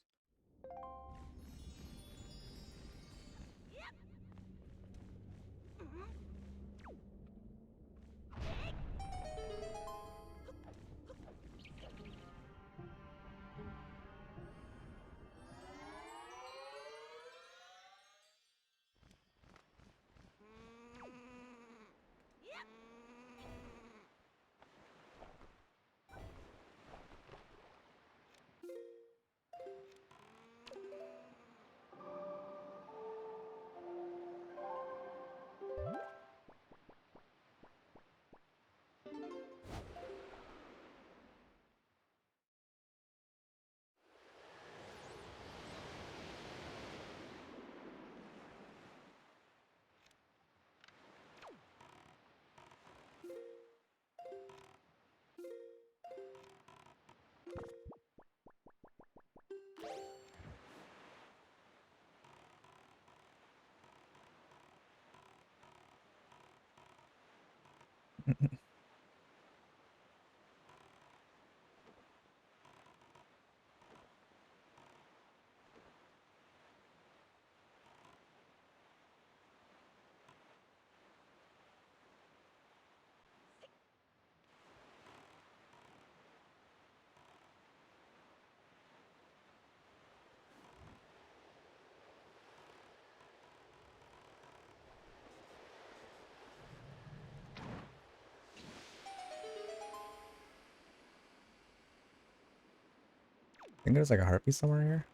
I think there's like a heartbeat somewhere here.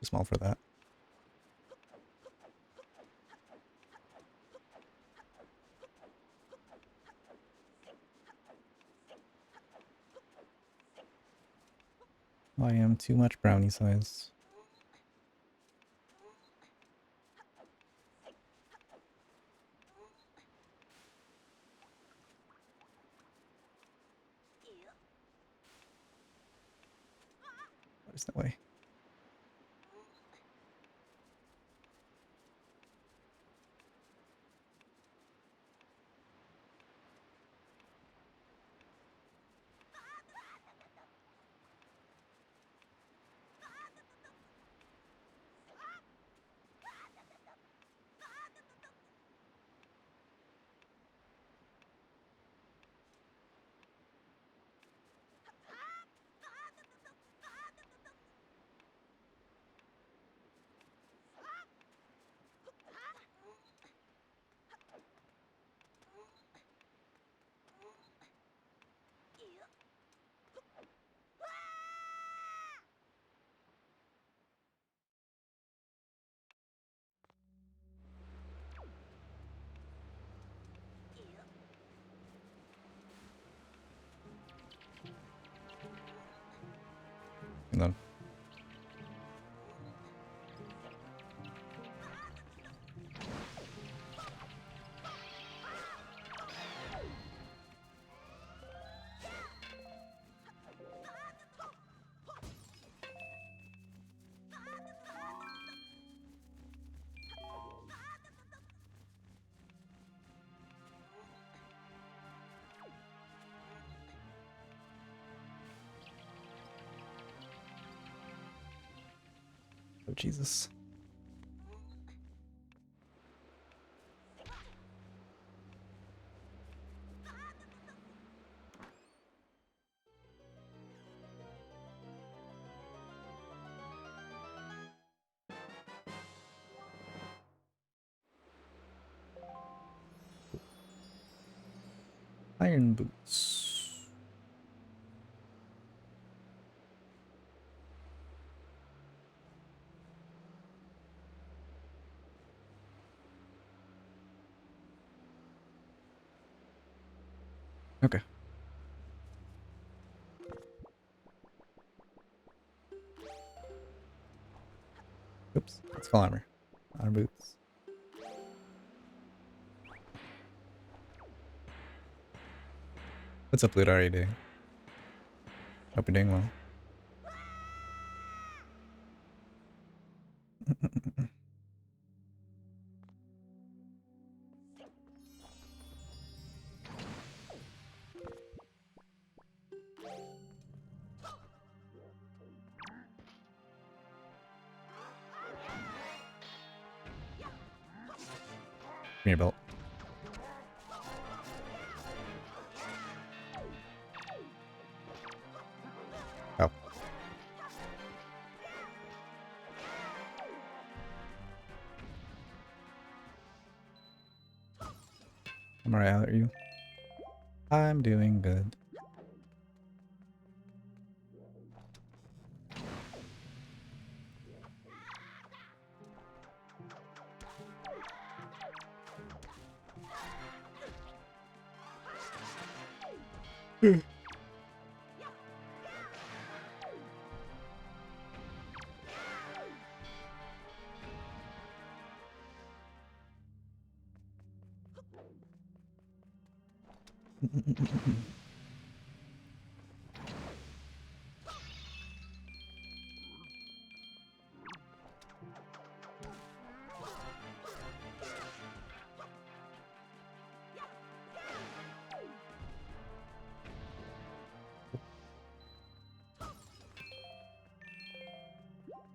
Too small for that. I am too much brownie size. There's no way. And then oh Jesus. Iron boots. Okay. Oops. Let's call armor. Iron boots. What's up, Lude? How are you doing? Hope you're doing well. Give me your belt. Oh. I'm alright, how are you? I'm doing good.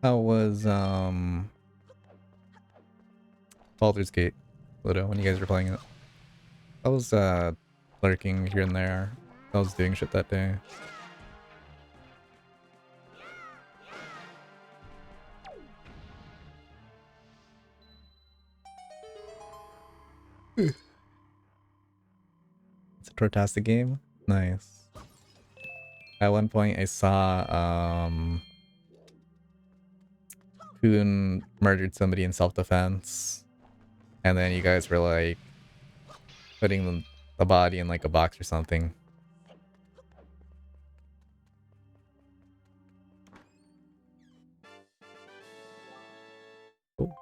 How was Baldur's Gate, Ludo, when you guys were playing it? I was lurking here and there. I was doing shit that day. It's a fantastic game. Nice. At one point I saw Poon murdered somebody in self-defense, and then you guys were like putting the body in like a box or something. Cool.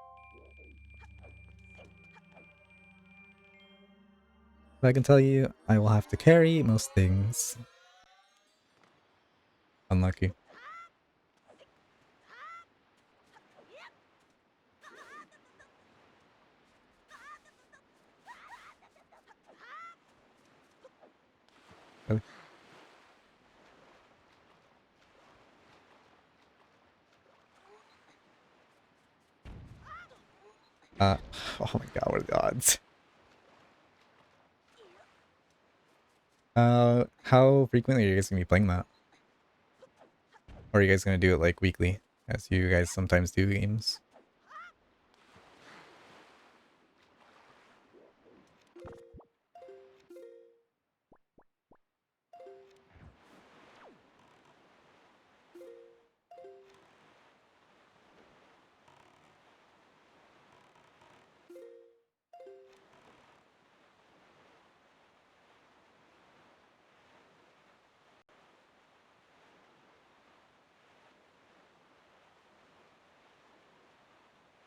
I can tell you, I will have to carry most things. Unlucky. Really? Oh my god, what are the odds? How frequently are you guys gonna be playing that? Or are you guys gonna do it like weekly, as you guys sometimes do games?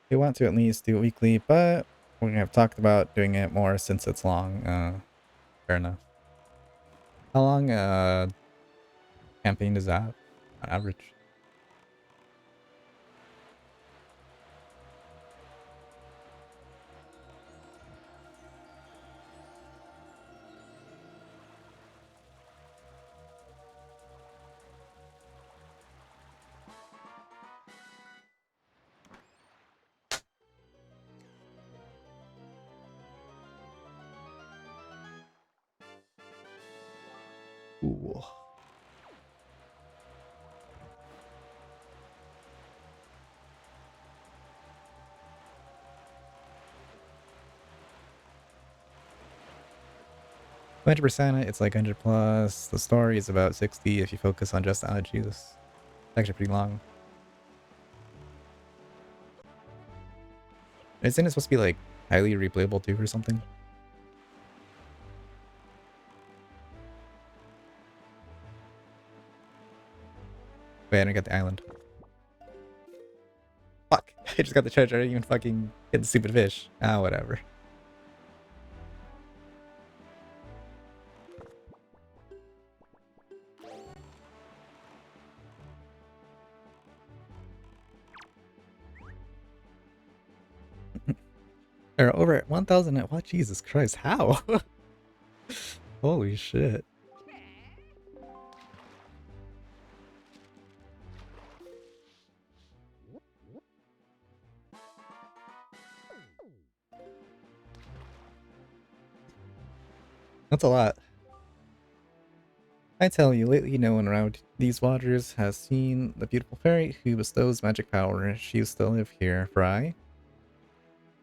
We want to at least do it weekly, but we have talked about doing it more since it's long. Fair enough. How long campaign does that on average? Ooh. 100%, it's like 100 plus. The story is about 60 if you focus on just allergies. It's actually pretty long. Isn't it supposed to be like highly replayable too or something? Wait, I didn't get the island. Fuck! I just got the treasure. I didn't even fucking get the stupid fish. Ah, whatever. They're over at 1,000. What? Jesus Christ! How? Holy shit! That's a lot. I tell you, lately no one around these waters has seen the beautiful fairy who bestows magic power. She used to live here, for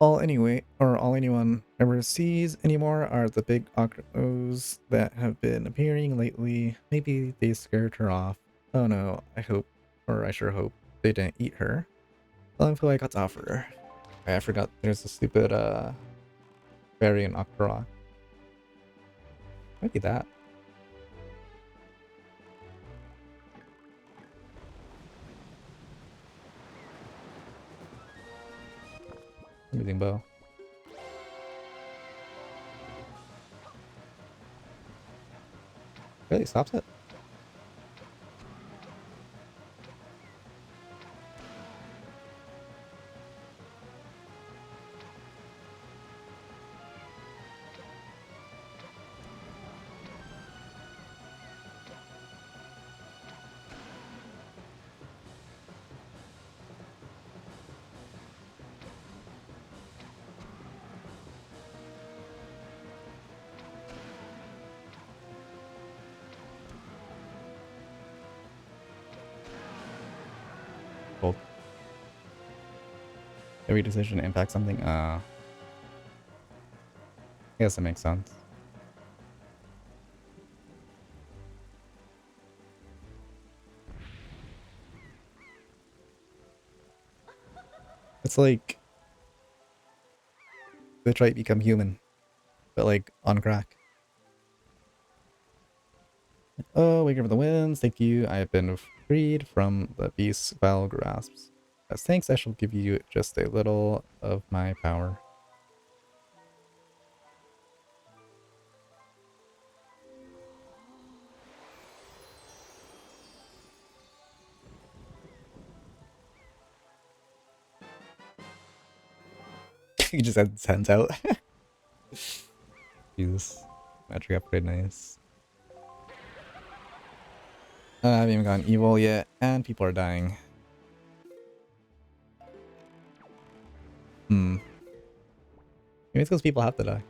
all anyone ever sees anymore are the big octopus that have been appearing lately. Maybe they scared her off. Oh no, I sure hope they didn't eat her. Well, I feel like I got to offer her. I forgot there's a stupid fairy in Octorock. Maybe that. Amazing bow. Really stops it? Cool. Every decision impacts something. I guess that makes sense. It's like Detroit Become Human, but like on crack. Oh, Waker of the Winds, thank you. I have been freed from the beast's foul grasps. As thanks, I shall give you just a little of my power. You just had his hands out. Jesus. Magic upgrade, nice. I haven't even gone evil yet, and people are dying. Hmm. Maybe it's because people have to die.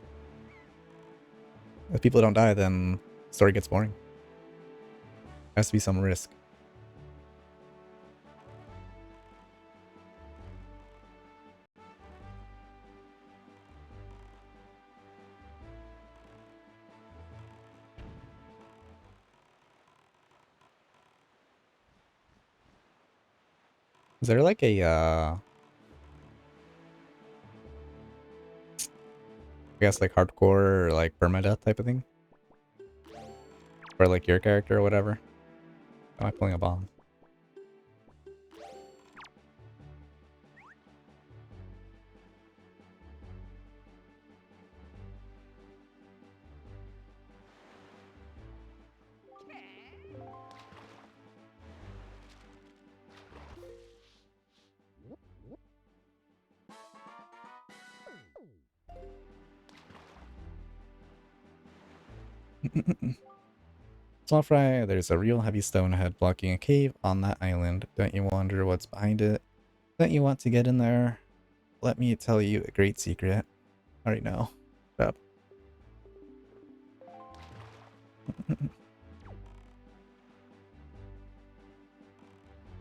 If people don't die, then the story gets boring. There has to be some risk. Is there like a, I guess like hardcore or like permadeath type of thing? For like your character or whatever? Am I pulling a bomb? Fry, there's a real heavy stone head blocking a cave on that island. Don't you wonder what's behind it? Don't you want to get in there? Let me tell you a great secret. I already know. Shut up.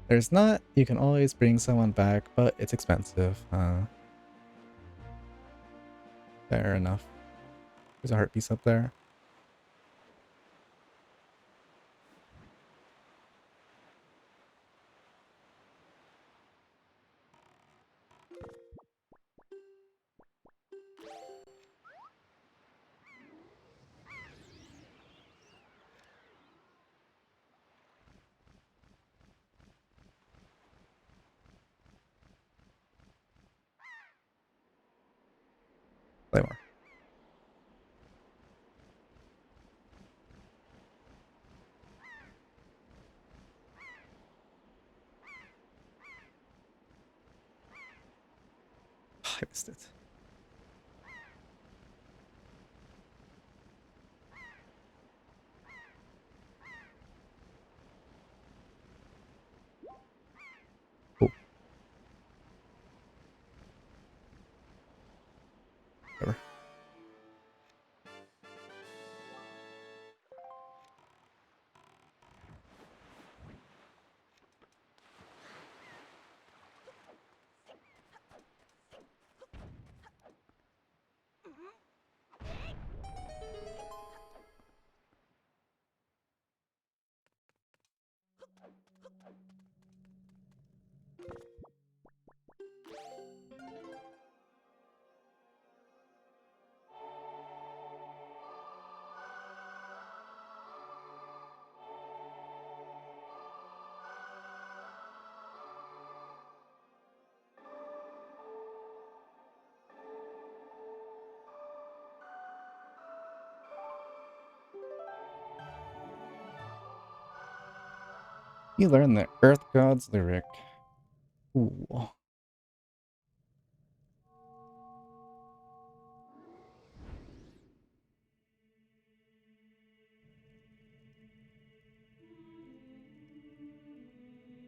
There's not. You can always bring someone back, but it's expensive. Fair enough. There's a heart piece up there. Play more. I missed it. Oh, whatever. You learn the Earth God's lyric. Ooh.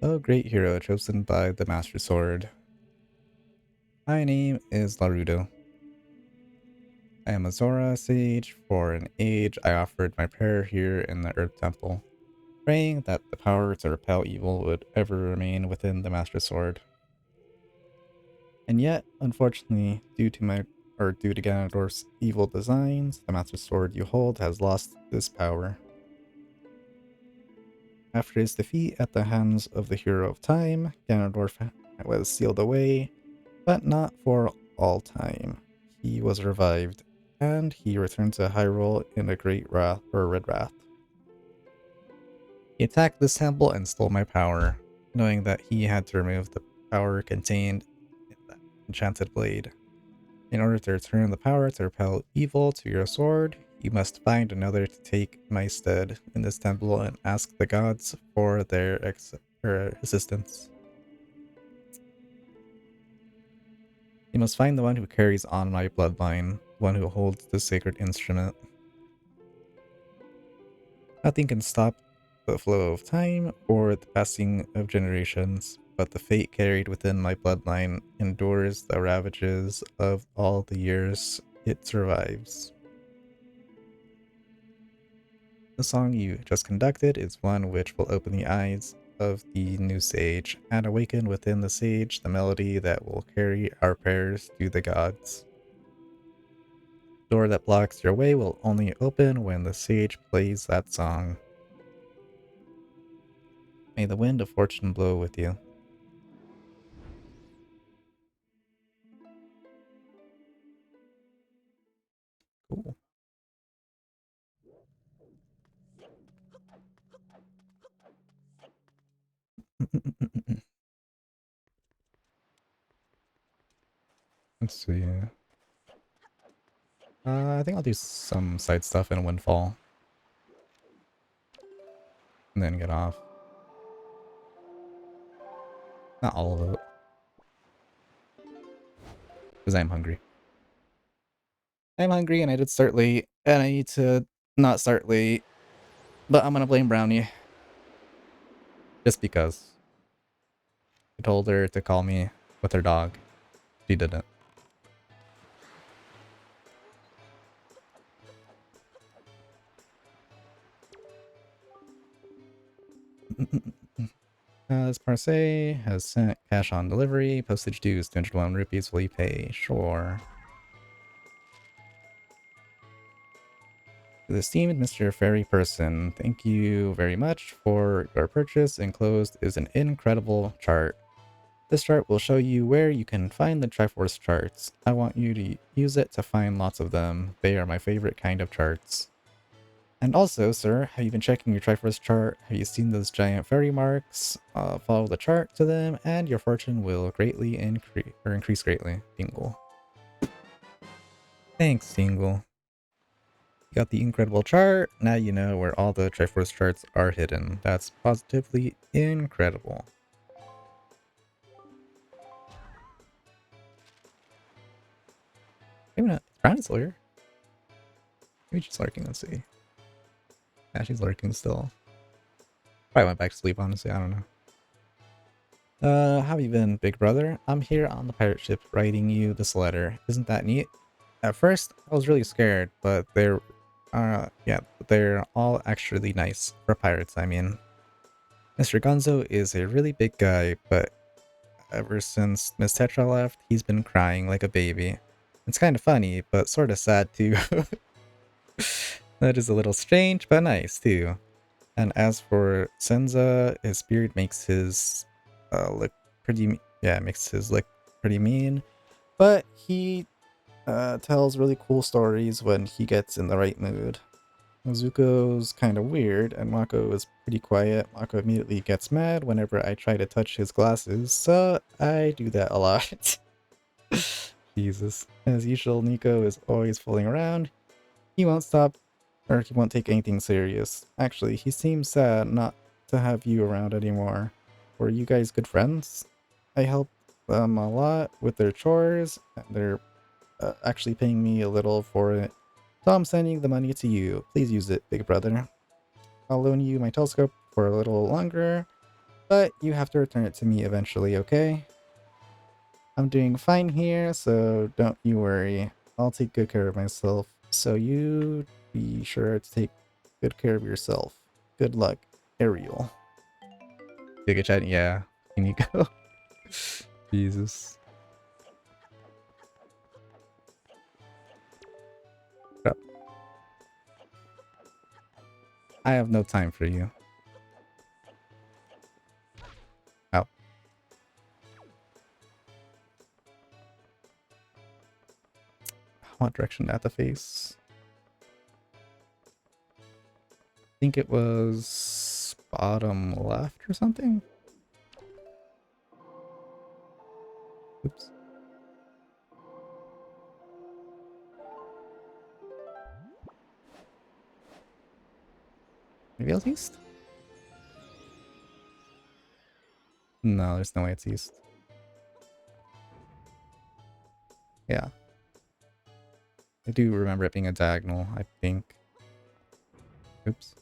Oh, great hero chosen by the Master Sword. My name is Larudo. I am a Zora sage. For an age, I offered my prayer here in the Earth Temple, praying that the power to repel evil would ever remain within the Master Sword. And yet, unfortunately, due to Ganondorf's evil designs, the Master Sword you hold has lost this power. After his defeat at the hands of the Hero of Time, Ganondorf was sealed away, but not for all time. He was revived, and he returned to Hyrule in a great wrath or red wrath. He attacked this temple and stole my power, knowing that he had to remove the power contained in that enchanted blade. In order to return the power to repel evil to your sword, you must find another to take my stead in this temple and ask the gods for their assistance. You must find the one who carries on my bloodline, one who holds the sacred instrument. Nothing can stop the flow of time or the passing of generations, but the fate carried within my bloodline endures the ravages of all the years it survives. The song you just conducted is one which will open the eyes of the new sage and awaken within the sage the melody that will carry our prayers to the gods. The door that blocks your way will only open when the sage plays that song. May the wind of fortune blow with you. Cool. Let's see. I think I'll do some side stuff in Windfall. And then get off. Not all of it. Because I'm hungry. I'm hungry and I did start late. And I need to not start late. But I'm gonna blame Brownie. Just because. I told her to call me with her dog. She didn't. As Parse has sent cash on delivery. Postage dues 201 rupees. Will you pay? Sure. To the esteemed Mr. Fairy Person, thank you very much for your purchase. Enclosed is an incredible chart. This chart will show you where you can find the Triforce charts. I want you to use it to find lots of them. They are my favorite kind of charts. And also, sir, have you been checking your Triforce chart? Have you seen those giant fairy marks? Follow the chart to them, and your fortune will greatly increase greatly. Dingle. Thanks, Dingle. You got the incredible chart. Now you know where all the Triforce charts are hidden. That's positively incredible. Maybe not. Brownie's still here. Maybe she's lurking. Let's see. Yeah, she's lurking still. Probably went back to sleep, honestly. I don't know. How have you been, big brother? I'm here on the pirate ship writing you this letter. Isn't that neat? At first, I was really scared, but they're all actually nice. For pirates, I mean. Mr. Gonzo is a really big guy, but ever since Miss Tetra left, he's been crying like a baby. It's kind of funny, but sort of sad too. That is a little strange, but nice too. And as for Senza, his beard makes his look pretty. Yeah, makes his look pretty mean. But he tells really cool stories when he gets in the right mood. Zuko's kind of weird, and Mako is pretty quiet. Mako immediately gets mad whenever I try to touch his glasses, so I do that a lot. Jesus. As usual, Nico is always fooling around. He won't stop, or he won't take anything serious. Actually, he seems sad not to have you around anymore. Were you guys good friends? I helped them a lot with their chores, and they're actually paying me a little for it. So I'm sending the money to you. Please use it, big brother. I'll loan you my telescope for a little longer, but you have to return it to me eventually, okay? I'm doing fine here, so don't you worry. I'll take good care of myself, so you be sure to take good care of yourself. Good luck, Ariel. Take a chat, yeah. Can you go? Jesus. Shut up. I have no time for you. Out. What direction at the face? I think it was bottom left or something? Oops. Maybe it was east? No, there's no way it's east. Yeah. I do remember it being a diagonal, I think. Oops.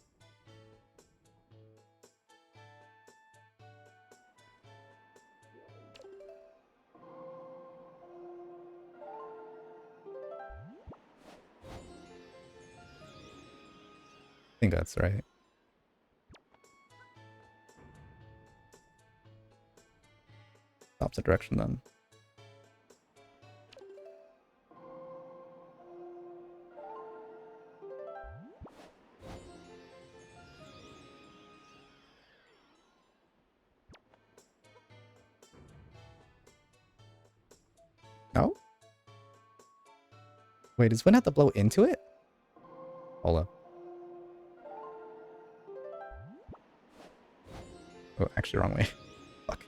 I think that's right. Opposite direction then. No? Wait, does wind have to blow into it? Hold up. Oh, actually wrong way. Fuck.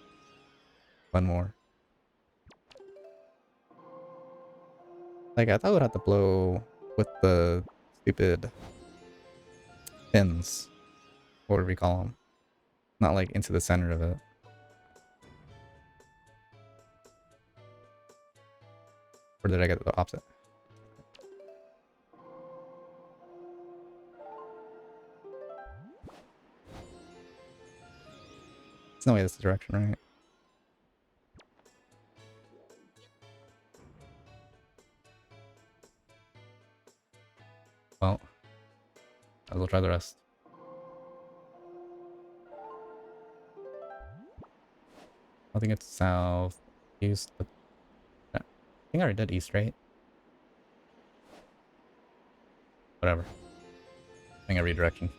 One more. Like, I thought it would have to blow with the stupid fins. What would we call them? Not like into the center of it. Or did I get the opposite? There's no way this is the direction, right? Well, I will try the rest. I think it's south, east, but I think I already did east, right? Whatever. I think I read direction.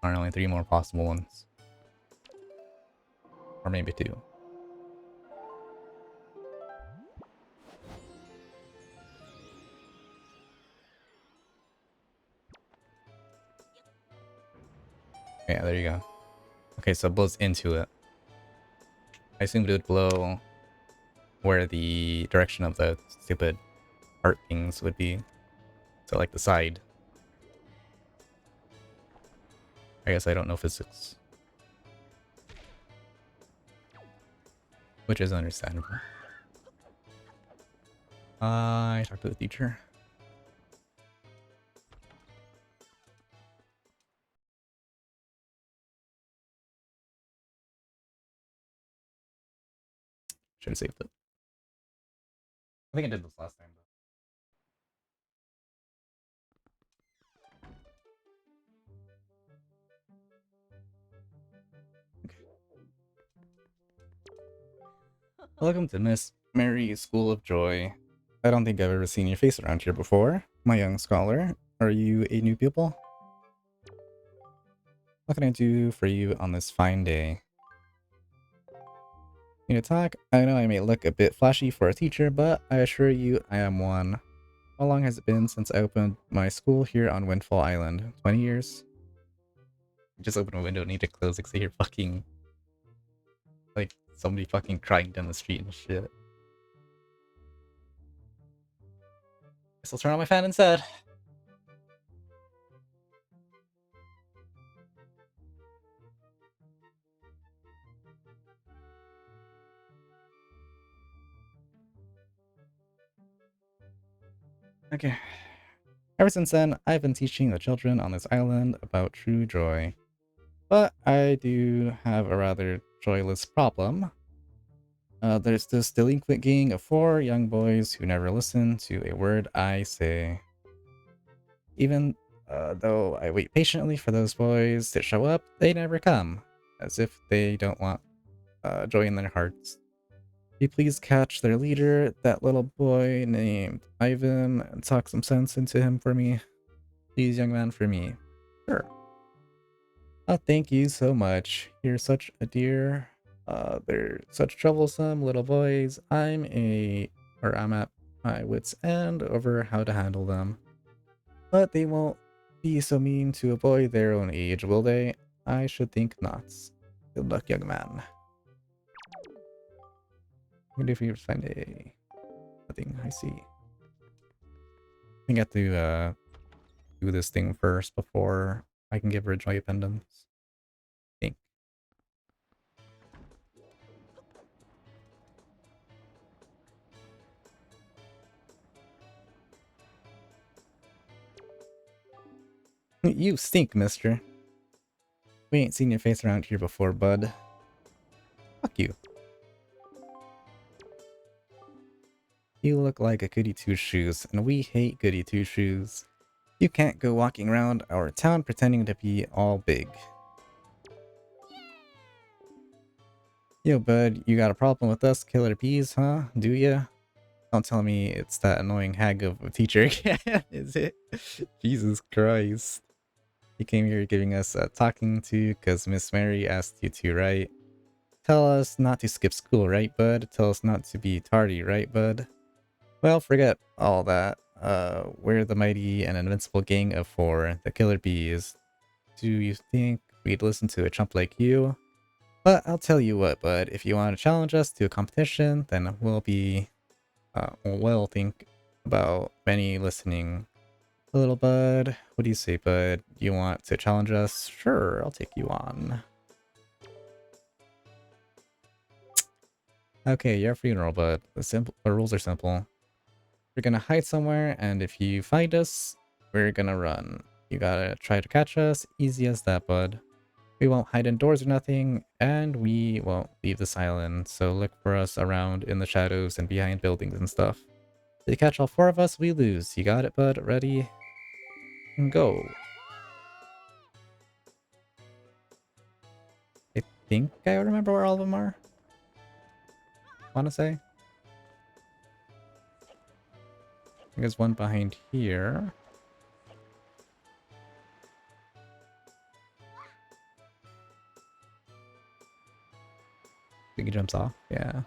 There are only 3 more possible ones. Or maybe 2. Yeah, there you go. Okay, so it blows into it. I assumed it would blow where the direction of the stupid heart things would be. So like the side. I guess I don't know physics. Which is understandable. I talked to the teacher. Should have saved it. I think I did this last time though. Welcome to Miss Mary's School of Joy. I don't think I've ever seen your face around here before, my young scholar. Are you a new pupil? What can I do for you on this fine day? Need to talk? I know I may look a bit flashy for a teacher, but I assure you I am one. How long has it been since I opened my school here on Windfall Island? 20 years? Just open a window and need to close because I hear fucking... like, somebody fucking crying down the street and shit. Guess I'll turn on my fan instead. Okay. Ever since then, I've been teaching the children on this island about true joy. But I do have a rather joyless problem. There's this delinquent gang of 4 young boys who never listen to a word I say. Even though I wait patiently for those boys to show up, they never come, as if they don't want joy in their hearts. Will you please catch their leader, that little boy named Ivan, and talk some sense into him for me? Please, young man, for me. Sure. Oh, thank you so much. You're such a dear. They're such troublesome little boys. I'm at my wit's end over how to handle them. But they won't be so mean to a boy their own age, will they? I should think not. Good luck, young man. What if you find a nothing? I see. I have to do this thing first before I can give her joy pendants. Think. You stink, mister. We ain't seen your face around here before, bud. Fuck you. You look like a goody two-shoes, and we hate goody two-shoes. You can't go walking around our town pretending to be all big. Yo, bud, you got a problem with us killer bees, huh? Do ya? Don't tell me it's that annoying hag of a teacher again, is it? Jesus Christ. You came here giving us a talking to because Miss Mary asked you to, right? Tell us not to skip school, right, bud? Tell us not to be tardy, right, bud? Well, forget all that. We're the mighty and invincible gang of four, the killer bees. Do you think we'd listen to a chump like you? But I'll tell you what, bud, if you want to challenge us to a competition, then we'll think about many listening. A little bud, what do you say, bud? You want to challenge us? Sure, I'll take you on. Okay, your funeral, bud. The rules are simple. We're gonna hide somewhere, and if you find us, we're gonna run. You gotta try to catch us, easy as that, bud. We won't hide indoors or nothing, and we won't leave this island, so look for us around in the shadows and behind buildings and stuff. If you catch all four of us, we lose. You got it, bud? Ready? And go. I think I remember where all of them are. Wanna say? There's one behind here. I think he jumps off. Yeah.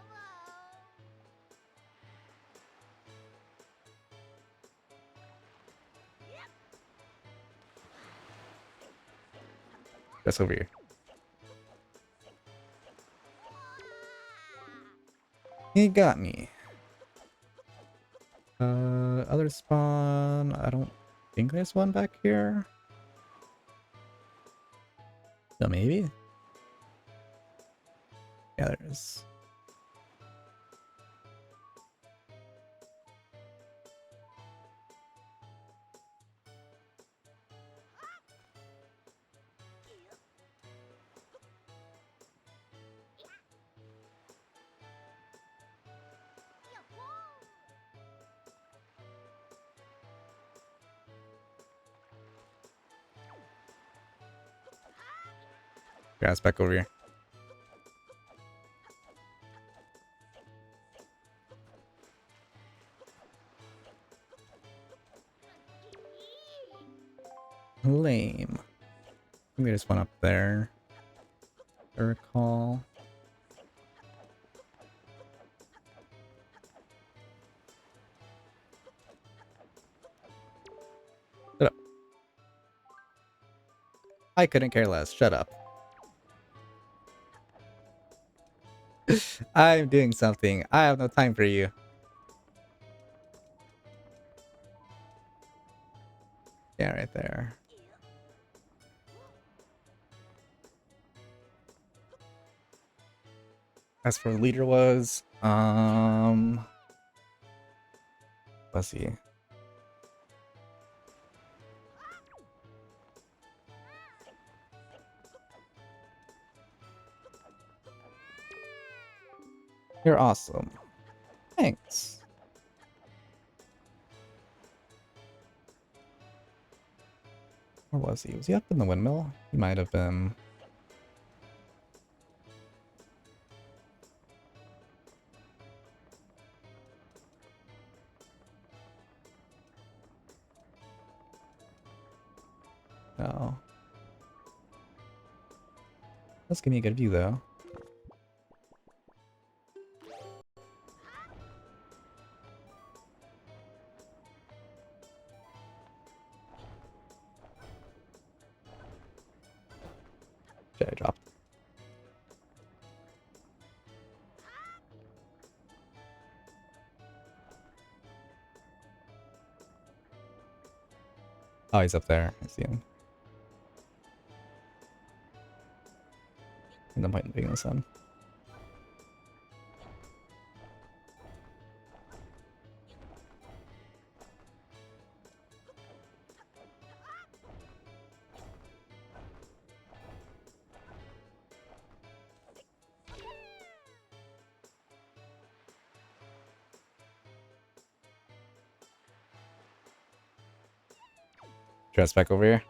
That's over here. He got me. Other spawn. I don't think there's one back here. No, maybe? Yeah, there is. Yeah, it's back over here. Lame. I think there's one up there. I recall. Shut up. I couldn't care less. Shut up. I'm doing something. I have no time for you. Yeah, right there. As for the leader was, let's see. You're awesome. Thanks. Where was he? Was he up in the windmill? He might have been. No. Let's give me a good view though. Should I drop? Oh, he's up there. I see him. And I'm fighting being in the sun. Dress back over here.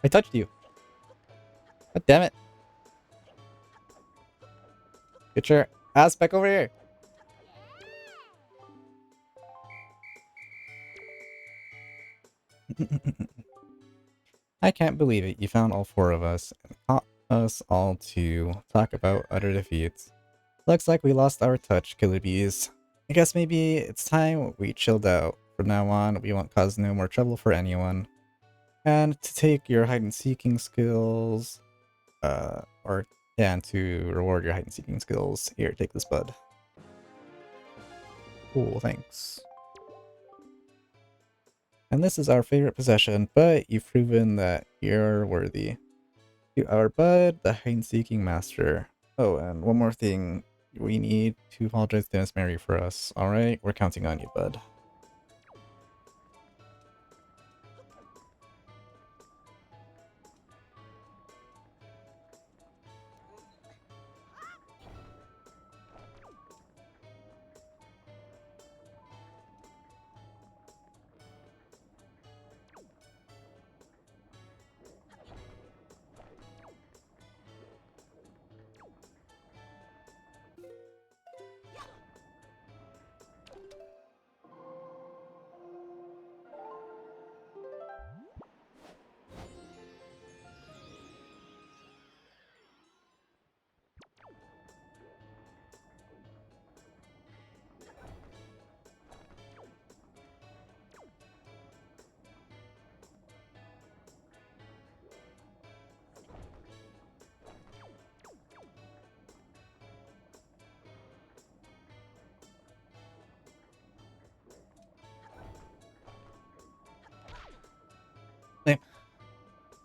I touched you. God damn it. Get your ass back over here. I can't believe it. You found all four of us and taught us all to talk about utter defeats. Looks like we lost our touch, killer bees. I guess maybe it's time we chilled out. From now on, we won't cause no more trouble for anyone. And to take your hide-and-seeking skills, and to reward your hide-and-seeking skills, here, take this bud. Cool, thanks. And this is our favorite possession, but you've proven that you're worthy. To our bud, the hide-and-seeking master. Oh, and one more thing. We need to apologize to Miss Mary for us, alright? We're counting on you, bud.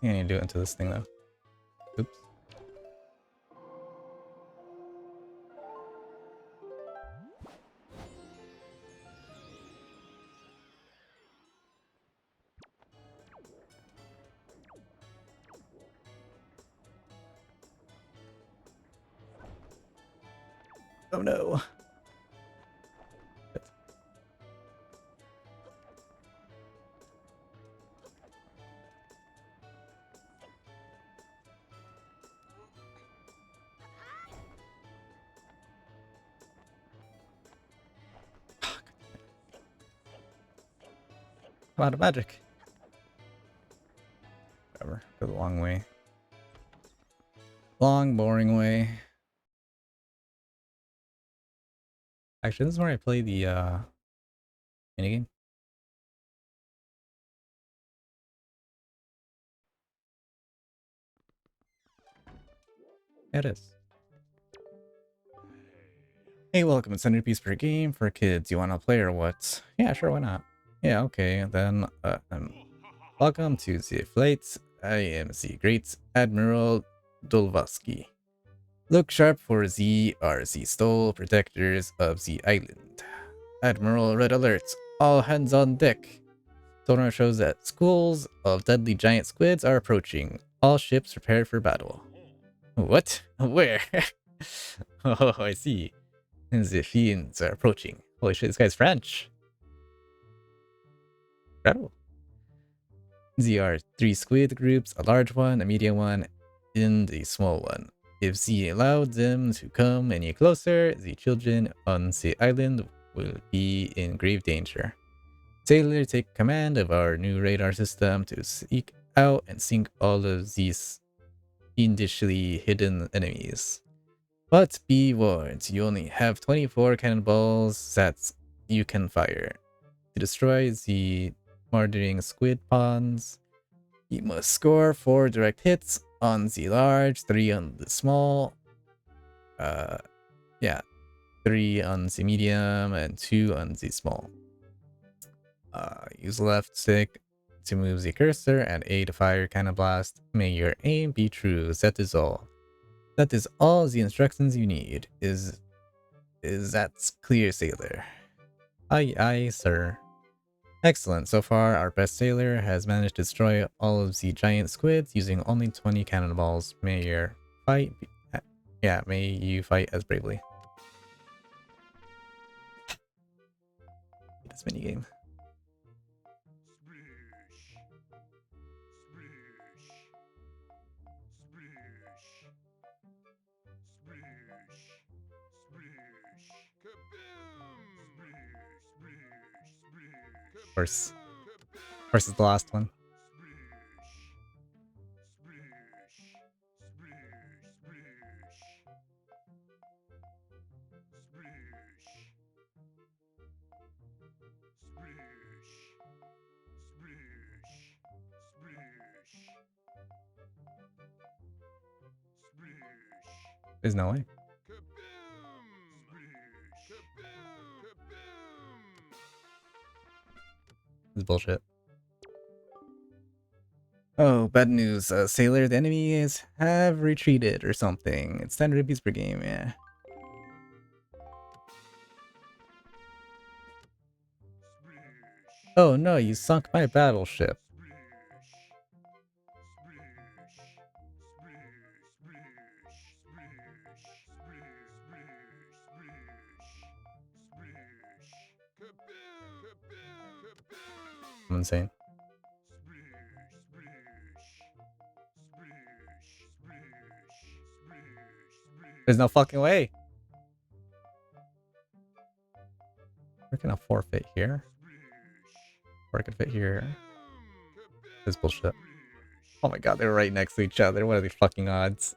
I need to do it into this thing though. Oops. Oh no. I'm out of magic. Whatever. Go the long way. Long, boring way. Actually, this is where I play the minigame. Yeah, it is. Hey, welcome. It's 100 piece per game for kids. You want to play or what? Yeah, sure, why not? Yeah, okay, then welcome to the flight. I am the Great Admiral Dolvasky. Look sharp for the are the sole protectors of the island. Admiral Red Alert. All hands on deck. Sonar shows that schools of deadly giant squids are approaching. All ships prepared for battle. What? Where? Oh, I see. The fiends are approaching. Holy shit, this guy's French. Incredible. There are 3 squid groups, a large one, a medium one, and a small one. If they allow them to come any closer, the children on the island will be in grave danger. Sailor, take command of our new radar system to seek out and sink all of these fiendishly hidden enemies. But be warned, you only have 24 cannonballs that you can fire. To destroy the murdering squid pawns, you must score 4 direct hits on the large, 3 on the small, yeah, 3 on the medium, and 2 on the small. Use left stick to move the cursor and A to fire cannon blast. May your aim be true, that is all. That is all the instructions you need. Is that clear, sailor? Aye, aye, sir. Excellent. So far, our best sailor has managed to destroy all of the giant squids using only 20 cannonballs. May your fight be... yeah, may you fight as bravely. This minigame. Of course. Of course, it's the last one. There's no way. This is bullshit. Oh, bad news. Sailor, the enemies have retreated or something. It's 10 rupees per game, yeah. Oh no, you sunk my battleship. I'm insane. There's no fucking way. We're gonna forfeit here. Or I could fit here. This is bullshit. Oh my god, they're right next to each other. What are the fucking odds?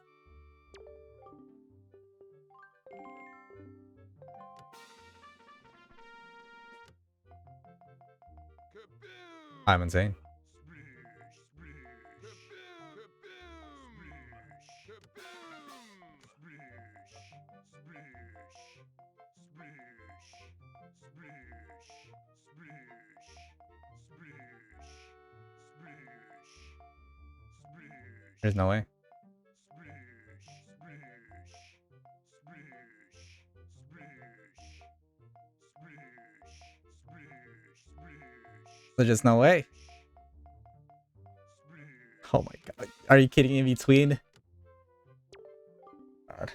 I'm insane. There's no way. There's just no way. Oh my god. Are you kidding? In between? God.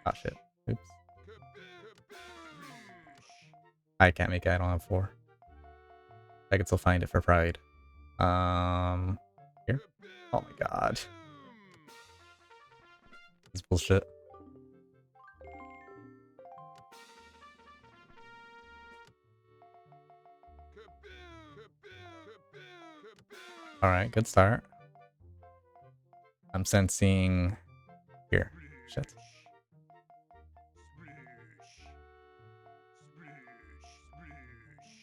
Oh shit. Oops. I can't make it. I don't have 4. I can still find it for pride. Here? Oh my god. This is bullshit. Alright, good start. I'm sensing... here. Shit.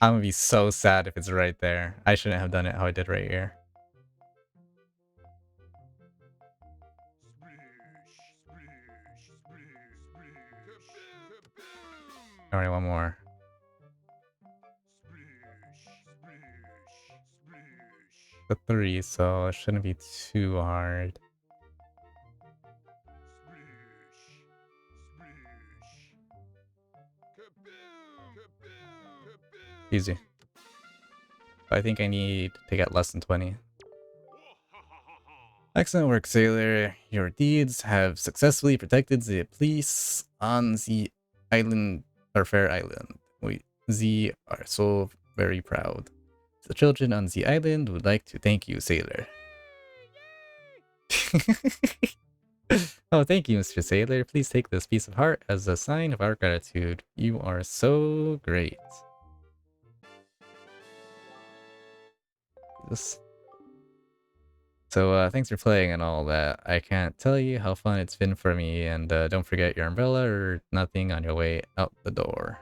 I'm gonna be so sad if it's right there. I shouldn't have done it how I did right here. Alright, one more. The 3, so it shouldn't be too hard. Easy. I think I need to get less than 20. Excellent work, sailor. Your deeds have successfully protected the police on the island, or fair island. We are so very proud. The children on the island would like to thank you, sailor. Oh, thank you, Mr. Sailor. Please take this piece of heart as a sign of our gratitude. You are so great. This. So, thanks for playing and all that. I can't tell you how fun it's been for me, and don't forget your umbrella or nothing on your way out the door.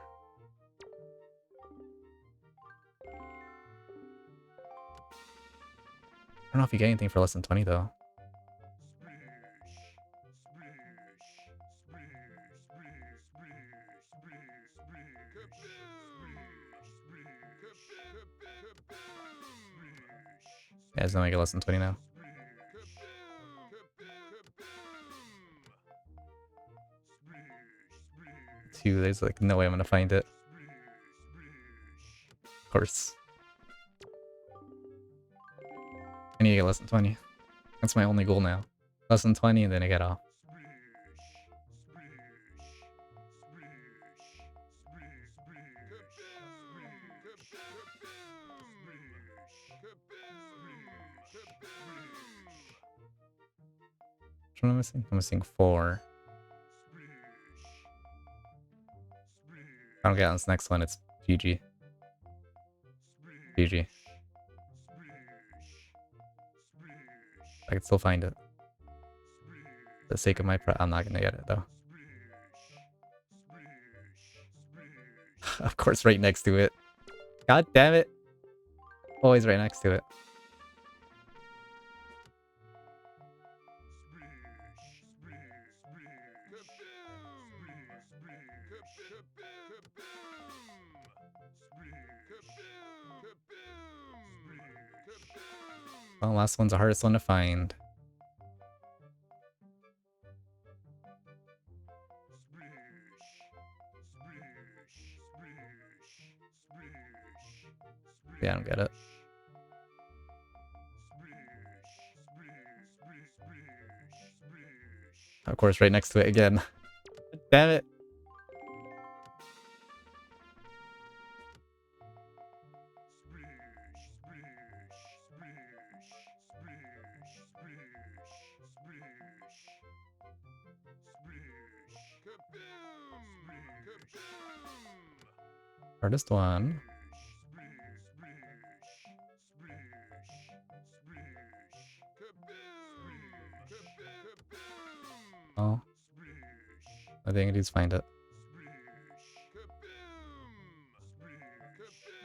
I don't know if you get anything for less than 20, though. Yeah, it's not make it less than 20 now. 2, there's like no way I'm gonna find it. Of course. I need to get less than 20. That's my only goal now. Less than 20 and then I get off. Which one am I missing? I'm missing 4. If I don't get on this next one, it's GG. GG. I can still find it. For the sake of my I'm not gonna get it though. Of course, right next to it. God damn it. Always right next to it. Well, last one's the hardest one to find. Yeah, I don't get it. Of course, right next to it again. Damn it. Hardest one. Oh. I think I need to find it.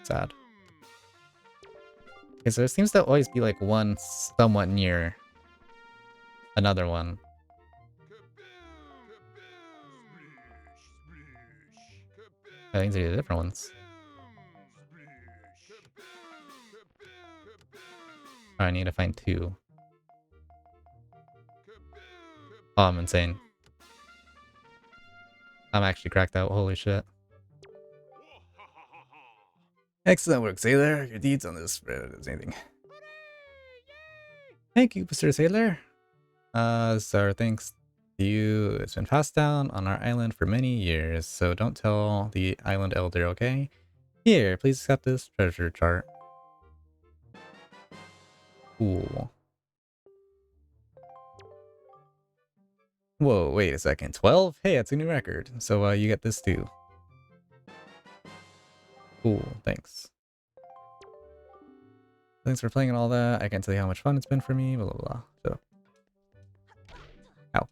Sad. Okay, so there seems to always be like one somewhat near another one. I think these are the different ones. Oh, I need to find 2. Oh, I'm insane. I'm actually cracked out. Holy shit. Excellent work, Sailor. Your deeds on this is anything. Thank you, Mr. Sailor. So thanks to you, it's been passed down on our island for many years, so don't tell the island elder, okay? Here, please accept this treasure chart. Cool. Whoa, wait a second. 12? Hey, that's a new record. So, you get this too. Cool, thanks. Thanks for playing and all that. I can't tell you how much fun it's been for me, blah, blah, blah. So. Ow.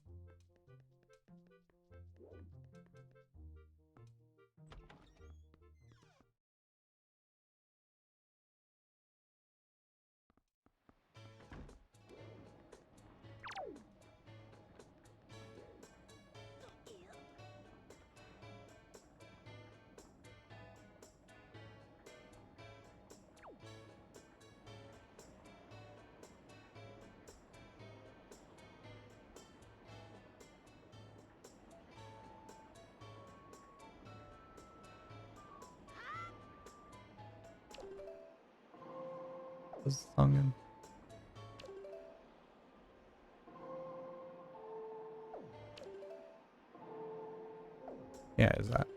What's the song in? Yeah, is that?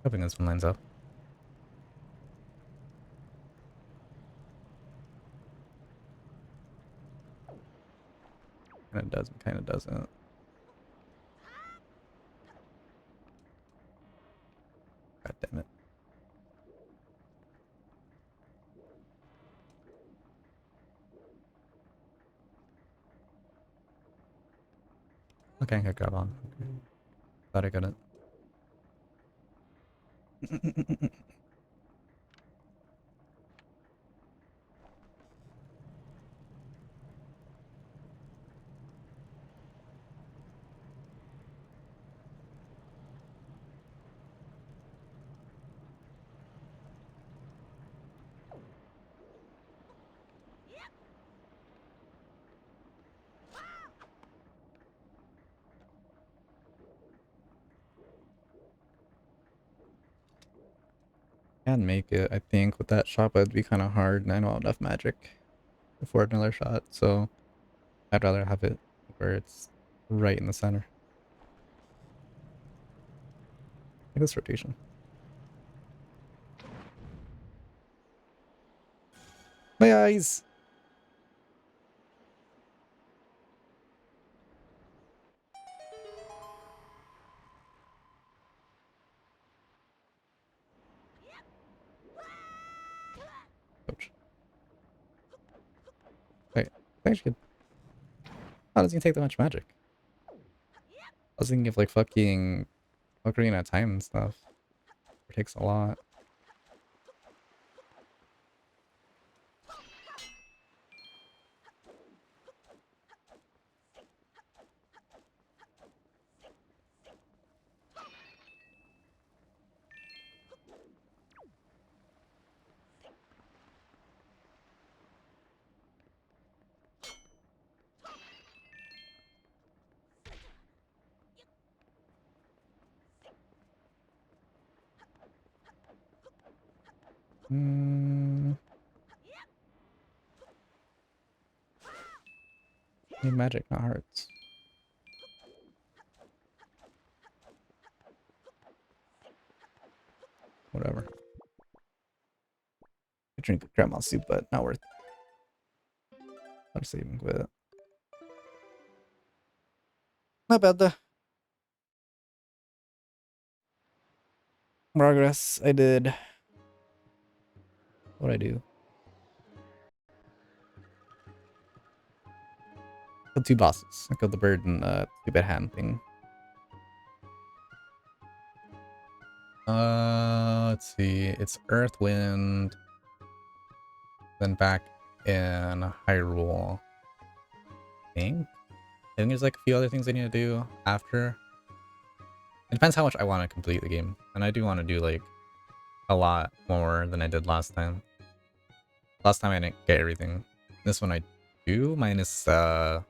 Hoping this one lines up. Kind of does, kind of doesn't. God damn it. Okay, I can grab on. Okay. Thought I couldn't. Can make it, I think, with that shot, but it'd be kind of hard, and I don't have enough magic for another shot, so I'd rather have it where it's right in the center. Like this rotation. My eyes! Ouch. Wait, actually, how does he take that much magic? I was thinking of like fucking Ocarina of Time and stuff. It takes a lot. Hmm. Need magic, not hearts. Whatever. I drink grandma soup, but not worth it. I'm saving with it. Not bad though. Progress. I did. What'd I do? Killed two bosses. I killed the bird and two-bit hand thing. Let's see. It's Earth, Wind, then back in Hyrule. I think there's like a few other things I need to do after. It depends how much I want to complete the game, and I do want to do like a lot more than I did last time. Last time I didn't get everything. This one I do, minus the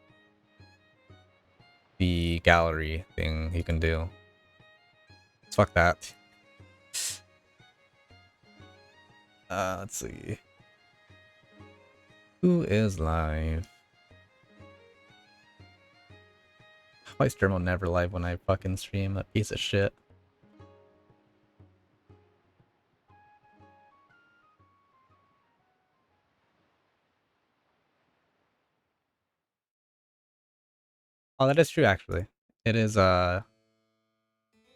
gallery thing you can do. Fuck that. Let's see. Who is live? Why is Dermo never live when I fucking stream? That piece of shit. Oh, that is true actually. It is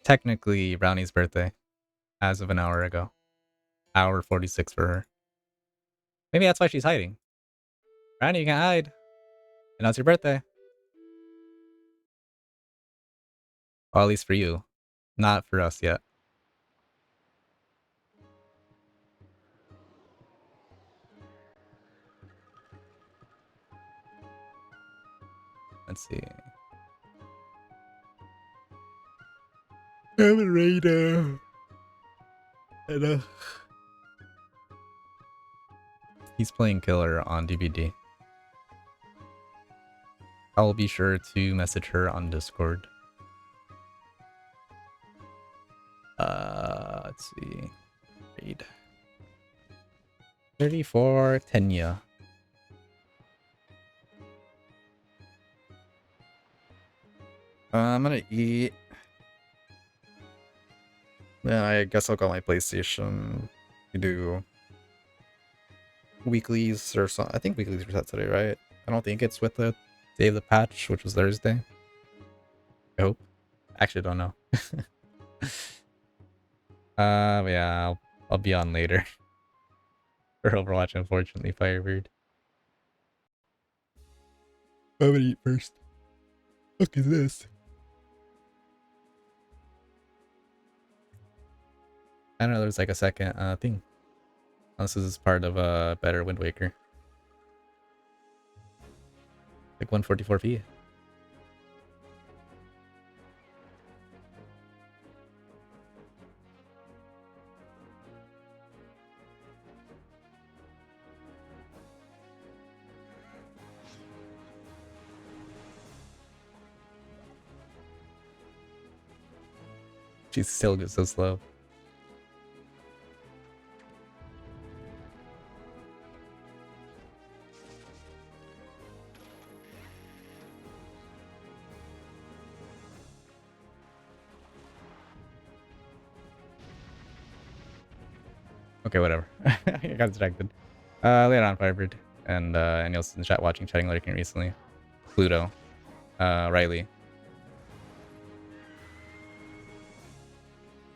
technically Brownie's birthday as of an hour ago. Hour 46 for her. Maybe that's why she's hiding. Brownie, you can't hide. And now it's your birthday. Well, at least for you. Not for us yet. Let's see. I'm ready now. He's playing Killer on DVD. I'll be sure to message her on Discord. Let's see. Raid. 34 Tenya. I'm gonna eat. Then I guess I'll go on my PlayStation. You do weeklies or something. I think weeklies are set today, right? I don't think it's with the day of the patch, which was Thursday. I hope. Actually, don't know. But yeah, I'll be on later for Overwatch. Unfortunately, Firebird. I'm gonna eat first. What is this? I don't know. There's like a second thing. Unless this is part of a better Wind Waker. Like 144p. She's still so slow. Okay, whatever. I got distracted. Later on, Firebird. And anyone else in the chat watching, chatting, lurking recently. Pluto. Riley.